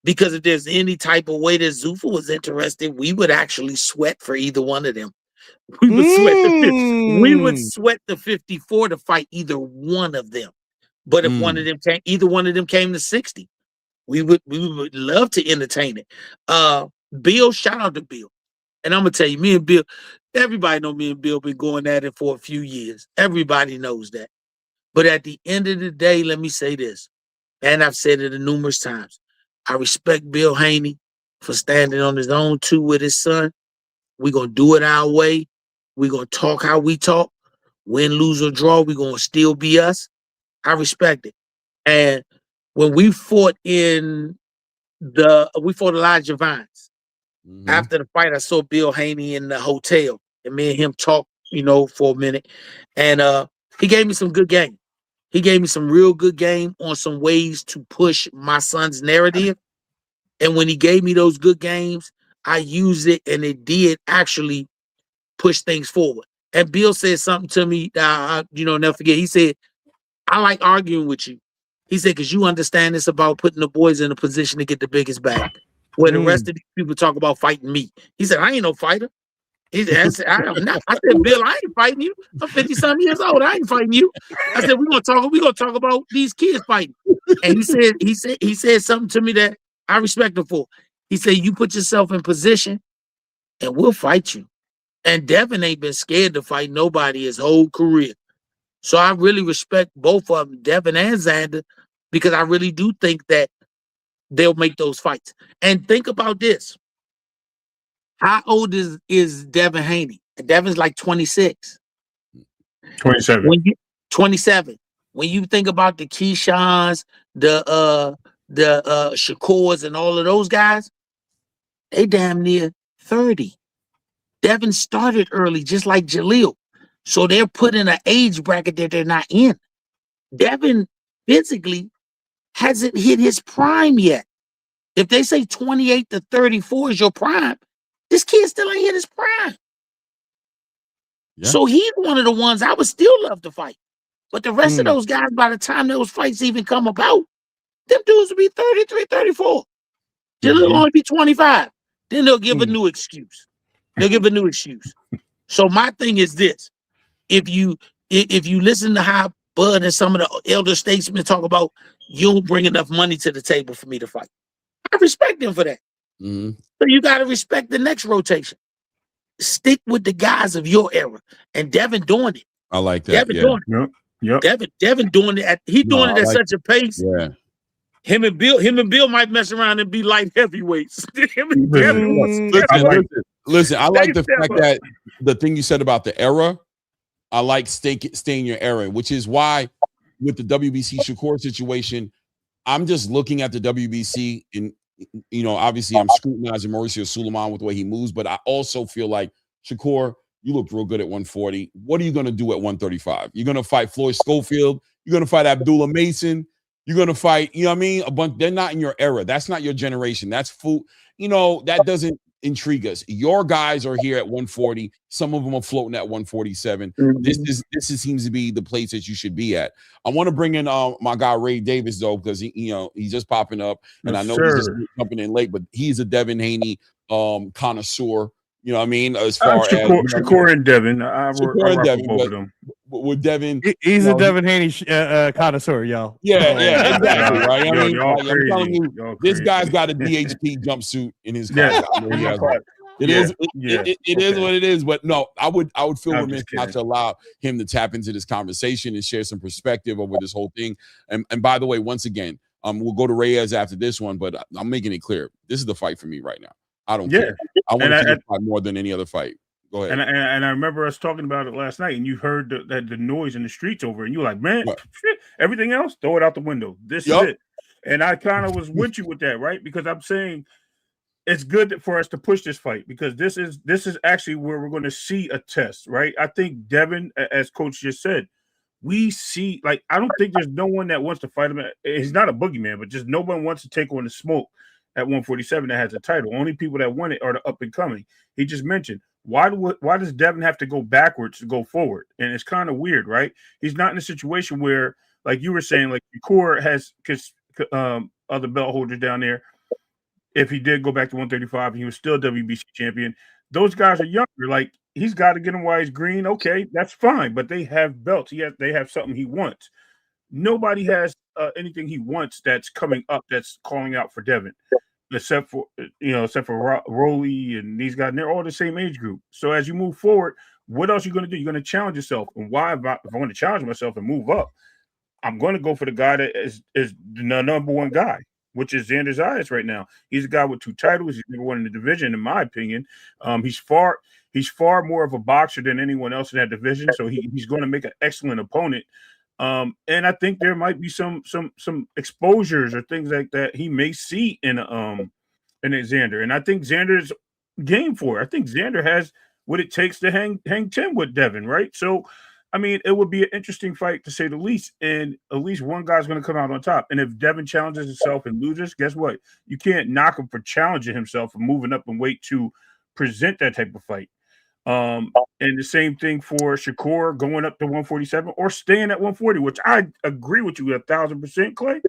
Because if there's any type of way that Zuffa was interested, we would actually sweat for either one of them. We would sweat the 54 to fight either one of them. But if either one of them came to 60, we would love to entertain it. Bill, shout out to Bill. And I'm gonna tell you, me and Bill, everybody know me and Bill been going at it for a few years. Everybody knows that. But at the end of the day, let me say this, and I've said it numerous times. I respect Bill Haney for standing on his own too with his son. We're gonna do it our way. We're gonna talk how we talk. Win, lose, or draw, we're gonna still be us. I respect it. And when we fought Elijah Vines. After the fight, I saw Bill Haney in the hotel, and me and him talked, for a minute. And he gave me some good game. He gave me some real good game on some ways to push my son's narrative. And when he gave me those good games, I used it, and it did actually push things forward. And Bill said something to me that never forget. He said, I like arguing with you. He said, because you understand it's about putting the boys in a position to get the biggest bag. Where the rest of these people talk about fighting me. He said, I ain't no fighter. He said, I said, Bill, I ain't fighting you. I'm 50-something years old. I ain't fighting you. I said, we're gonna talk about these kids fighting. And he said something to me that I respect him for. He said, you put yourself in position and we'll fight you. And Devin ain't been scared to fight nobody his whole career. So I really respect both of them, Devin and Xander, because I really do think that they'll make those fights. And think about this. How old is Devin Haney? Devin's like 26. 27. 27. When you think about the Keishans, the Shakurs and all of those guys, they damn near 30. Devin started early, just like Jaleel. So they're put in an age bracket that they're not in. Devin physically hasn't hit his prime yet. If they say 28 to 34 is your prime, this kid still ain't hit his prime. Yeah. So he's one of the ones I would still love to fight. But the rest of those guys, by the time those fights even come about, them dudes will be 33, 34. Jaleel only be 25. Then they'll give a new excuse. So my thing is this. If you listen to how Bud and some of the elder statesmen talk about, you don't bring enough money to the table for me to fight. I respect them for that. So you got to respect the next rotation. Stick with the guys of your era. And Devin doing it. I like that. Devin doing it. Yep. Devin doing it. He's doing it at such a pace. Yeah. Him and Bill might mess around and be light heavyweights. Listen, I like the fact that the thing you said about the era, I like stay in your era, which is why with the WBC Shakur situation, I'm just looking at the WBC and, obviously I'm scrutinizing Mauricio Suleiman with the way he moves, but I also feel like, Shakur, you looked real good at 140. What are you going to do at 135? You're going to fight Floyd Schofield. You're going to fight Abdullah Mason. You're going to fight, a bunch. They're not in your era. That's not your generation. That's food. That doesn't intrigue us. Your guys are here at 140. Some of them are floating at 147. This seems to be the place that you should be at. I want to bring in my guy Ray Davis though, because he's just popping up, and I know he's just jumping in late, but he's a Devin Haney connoisseur. You know what I mean? As far as Shakur and Devin, I rock both of them. with Devin. He's a Devin Haney connoisseur, y'all. Yeah, exactly. Right. I mean, y'all like, I'm telling crazy. you, Y'all this crazy. guy's got a DHP jumpsuit in his car. Yeah. I know he has Yeah. one. It Yeah. is. It is what it is. But no, I would feel I'm remiss just not kidding. to allow him to tap into this conversation and share some perspective over this whole thing. And by the way, once again, we'll go to Reyes after this one, but I'm making it clear. This is the fight for me right now. I don't care. I want to see this fight more than any other fight. Go ahead. And I remember us talking about it last night, and you heard the noise in the streets over it, and you were like, man, everything else, throw it out the window. This is it. And I kind of was with you with that, right? Because I'm saying it's good for us to push this fight, because this is actually where we're going to see a test, right? I think Devin, as Coach just said, we see, like, I don't think there's no one that wants to fight him. He's not a boogeyman, but just no one wants to take on the smoke at 147 that has a title. Only people that want it are the up and coming. He just mentioned, why does Devin have to go backwards to go forward? And it's kind of weird, right? He's not in a situation where, like you were saying, like Shakur has other belt holders down there. If he did go back to 135 and he was still WBC champion, those guys are younger. Like, he's got to get him while he's green. Okay, that's fine. But they have belts. They have something he wants. Nobody has anything he wants that's coming up that's calling out for Devin, except for Rolly and these guys. And they're all the same age group. So as you move forward, what else are you going to do? You're going to challenge yourself. And why? If I want to challenge myself and move up, I'm going to go for the guy that is the number one guy, which is Xander Zayas right now. He's a guy with 2 titles. He's number one in the division, in my opinion. He's far more of a boxer than anyone else in that division. So he's going to make an excellent opponent. And I think there might be some exposures or things like that he may see in Xander. And I think Xander's game for it. I think Xander has what it takes to hang 10 with Devin, right? So, I mean, it would be an interesting fight, to say the least, and at least one guy's going to come out on top. And if Devin challenges himself and loses, guess what? You can't knock him for challenging himself and moving up and weight to present that type of fight. And the same thing for Shakur, going up to 147 or staying at 140, which I agree with you 1,000%, Clay.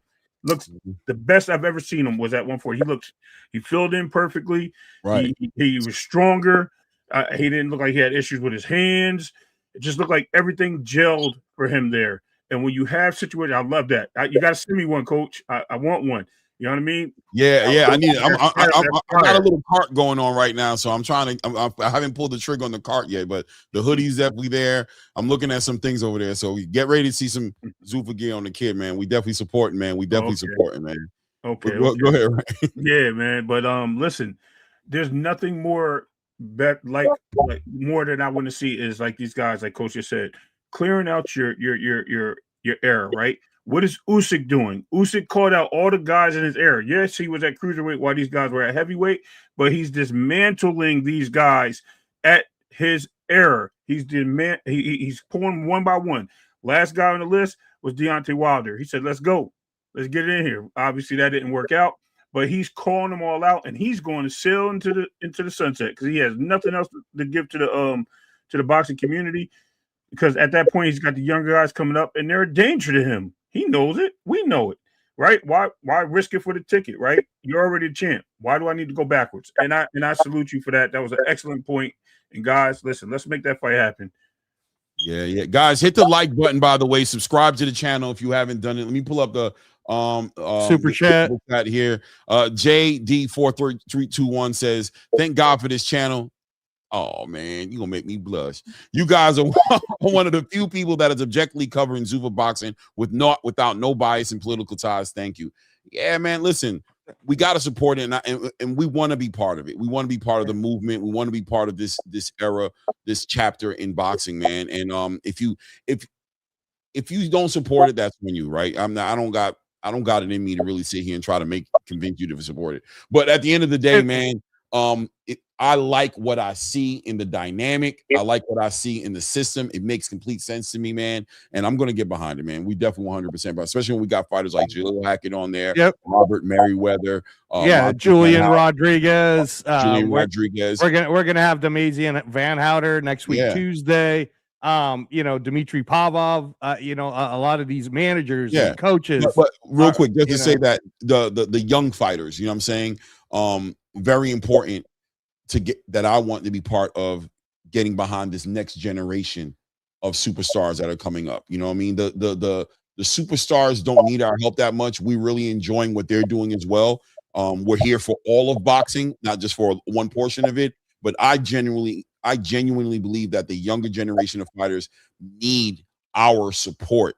Looks the best I've ever seen him was at 140. He filled in perfectly. Right. He was stronger. He didn't look like he had issues with his hands. It just looked like everything gelled for him there. And when you have situations, I love that. You got to send me one, Coach. I want one. You know what I mean? Yeah. I need it. I got a little cart going on right now, so I'm trying to. I haven't pulled the trigger on the cart yet, but the hoodie's definitely there. I'm looking at some things over there, so we get ready to see some Zuffa gear on the kid, man. We definitely supporting, man. We definitely supporting, man. Okay. Go ahead. Right? Yeah, man. But listen, there's nothing more like more than I want to see is like these guys, like Coach just said, clearing out your era, right? What is Usyk doing? Usyk called out all the guys in his era. Yes, he was at cruiserweight while these guys were at heavyweight, but he's dismantling these guys at his era. He's pulling one by one. Last guy on the list was Deontay Wilder. He said, "Let's go, let's get it in here." Obviously, that didn't work out, but he's calling them all out, and he's going to sail into the sunset because he has nothing else to give to the boxing community. Because at that point, he's got the younger guys coming up, and they're a danger to him. He knows it. We know it, right? Why risk it for the ticket, right? You're already a champ. Why do I need to go backwards? And I salute you for that. That was an excellent point. And guys, listen, let's make that fight happen. Yeah. Guys, hit the like button, by the way. Subscribe to the channel if you haven't done it. Let me pull up the super chat here. JD43321 says, "Thank God for this channel." Oh man, you're gonna make me blush. You guys are one of the few people that is objectively covering Zuffa boxing without no bias and political ties. Thank you. Yeah, man. Listen, we got to support it, and we want to be part of it. We want to be part of the movement. We want to be part of this era, this chapter in boxing, man. And if you don't support it, that's on you, right? I don't got it in me to really sit here and try to convince you to support it. But at the end of the day, man, I like what I see in the dynamic. I like what I see in the system. It makes complete sense to me, man. And I'm going to get behind it, man. We definitely 100%, but especially when we got fighters like Jill Hackett on there, Robert Merriweather, Julian Rodriguez. Rodriguez. We're gonna have Demazy and Van Houter next week, Tuesday. Dmitry Pavlov. A lot of these managers and coaches. But real quick, just to say that the young fighters, you know what I'm saying? Very important to get that. I want to be part of getting behind this next generation of superstars that are coming up. You know what I mean? The superstars don't need our help that much. We really enjoying what they're doing as well. We're here for all of boxing, not just for one portion of it. But I genuinely believe that the younger generation of fighters need our support.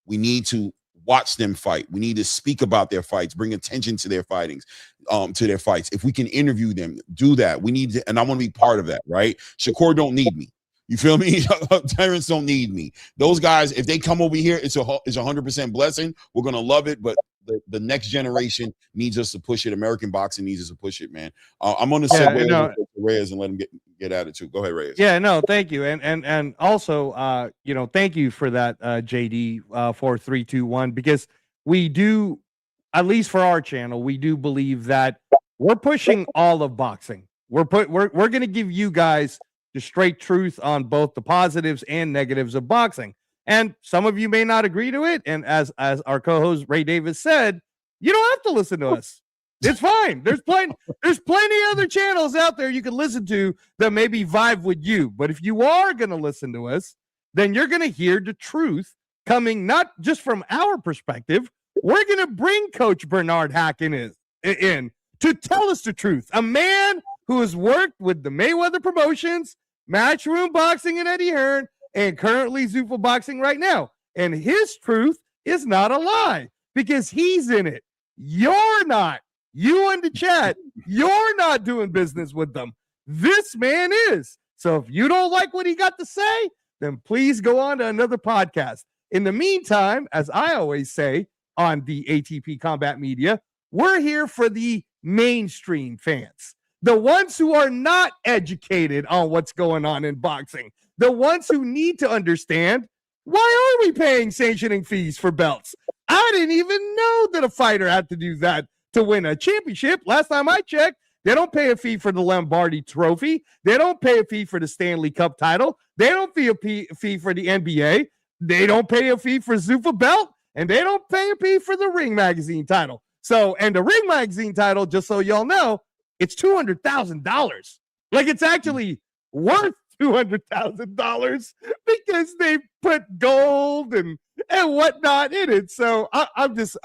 We need to watch them fight. We need to speak about their fights, bring attention to their fightings, to their fights. If we can interview them, do that. We need to, and I want to be part of that, right? Shakur don't need me. You feel me? Terence don't need me. Those guys, if they come over here, it's 100% blessing. We're gonna love it, but the next generation needs us to push it. American boxing needs us to push it, man. I'm gonna segue over to Reyes and let him get at it too. Go ahead, Reyes. Yeah, no, thank you, and also, thank you for that, JD 4321, because we do, at least for our channel, we do believe that we're pushing all of boxing. We're gonna give you guys the straight truth on both the positives and negatives of boxing. And some of you may not agree to it. And as our co-host Ray Davis said, you don't have to listen to us. It's fine. There's plenty other channels out there you can listen to that maybe vibe with you. But if you are going to listen to us, then you're going to hear the truth coming not just from our perspective. We're going to bring Coach Bernard Hacken in to tell us the truth. A man who has worked with the Mayweather Promotions, Matchroom Boxing and Eddie Hearn, and currently Zuffa Boxing right now. And his truth is not a lie because he's in it. You're not. You in the chat, you're not doing business with them. This man is. So if you don't like what he got to say, then please go on to another podcast. In the meantime, as I always say on the ATP Combat Media, we're here for the mainstream fans. The ones who are not educated on what's going on in boxing. The ones who need to understand, why are we paying sanctioning fees for belts? I didn't even know that a fighter had to do that to win a championship. Last time I checked, they don't pay a fee for the Lombardi Trophy. They don't pay a fee for the Stanley Cup title. They don't pay a fee for the NBA. They don't pay a fee for Zuffa belt. And they don't pay a fee for the Ring Magazine title. So, and the Ring Magazine title, just so y'all know, it's $200,000. Like, it's actually worth $200,000 because they put gold and whatnot in it. So I'm just,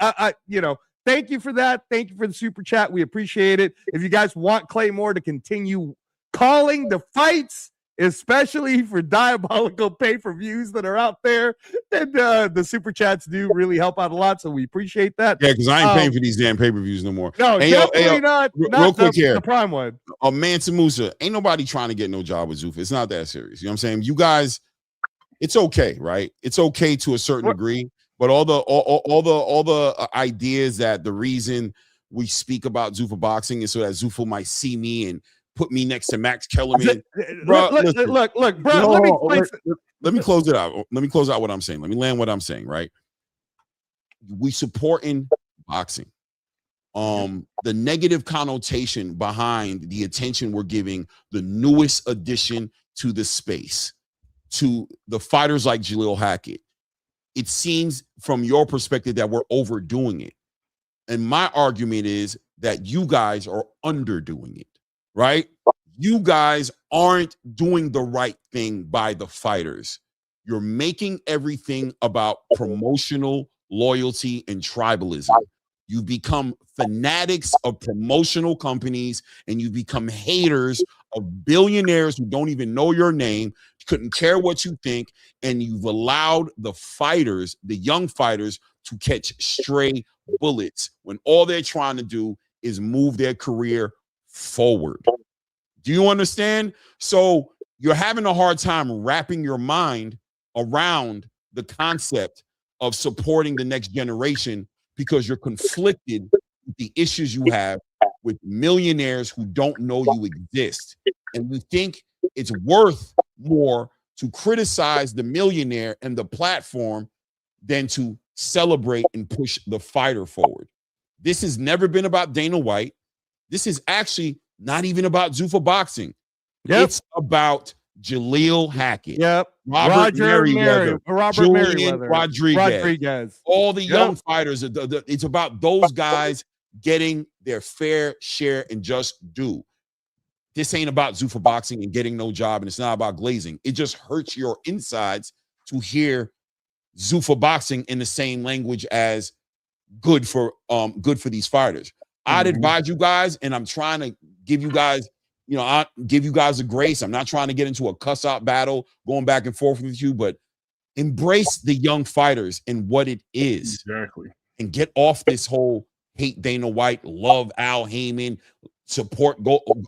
thank you for that. Thank you for the super chat. We appreciate it. If you guys want Claymore to continue calling the fights, especially for diabolical pay-per-views that are out there, then the super chats do really help out a lot. So we appreciate that. Yeah, because I ain't paying for these damn pay-per-views no more. No, definitely not. Real quick here. The prime one. Mansa Musa, ain't nobody trying to get no job with Zuffa. It's not that serious. You know what I'm saying? You guys, it's okay, right? It's okay to a certain degree, but all the ideas that the reason we speak about Zuffa boxing is so that Zuffa might see me and put me next to Max Kellerman. Bro, look, bro. Let me close it out. Let me close out what I'm saying. Let me land what I'm saying, right? We supporting boxing. The negative connotation behind the attention we're giving the newest addition to the space, to the fighters like Jaleel Hackett. It seems from your perspective that we're overdoing it. And my argument is that you guys are underdoing it. Right? You guys aren't doing the right thing by the fighters. You're making everything about promotional loyalty and tribalism. You've become fanatics of promotional companies and you become haters of billionaires who don't even know your name, couldn't care what you think, and you've allowed the fighters, the young fighters, to catch stray bullets when all they're trying to do is move their career forward. Do you understand? So you're having a hard time wrapping your mind around the concept of supporting the next generation because you're conflicted with the issues you have with millionaires who don't know you exist. And you think it's worth more to criticize the millionaire and the platform than to celebrate and push the fighter forward. This has never been about Dana White. This is actually not even about Zuffa boxing. Yep. It's about Jaleel Hackett. Yep. Robert Merriweather. Julian Rodriguez. All the young fighters. It's about those guys getting their fair share and just due. This ain't about Zuffa boxing and getting no job, and it's not about glazing. It just hurts your insides to hear Zuffa boxing in the same language as good for these fighters. I'd advise you guys, and I'm trying to give you guys, I give you guys a grace. I'm not trying to get into a cuss out battle going back and forth with you, but embrace the young fighters and what it is. Exactly. And get off this whole hate Dana White, love Al Heyman, support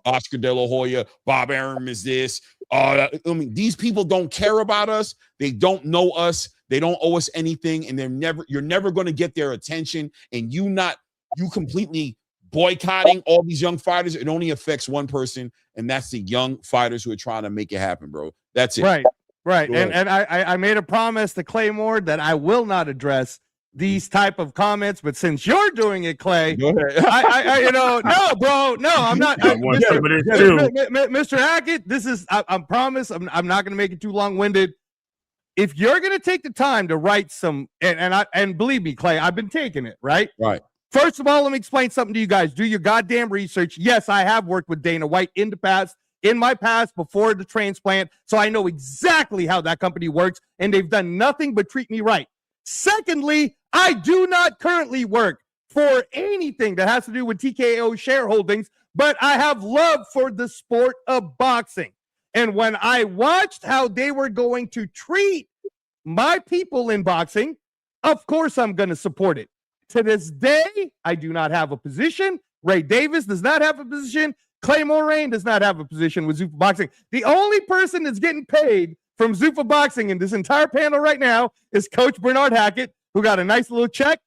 Oscar De La Hoya, Bob Arum is this. I mean, these people don't care about us. They don't know us. They don't owe us anything, and you're never going to get their attention. And you completely boycotting all these young fighters. It only affects one person, and that's the young fighters who are trying to make it happen, bro. That's it. Right. And I made a promise to Claymore that I will not address these type of comments, but since you're doing it, Clay, no, bro, no, I'm not. Mr. Hackett, I promise, I'm not going to make it too long-winded. If you're going to take the time to write some, and believe me, Clay, I've been taking it, right? Right. First of all, let me explain something to you guys. Do your goddamn research. Yes, I have worked with Dana White in my past before the transplant, so I know exactly how that company works, and they've done nothing but treat me right. Secondly, I do not currently work for anything that has to do with TKO shareholdings, but I have love for the sport of boxing. And when I watched how they were going to treat my people in boxing, of course I'm going to support it. To this day, I do not have a position. Ray Davis does not have a position. Clay Moraine does not have a position with Zuffa Boxing. The only person that's getting paid from Zuffa Boxing in this entire panel right now is Coach Bernard Hackett, who got a nice little check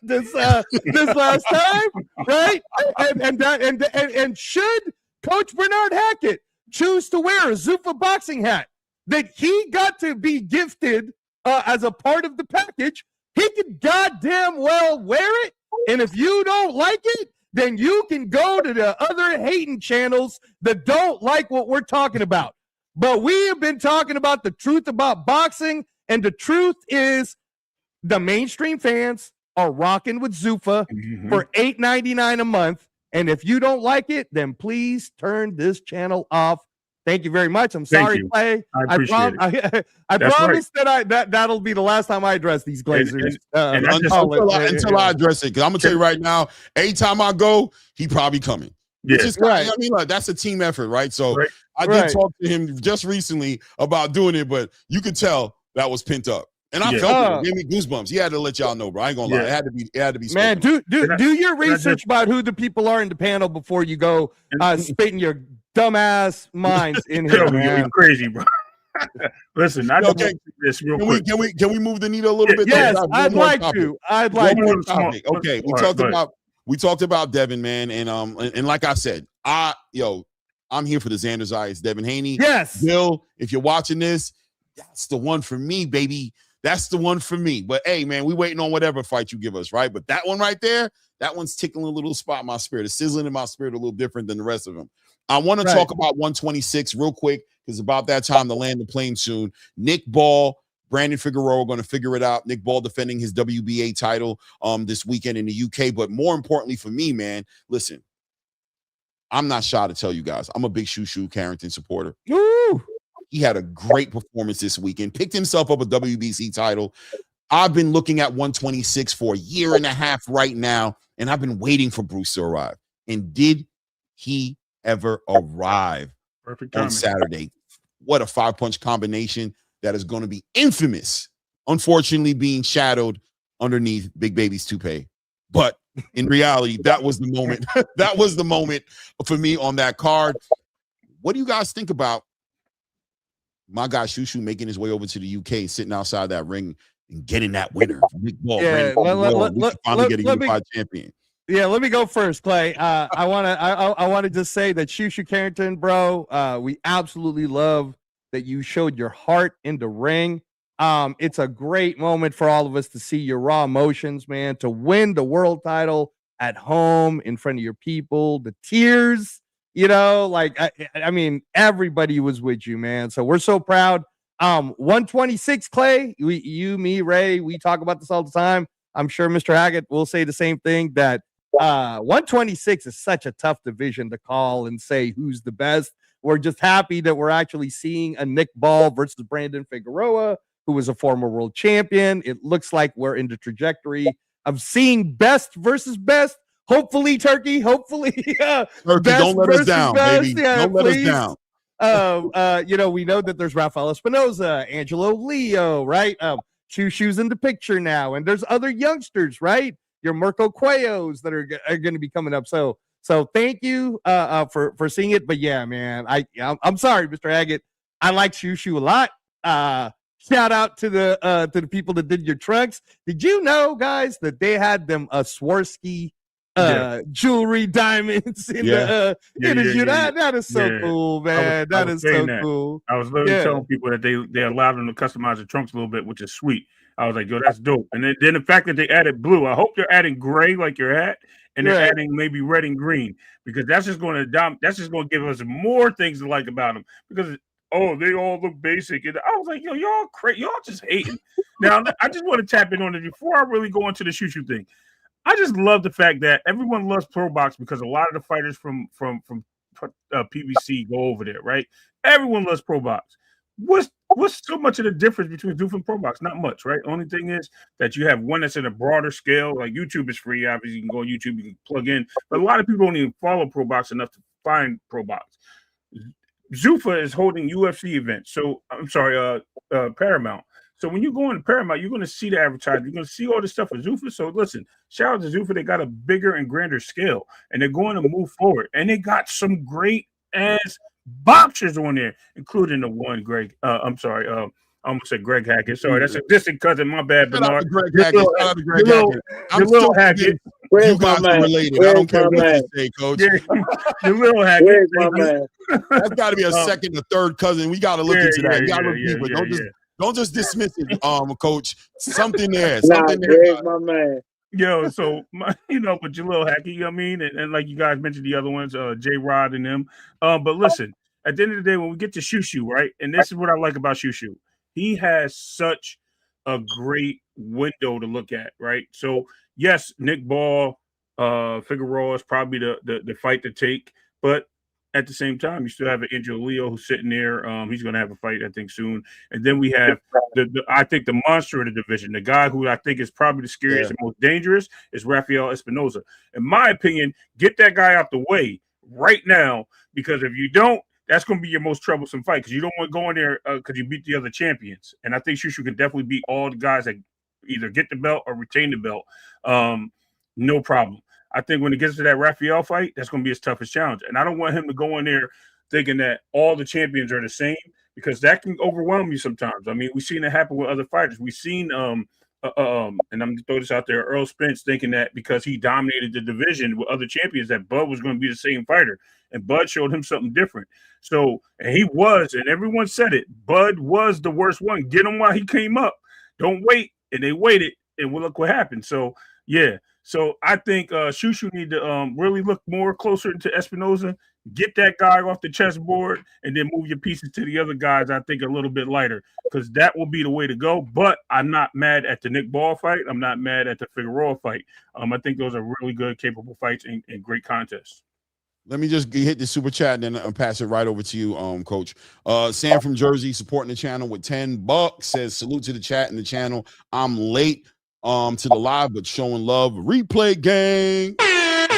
this last time, right? And should Coach Bernard Hackett choose to wear a Zuffa Boxing hat that he got to be gifted as a part of the package, he could goddamn well wear it. And if you don't like it, then you can go to the other hating channels that don't like what we're talking about. But we have been talking about the truth about boxing, and the truth is the mainstream fans are rocking with Zuffa for $8.99 a month. And if you don't like it, then please turn this channel off. Thank you very much. I'm sorry, Clay. I appreciate it. I promise that'll be the last time I address these Glazers. Until I address it, because I'm gonna tell you right now, anytime I go, he probably coming. Yeah, right. I mean, that's a team effort, right? So I did talk to him just recently about doing it, but you could tell that was pent up. And I felt it. It gave me goosebumps. He had to let y'all know, bro. I ain't gonna lie. It had to be. Man, do your research about who the people are in the panel before you go spitting your dumbass minds in here. You're crazy, bro. Listen, I okay. This real quick. Can we move the needle a little bit? Yes, I'd like to. Okay, we talked about Devin, man, and like I said, I'm here for the Xander's Eyes, Devin Haney. Yes, Bill, if you're watching this, that's the one for me, baby. That's the one for me. But hey, man, we waiting on whatever fight you give us, right? But that one right there, that one's tickling a little spot in my spirit. It's sizzling in my spirit a little different than the rest of them. I want to talk about 126 real quick, because about that time to land the plane soon. Nick Ball, Brandon Figueroa are going to figure it out. Nick Ball defending his WBA title this weekend in the UK. But more importantly for me, man, listen, I'm not shy to tell you guys, I'm a big Shu Shu Carrington supporter. Woo! He had a great performance this weekend, picked himself up a WBC title. I've been looking at 126 for a year and a half right now, and I've been waiting for Bruce to arrive. And did he ever arrive on Saturday? What a 5-punch combination that is going to be infamous, unfortunately being shadowed underneath Big Baby's toupee. But in reality, that was the moment. That was the moment for me on that card. What do you guys think about my guy Shu Shu making his way over to the UK, sitting outside that ring and getting that winner? Nick Ball, finally getting a unified champion. Yeah, let me go first, Clay. I want to just say that Shu Shu Carrington, bro, we absolutely love that you showed your heart in the ring. It's a great moment for all of us to see your raw emotions, man, to win the world title at home in front of your people, the tears, I mean, everybody was with you, man. So we're so proud. 126, Clay, you, me, Ray, we talk about this all the time. I'm sure Mr. Hackett will say the same thing, that 126 is such a tough division to call and say who's the best. We're just happy that we're actually seeing a Nick Ball versus Brandon Figueroa, who was a former world champion. It looks like we're in the trajectory of seeing best versus best. Hopefully, Turkey. Hopefully, Turkey, best don't let us versus down, best. baby. Yeah, Don't let us please. down. You know, we know that there's Rafael Espinoza, Angelo Leo, right? Shu Shu's in the picture now, and there's other youngsters, right? Your Mirko Cuellos that are going to be coming up. So thank you for seeing it. But yeah, man, I'm sorry, Mr. Haggett. I like Shu Shu a lot. Shout out to the people that did your trunks. Did you know, guys, that they had them Swarovski jewelry, diamonds in the shoe? That is so cool, man. That is so cool. I was literally telling people that they allowed them to customize the trunks a little bit, which is sweet. I was like, yo, that's dope. And then the fact that they added blue, I hope they're adding gray like your hat, and they're adding maybe red and green, because that's just going to give us more things to like about them. Because they all look basic, and I was like, yo, y'all crazy, y'all just hating. Now I just want to tap in on it before I really go into the Shu Shu thing. I just love the fact that everyone loves Pro Box, because a lot of the fighters from PBC go over there, right? Everyone loves Pro Box. What's so much of the difference between Zuffa and Pro Box? Not much, right? Only thing is that you have one that's at a broader scale. Like YouTube is free, obviously you can go on YouTube, you can plug in, but a lot of people don't even follow Pro Box enough to find Pro Box. Zuffa is holding UFC events. So I'm sorry, Paramount. So when you go into Paramount, you're going to see the advertising. You're going to see all this stuff with Zuffa. So listen, shout out to Zuffa. They got a bigger and grander scale, and they're going to move forward. And they got some great ass boxers on there, including the one Greg. I'm sorry. I almost said Greg Hackett. Sorry, that's a distant cousin. My bad, Bernard. Greg Hackett. Shout out to Greg Hackett. I'm little Hackett. You guys are related. I don't care what you say, Coach. The little Hackett. That's got to be a second or third cousin. We got to look into that. We got to look deeper. Don't just dismiss it, Coach. Something there. Something there. My man. Yo, so but Jalil Hackett, you know what I mean? And like you guys mentioned the other ones, J-Rod and them. But listen, at the end of the day, when we get to Shu Shu, right? And this is what I like about Shu Shu. He has such a great window to look at, right? So yes, Nick Ball, Figueroa is probably the fight to take, but at the same time, you still have an Angelo Leo who's sitting there. He's going to have a fight, I think, soon. And then we have I think the monster of the division, the guy who I think is probably the scariest and most dangerous, is Rafael Espinoza. In my opinion, get that guy out the way right now, because if you don't, that's going to be your most troublesome fight, because you don't want to go in there because you beat the other champions. And I think Shu Shu can definitely beat all the guys that either get the belt or retain the belt. No problem. I think when it gets to that Rafael fight, that's going to be his toughest challenge. And I don't want him to go in there thinking that all the champions are the same, because that can overwhelm you sometimes. I mean, we've seen it happen with other fighters. We've seen, and I'm going to throw this out there, Earl Spence thinking that because he dominated the division with other champions that Bud was going to be the same fighter. And Bud showed him something different. So, and he was, and everyone said it, Bud was the worst one. Get him while he came up. Don't wait. And they waited, and look what happened. So, yeah. So I think Shu Shu need to really look more closer into Espinoza, get that guy off the chessboard, and then move your pieces to the other guys, I think, a little bit lighter, because that will be the way to go. But I'm not mad at the Nick Ball fight. I'm not mad at the Figueroa fight. I think those are really good, capable fights and great contests. Let me just hit the super chat and then pass it right over to you, Coach. Sam from Jersey supporting the channel with $10 says, salute to the chat and the channel. I'm late to the live, but showing love. Replay gang. Man,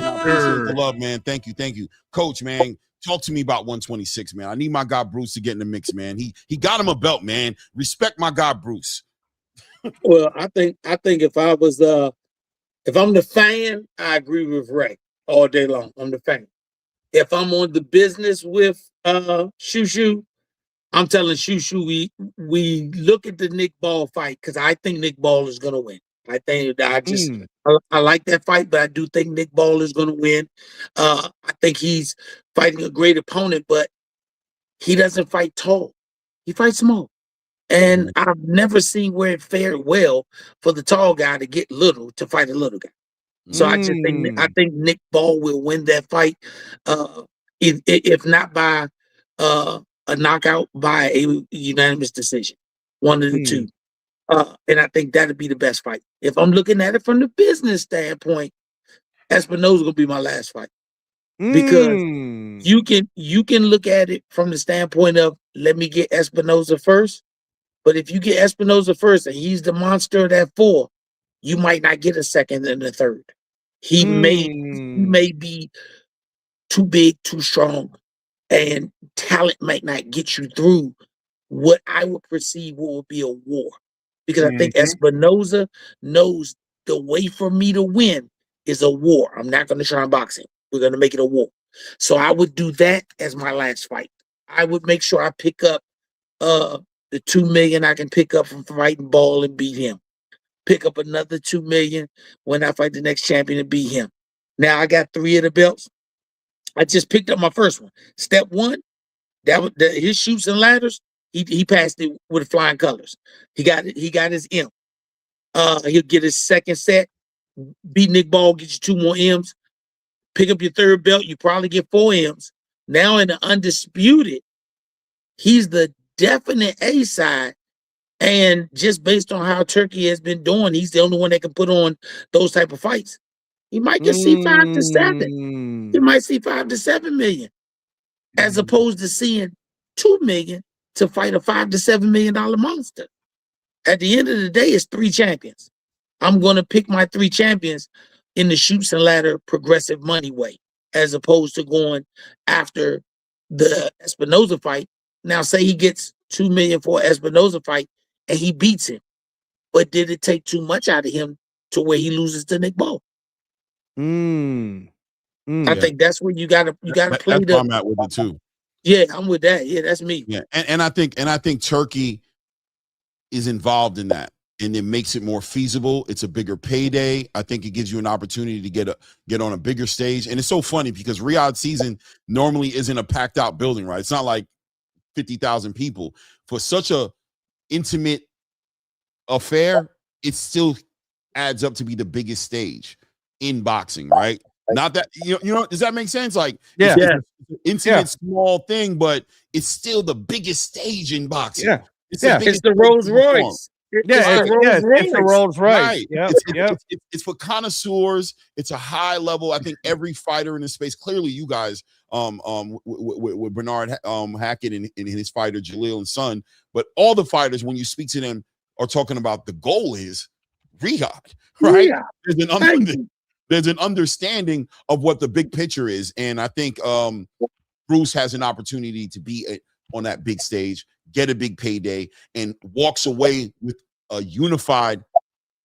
I appreciate the love, man. Thank you. Coach, man, talk to me about 126, man. I need my guy Bruce to get in the mix, man. He got him a belt, man. Respect my guy Bruce. Well, I think if I'm the fan, I agree with Ray all day long. I'm the fan. If I'm on the business with Shu Shu, I'm telling Shu Shu we look at the Nick Ball fight, because I think Nick Ball is gonna win. I like that fight, but I do think Nick Ball is gonna win. I think he's fighting a great opponent, but he doesn't fight tall. He fights small. And I've never seen where it fared well for the tall guy to get little to fight a little guy. So I think Nick Ball will win that fight, if not by a knockout, by a unanimous decision, one of the two. And I think that'd be the best fight. If I'm looking at it from the business standpoint, Espinoza gonna be my last fight, because You can look at it from the standpoint of let me get Espinoza first. But if you get Espinoza first and he's the monster of that 4, you might not get a second and a third. He may be too big, too strong, and talent might not get you through what I would perceive what would be a war. Because I think Espinoza knows the way for me to win is a war. I'm not going to try and box him. We're going to make it a war. So I would do that as my last fight. I would make sure I pick up the $2 million I can pick up from fighting Ball and beat him. Pick up another $2 million when I fight the next champion and beat him. Now I got 3 of the belts. I just picked up my first one. Step 1, that was his shoots and ladders. He passed it with flying colors. He got it. He got his M. He'll get his second set. Beat Nick Ball, get you 2 more M's. Pick up your 3rd belt. You probably get 4 M's. Now in the undisputed, he's the definite A side. And just based on how Turkey has been doing, he's the only one that can put on those type of fights. He might just see 5 to 7. He might see 5 to 7 million, as opposed to seeing 2 million to fight a $5 to $7 million monster. At the end of the day, it's 3 champions. I'm going to pick my 3 champions in the shoots and ladder progressive money way, as opposed to going after the Espinoza fight. Now, say he gets 2 million for an Espinoza fight and he beats him, but did it take too much out of him to where he loses to Nick Ball? I think that's where you gotta play. That's where I'm at with it too. Yeah, I'm with that. Yeah, that's me. Yeah, and I think Turkey is involved in that, and it makes it more feasible. It's a bigger payday. I think it gives you an opportunity to get on a bigger stage. And it's so funny because Riyadh season normally isn't a packed out building, right? It's not like 50,000 people. For such a intimate affair, it still adds up to be the biggest stage in boxing, right? Not that you know, does that make sense? Like, it's an intimate, small thing, but it's still the biggest stage in boxing. Yeah, it's the Rolls Royce. It's the Rolls Royce. Right. It's for connoisseurs. It's a high level. I think every fighter in this space, clearly you guys, with Bernard Hackett and his fighter Jaleel and Son, but all the fighters, when you speak to them, are talking about the goal is Riyadh, right? There's an understanding of what the big picture is, and I think Bruce has an opportunity to be on that big stage, get a big payday, and walks away with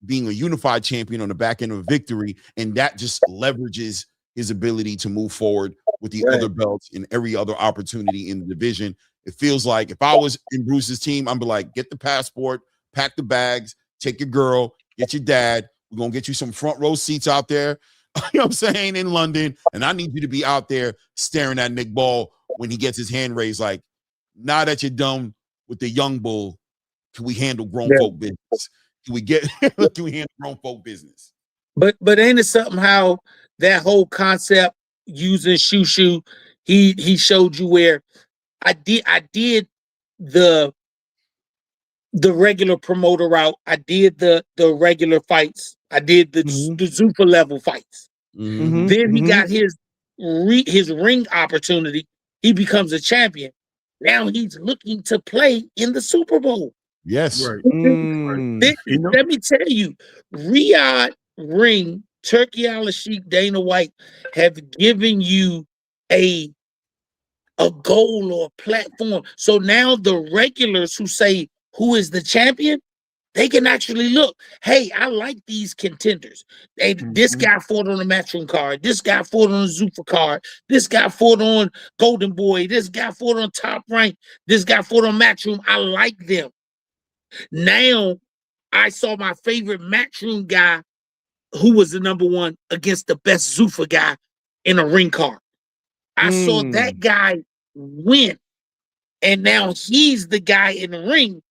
being a unified champion on the back end of a victory, and that just leverages his ability to move forward with the other belts and every other opportunity in the division. It feels like if I was in Bruce's team, I'm be like, get the passport, pack the bags, take your girl, get your dad. We're going to get you some front row seats out there, you know what I'm saying, in London. And I need you to be out there staring at Nick Ball when he gets his hand raised, like, now that you're done with the young bull, can we handle grown folk business? Can we handle grown folk business? But ain't it something how that whole concept using Shu Shu, he showed you where I did the regular promoter route. I did the regular fights. I did the Zuffa level fights. Then he got his ring opportunity. He becomes a champion. Now he's looking to play in the Super Bowl. Yes. Let me tell you, Riyadh, Ring, Turkey Al-Sheikh, Dana White have given you a goal or a platform. So now the regulars who say, who is the champion? They can actually look, hey, I like these contenders. Hey, this guy fought on the Matchroom card. This guy fought on the Zuffa card. This guy fought on Golden Boy. This guy fought on Top Rank. This guy fought on Matchroom. I like them. Now, I saw my favorite Matchroom guy who was the #1 against the best Zuffa guy in a ring card. I saw that guy win. And now he's the guy in the ring.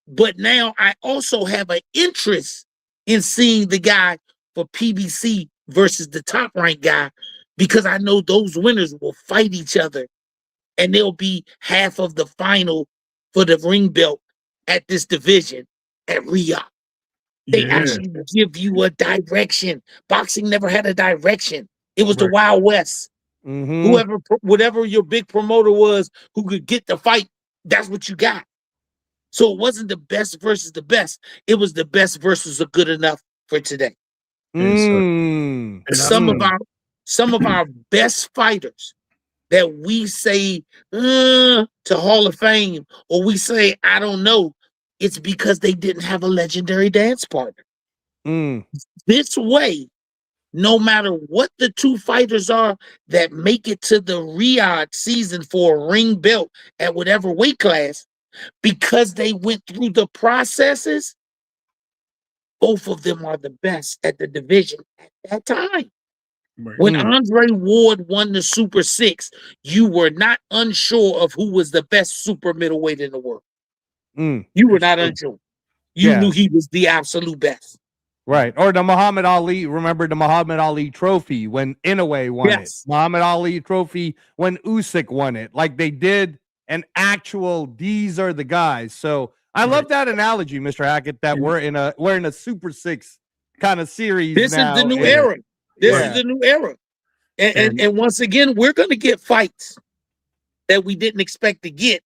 But now I also have an interest in seeing the guy for PBC versus the Top Rank guy, because I know those winners will fight each other and they'll be half of the final for the ring belt at this division at Riyadh. They actually give you a direction. Boxing never had a direction. It was the Wild West. Whoever, whatever your big promoter was who could get the fight, that's what you got. So it wasn't the best versus the best. It was the best versus a good enough for today. Some of our best fighters that we say to Hall of Fame, or we say, I don't know, it's because they didn't have a legendary dance partner. This way, no matter what the two fighters are that make it to the Riyadh season for a ring belt at whatever weight class, because they went through the processes, both of them are the best at the division at that time. Right. When Andre Ward won the Super 6, you were not unsure of who was the best super middleweight in the world. You were not unsure. You knew he was the absolute best. Right. Or the Muhammad Ali, remember the Muhammad Ali trophy when Inoue won it. Muhammad Ali trophy when Usyk won it. Like they did an actual, these are the guys. So I love that analogy, Mr. Hackett, that we're in a Super 6 kind of series. This is the new era. This is the new era. And once again, we're going to get fights that we didn't expect to get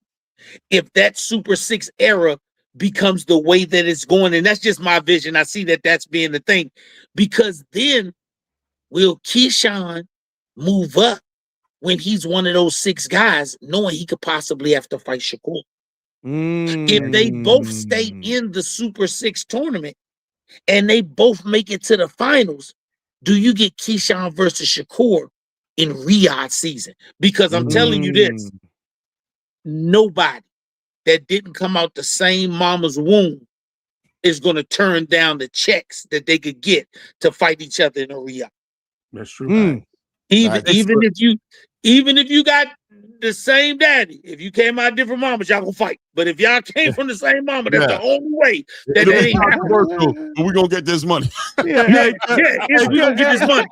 if that Super 6 era becomes the way that it's going. And that's just my vision. I see that that's being the thing. Because then will Keyshawn move up when he's one of those 6 guys, knowing he could possibly have to fight Shakur? If they both stay in the Super 6 tournament and they both make it to the finals, do you get Keyshawn versus Shakur in Riyadh season? Because I'm telling you this, nobody that didn't come out the same mama's womb is going to turn down the checks that they could get to fight each other in a Riyadh. That's true. Even if you got the same daddy, if you came out different mamas, y'all gonna fight. But if y'all came from the same mama, that's the only way that it ain't happening. We're gonna get this money. We gonna get this money.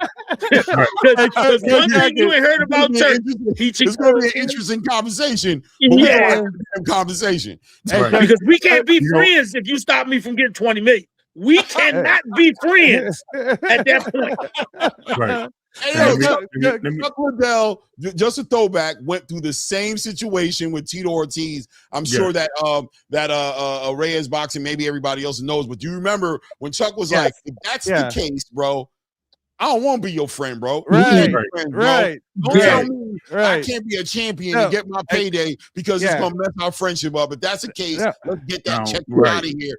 Because one thing you ain't heard about Turk, it's gonna be an interesting conversation. But we don't have a conversation. Because we can't be friends if you stop me from getting 20 million. We cannot be friends at that point. Right. Hey, Chuck Liddell, just a throwback, went through the same situation with Tito Ortiz. I'm sure that Reyes Boxing, maybe everybody else knows, but do you remember when Chuck was like, if that's the case, bro, I don't want to be your friend, bro. Right. Don't tell me I can't be a champion and get my payday because it's going to mess our friendship up. If that's the case, let's get that check out of here.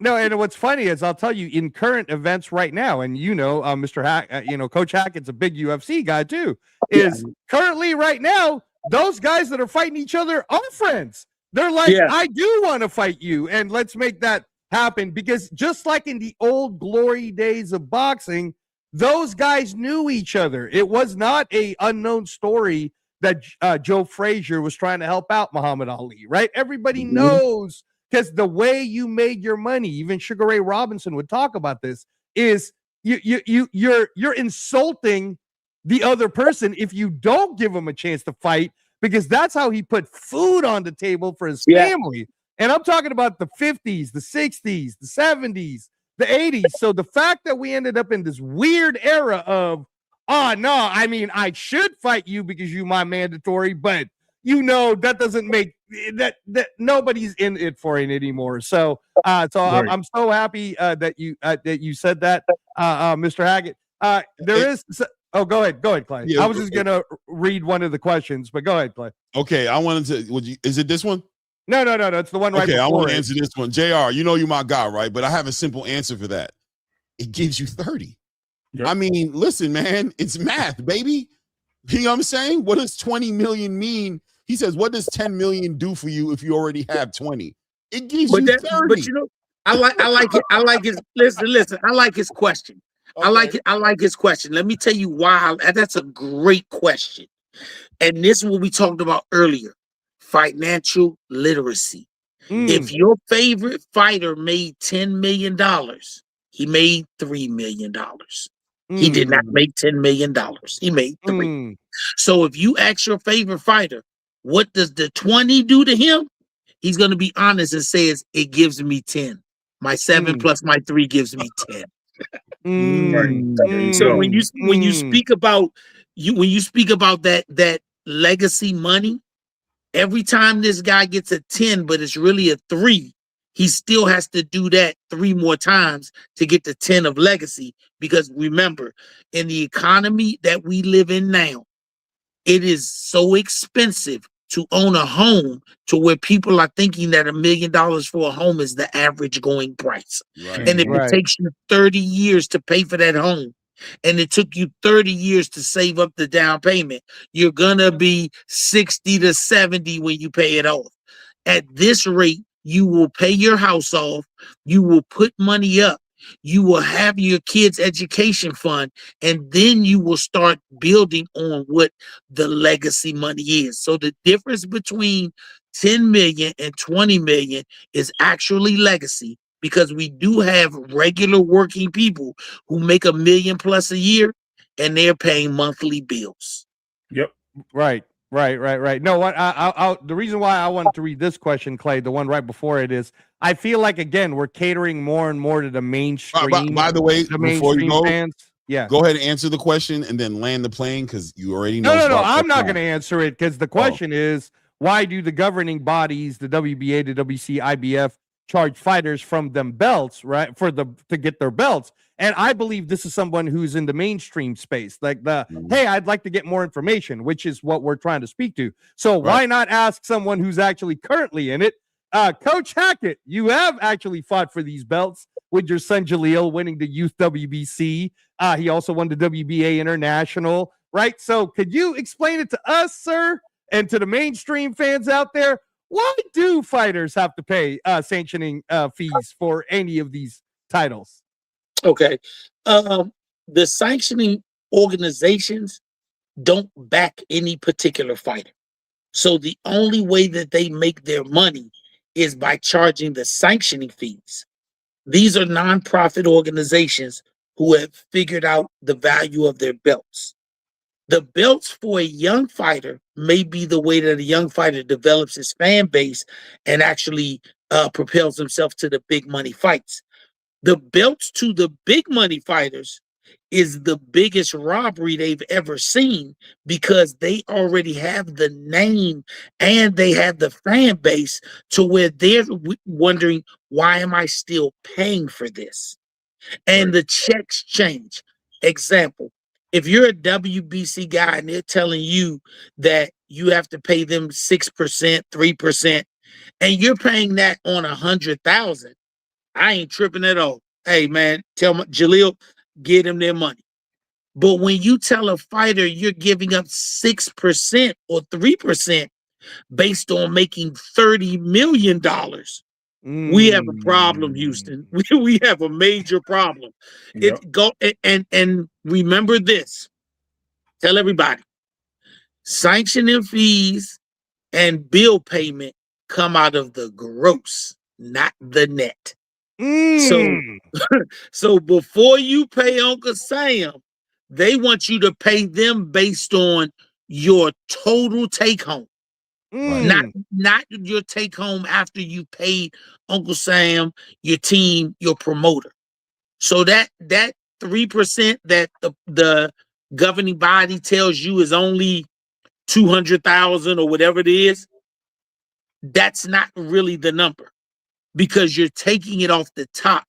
No, and what's funny is I'll tell you in current events right now, and Mr. Coach Hackett's a big UFC guy too. Is currently right now those guys that are fighting each other are friends. They're like, I do want to fight you, and let's make that happen. Because just like in the old glory days of boxing, those guys knew each other. It was not a unknown story that Joe Frazier was trying to help out Muhammad Ali. Right? Everybody knows. Because the way you made your money, even Sugar Ray Robinson would talk about this, is you're insulting the other person if you don't give him a chance to fight, because that's how he put food on the table for his family. And I'm talking about the 50s, the 60s, the 70s, the 80s. So the fact that we ended up in this weird era of, I should fight you because you're my mandatory, but that doesn't make that nobody's in it for it anymore. So I'm so happy that you said that, Mr. Hackett. Go ahead, Clay. I was just gonna read one of the questions, but go ahead, Clay. Okay, I wanted to. Is it this one? No. It's the one right. Okay, before I want to answer this one. JR, you're my guy, right? But I have a simple answer for that. It gives you 30. Yep. I mean, listen, man, it's math, baby. You know what I'm saying? What does 20 million mean? He says, what does 10 million do for you if you already have 20? It gives you 30. But I like it. I like his listen. I like his question. Okay. I like his question. Let me tell you why. That's a great question. And this is what we talked about earlier. Financial literacy. If your favorite fighter made $10 million, he made $3 million. He did not make $10 million. He made 3. So if you ask your favorite fighter, what does the 20 do to him? He's going to be honest and says, it gives me 10. My 7 plus my 3 gives me 10. So when you speak about when you speak about that legacy money, every time this guy gets a 10, but it's really a 3, he still has to do that 3 more times to get the 10 of legacy. Because remember, in the economy that we live in now, it is so expensive to own a home to where people are thinking that $1 million for a home is the average going price. Right. And if it takes you 30 years to pay for that home, and it took you 30 years to save up the down payment, you're gonna be 60 to 70 when you pay it off. At this rate, you will pay your house off, you will put money up, you will have your kids' education fund, and then you will start building on what the legacy money is. So the difference between 10 million and 20 million is actually legacy, because we do have regular working people who make $1 million plus a year and they're paying monthly bills. Yep. Right. No, what the reason why I wanted to read this question, Clay, the one right before it, is I feel like, again, we're catering more and more to the mainstream. By the way, the before you go, fans. Yeah. Go ahead and answer the question and then land the plane, because you already know. No. I'm not going to answer it, because the question is, why do the governing bodies, the WBA, the WC, IBF, charge fighters from them belts, right, to get their belts? And I believe this is someone who's in the mainstream space, like hey, I'd like to get more information, which is what we're trying to speak to. So why not ask someone who's actually currently in it? Coach Hackett, you have actually fought for these belts with your son Jaleel winning the youth WBC. He also won the WBA International, right? So could you explain it to us, sir, and to the mainstream fans out there? Why do fighters have to pay sanctioning fees for any of these titles? Okay. The sanctioning organizations don't back any particular fighter. So the only way that they make their money is by charging the sanctioning fees. These are nonprofit organizations who have figured out the value of their belts. The belts for a young fighter may be the way that a young fighter develops his fan base and actually propels himself to the big money fights. The belts to the big money fighters is the biggest robbery they've ever seen, because they already have the name and they have the fan base to where they're wondering, why am I still paying for this? And the checks change. Example, if you're a WBC guy and they're telling you that you have to pay them 6%, 3%, and you're paying that on 100,000, I ain't tripping at all. Hey, man, tell Jaleel, get him their money. But when you tell a fighter you're giving up 6% or 3% based on making $30 million, we have a problem, Houston. We have a major problem. And remember this. Tell everybody, sanctioning fees and bill payment come out of the gross, not the net. So before you pay Uncle Sam, they want you to pay them based on your total take home, not your take home after you paid Uncle Sam, your team, your promoter. So that 3% that the governing body tells you is only 200,000 or whatever it is, that's not really the number, because you're taking it off the top,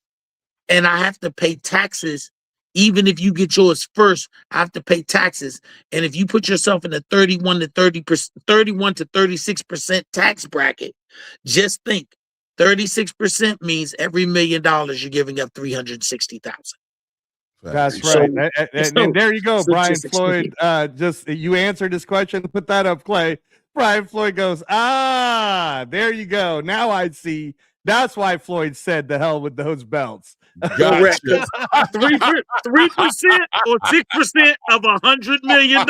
and I have to pay taxes. Even if you get yours first, I have to pay taxes. And if you put yourself in a 31 to 36% tax bracket, just think 36% means every $1 million you're giving up 360,000. That's right. And there you go, Brian Floyd. Just you answered this question. Put that up, Clay. Brian Floyd goes, there you go. Now I see. That's why Floyd said, "The hell with those belts." Correct. 3% or 6% of $100 million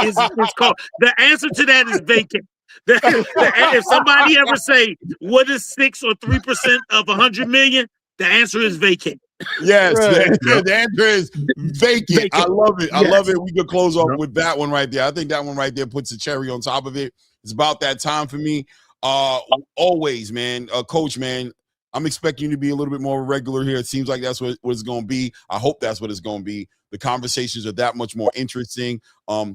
is called. The answer to that is vacant. If somebody ever say, "What is 6 or 3% of 100 million?" the answer is vacant. Yes, the answer is vacant. I love it. I love it. We could close off with that one right there. I think that one right there puts a cherry on top of it. It's about that time for me. Always, man. Coach, man, I'm expecting you to be a little bit more regular here. It seems like that's what it's going to be. I hope that's what it's going to be. The conversations are that much more interesting.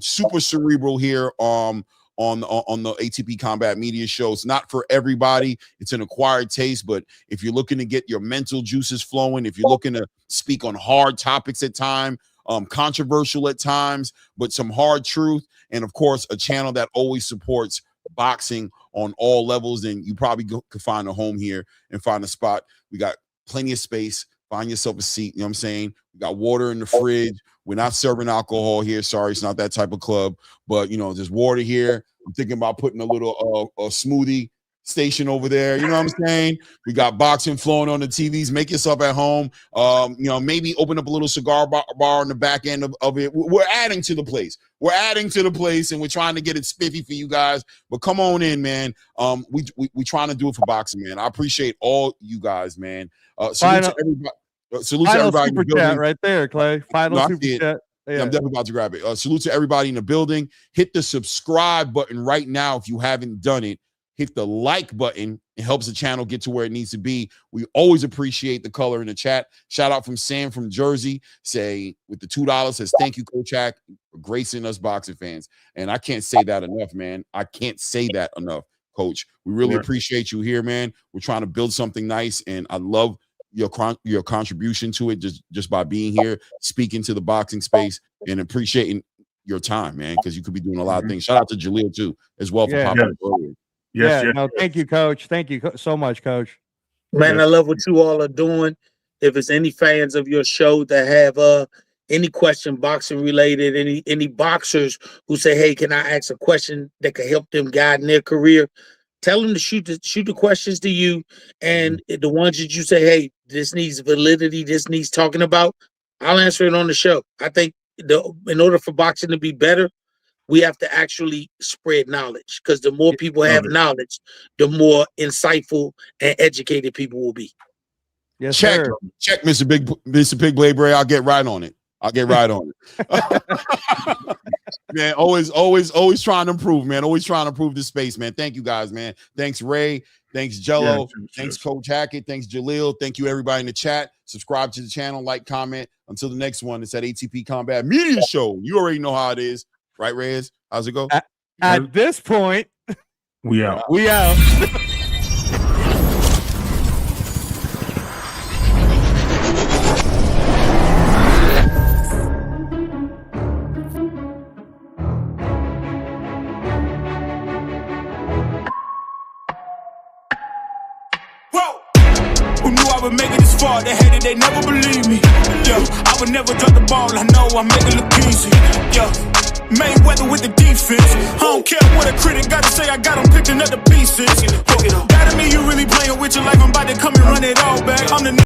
Super cerebral here on the ATP Combat Media Show. It's not for everybody. It's an acquired taste, but if you're looking to get your mental juices flowing, if you're looking to speak on hard topics at times, controversial at times, but some hard truth, and of course, a channel that always supports boxing on all levels, then you probably could find a home here and find a spot. We got plenty of space. Find yourself a seat. You know what I'm saying? We got water in the fridge. We're not serving alcohol here. Sorry, it's not that type of club. But, you know, there's water here. I'm thinking about putting a little a smoothie station over there. You know what I'm saying? We got boxing flowing on the TVs. Make yourself at home. You know, maybe open up a little cigar bar on the back end of it. We're adding to the place. We're adding to the place, and we're trying to get it spiffy for you guys. But come on in, man. We trying to do it for boxing, man. I appreciate all you guys, man. Salute to everybody. Salute to everybody in the building. Chat right there, Clay. Final super chat. Yeah, I'm definitely about to grab it. Salute to everybody in the building. Hit the subscribe button right now if you haven't done it. Hit the like button. It helps the channel get to where it needs to be. We always appreciate the color in the chat. Shout out from Sam from Jersey. Say with the $2 says, thank you, Coach Hack, for gracing us boxing fans. And I can't say that enough, man. I can't say that enough, Coach. We really appreciate you here, man. We're trying to build something nice, and I love your contribution to it just by being here, speaking to the boxing space, and appreciating your time, man, because you could be doing a lot of things. Shout out to Jaleel too, as well, for popping up earlier. No, thank you, Coach. Thank you so much, Coach. Man, I love what you all are doing. If it's any fans of your show that have any question boxing related, any boxers who say, hey, can I ask a question that could help them guide in their career? Tell them to shoot the questions to you, and the ones that you say, hey, this needs validity, this needs talking about, I'll answer it on the show. I think in order for boxing to be better, we have to actually spread knowledge, because the more people have knowledge, the more insightful and educated people will be. Yes, check, Mr. Big Blade Bray. I'll get right on it. Man, always trying to improve, man. Always trying to improve the space, man. Thank you guys, man. Thanks, Ray. Thanks, Jello. Thanks, Coach Hackett. Thanks, Jaleel. Thank you, everybody in the chat. Subscribe to the channel, like, comment. Until the next one, it's that ATP Combat Media Show. You already know how it is. Right, Reyes? How's it go? At this point, we out. We out. I would make it this far. They hated, they never believe me. Yeah, I would never drop the ball. I know I make it look easy. Yeah, Mayweather with the defense. I don't care what a critic got to say. I got them picking up the pieces. That to me, you really playing with your life. I'm about to come and run it all back. I'm the